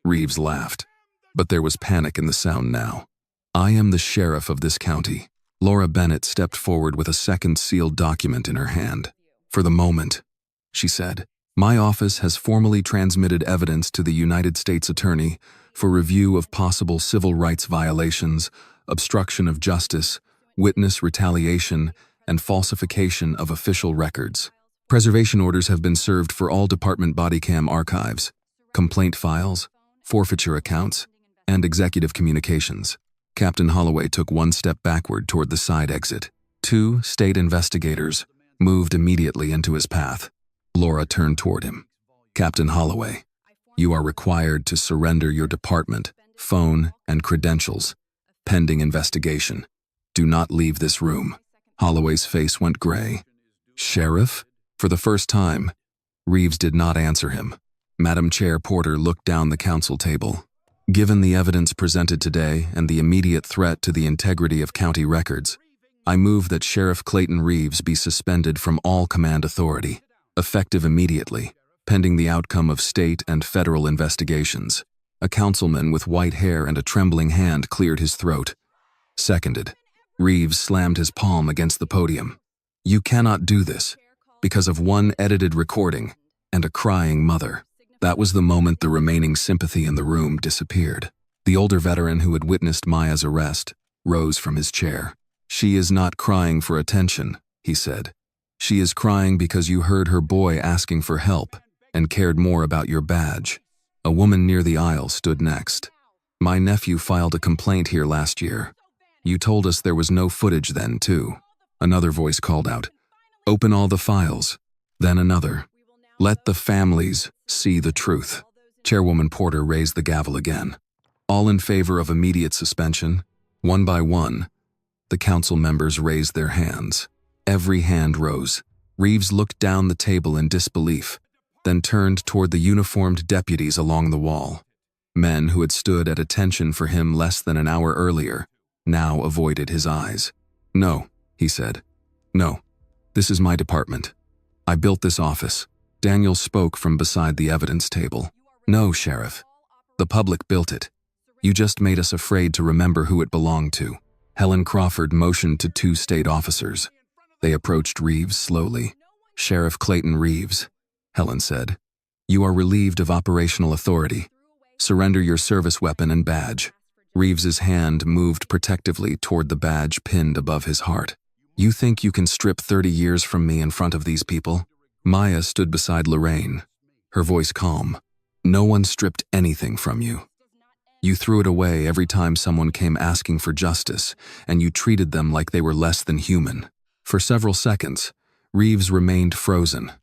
Reeves laughed, but there was panic in the sound now. I am the sheriff of this county. Laura Bennett stepped forward with a second sealed document in her hand. For the moment, she said, my office has formally transmitted evidence to the United States Attorney for review of possible civil rights violations, obstruction of justice, witness retaliation, and falsification of official records. Preservation orders have been served for all department body cam archives, complaint files, forfeiture accounts, and executive communications. Captain Holloway took one step backward toward the side exit. 2 state investigators moved immediately into his path. Laura turned toward him. Captain Holloway, you are required to surrender your department, phone, and credentials, pending investigation. Do not leave this room. Holloway's face went gray. Sheriff? For the first time, Reeves did not answer him. Madam Chair Porter looked down the council table. Given the evidence presented today and the immediate threat to the integrity of county records, I move that Sheriff Clayton Reeves be suspended from all command authority, effective immediately, pending the outcome of state and federal investigations. A councilman with white hair and a trembling hand cleared his throat. Seconded. Reeves slammed his palm against the podium. You cannot do this, because of one edited recording and a crying mother. That was the moment the remaining sympathy in the room disappeared. The older veteran who had witnessed Maya's arrest rose from his chair. She is not crying for attention, he said. She is crying because you heard her boy asking for help and cared more about your badge. A woman near the aisle stood next. My nephew filed a complaint here last year. You told us there was no footage then, too. Another voice called out, open all the files. Then another, let the families see the truth. Chairwoman Porter raised the gavel again. All in favor of immediate suspension, one by one, the council members raised their hands. Every hand rose. Reeves looked down the table in disbelief, then turned toward the uniformed deputies along the wall. Men who had stood at attention for him less than an hour earlier now avoided his eyes. No, he said. No, this is my department. I built this office. Daniel spoke from beside the evidence table. No, Sheriff. The public built it. You just made us afraid to remember who it belonged to. Helen Crawford motioned to two state officers. They approached Reeves slowly. Sheriff Clayton Reeves, Helen said. You are relieved of operational authority. Surrender your service weapon and badge. Reeves's hand moved protectively toward the badge pinned above his heart. You think you can strip 30 years from me in front of these people? Maya stood beside Lorraine, her voice calm. No one stripped anything from you. You threw it away every time someone came asking for justice, and you treated them like they were less than human. For several seconds, Reeves remained frozen.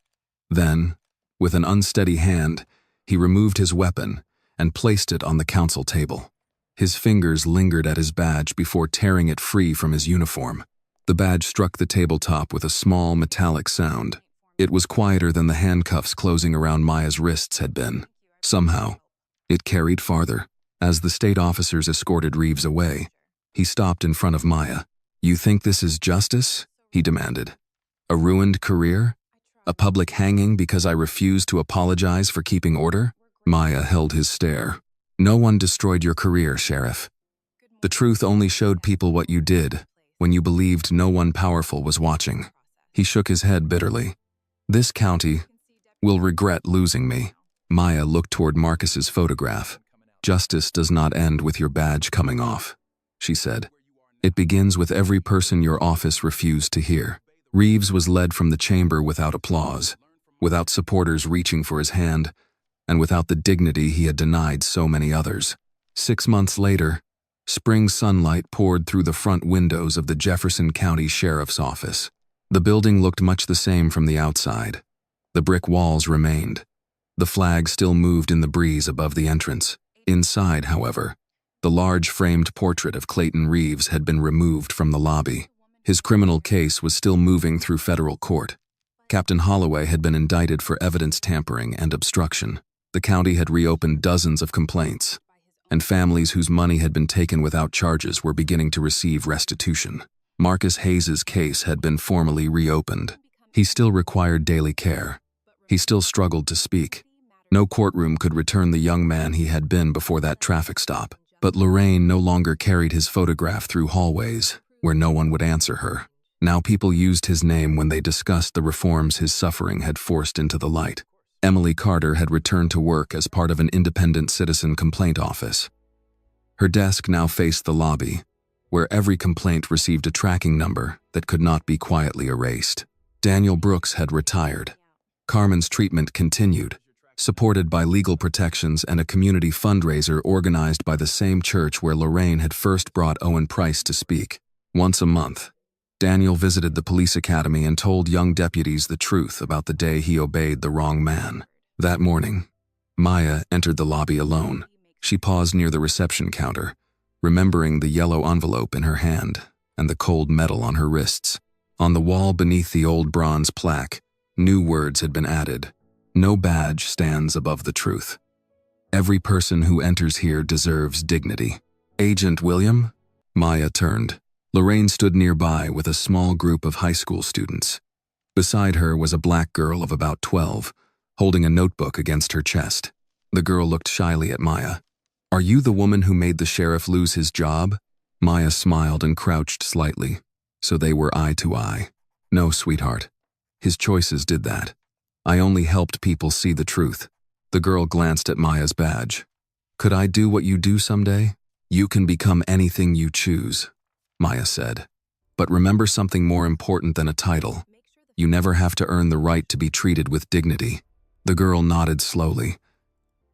Then, with an unsteady hand, he removed his weapon and placed it on the council table. His fingers lingered at his badge before tearing it free from his uniform. The badge struck the tabletop with a small metallic sound. It was quieter than the handcuffs closing around Maya's wrists had been. Somehow, it carried farther. As the state officers escorted Reeves away, he stopped in front of Maya. You think this is justice? He demanded. A ruined career? A public hanging because I refused to apologize for keeping order? Maya held his stare. No one destroyed your career, Sheriff. The truth only showed people what you did when you believed no one powerful was watching. He shook his head bitterly. This county will regret losing me. Maya looked toward Marcus's photograph. Justice does not end with your badge coming off, she said. It begins with every person your office refused to hear. Reeves was led from the chamber without applause, without supporters reaching for his hand, and without the dignity he had denied so many others. 6 months later, spring sunlight poured through the front windows of the Jefferson County Sheriff's Office. The building looked much the same from the outside. The brick walls remained. The flag still moved in the breeze above the entrance. Inside, however, the large framed portrait of Clayton Reeves had been removed from the lobby. His criminal case was still moving through federal court. Captain Holloway had been indicted for evidence tampering and obstruction. The county had reopened dozens of complaints, and families whose money had been taken without charges were beginning to receive restitution. Marcus Hayes's case had been formally reopened. He still required daily care. He still struggled to speak. No courtroom could return the young man he had been before that traffic stop. But Lorraine no longer carried his photograph through hallways where no one would answer her. Now people used his name when they discussed the reforms his suffering had forced into the light. Emily Carter had returned to work as part of an independent citizen complaint office. Her desk now faced the lobby, where every complaint received a tracking number that could not be quietly erased. Daniel Brooks had retired. Carmen's treatment continued, supported by legal protections and a community fundraiser organized by the same church where Lorraine had first brought Owen Price to speak. Once a month, Daniel visited the police academy and told young deputies the truth about the day he obeyed the wrong man. That morning, Maya entered the lobby alone. She paused near the reception counter, remembering the yellow envelope in her hand and the cold metal on her wrists. On the wall beneath the old bronze plaque, new words had been added. No badge stands above the truth. Every person who enters here deserves dignity. Agent William? Maya turned. Lorraine stood nearby with a small group of high school students. Beside her was a black girl of about 12, holding a notebook against her chest. The girl looked shyly at Maya. "Are you the woman who made the sheriff lose his job?" Maya smiled and crouched slightly, so they were eye to eye. "No, sweetheart. His choices did that. I only helped people see the truth." The girl glanced at Maya's badge. "Could I do what you do someday?" "You can become anything you choose," Maya said. "But remember something more important than a title. You never have to earn the right to be treated with dignity." The girl nodded slowly,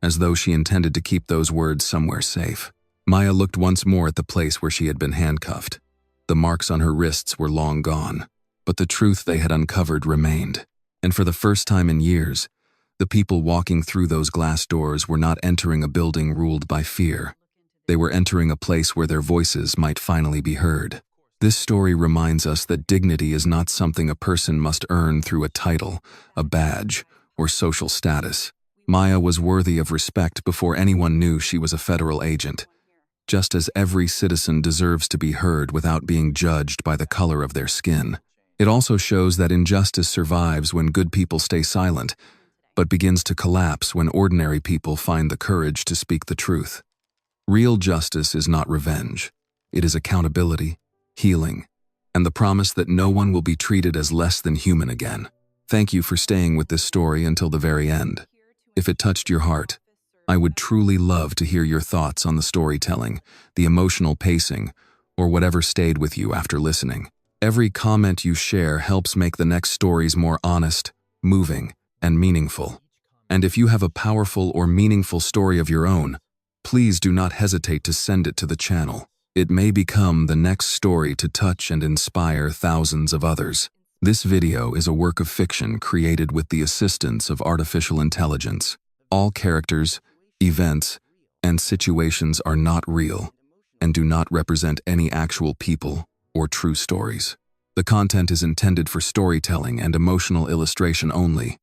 as though she intended to keep those words somewhere safe. Maya looked once more at the place where she had been handcuffed. The marks on her wrists were long gone, but the truth they had uncovered remained. And for the first time in years, the people walking through those glass doors were not entering a building ruled by fear. They were entering a place where their voices might finally be heard. This story reminds us that dignity is not something a person must earn through a title, a badge, or social status. Maya was worthy of respect before anyone knew she was a federal agent, just as every citizen deserves to be heard without being judged by the color of their skin. It also shows that injustice survives when good people stay silent, but begins to collapse when ordinary people find the courage to speak the truth. Real justice is not revenge. It is accountability, healing, and the promise that no one will be treated as less than human again. Thank you for staying with this story until the very end. If it touched your heart, I would truly love to hear your thoughts on the storytelling, the emotional pacing, or whatever stayed with you after listening. Every comment you share helps make the next stories more honest, moving, and meaningful. And if you have a powerful or meaningful story of your own, please do not hesitate to send it to the channel. It may become the next story to touch and inspire thousands of others. This video is a work of fiction created with the assistance of artificial intelligence. All characters, events, and situations are not real and do not represent any actual people or true stories. The content is intended for storytelling and emotional illustration only,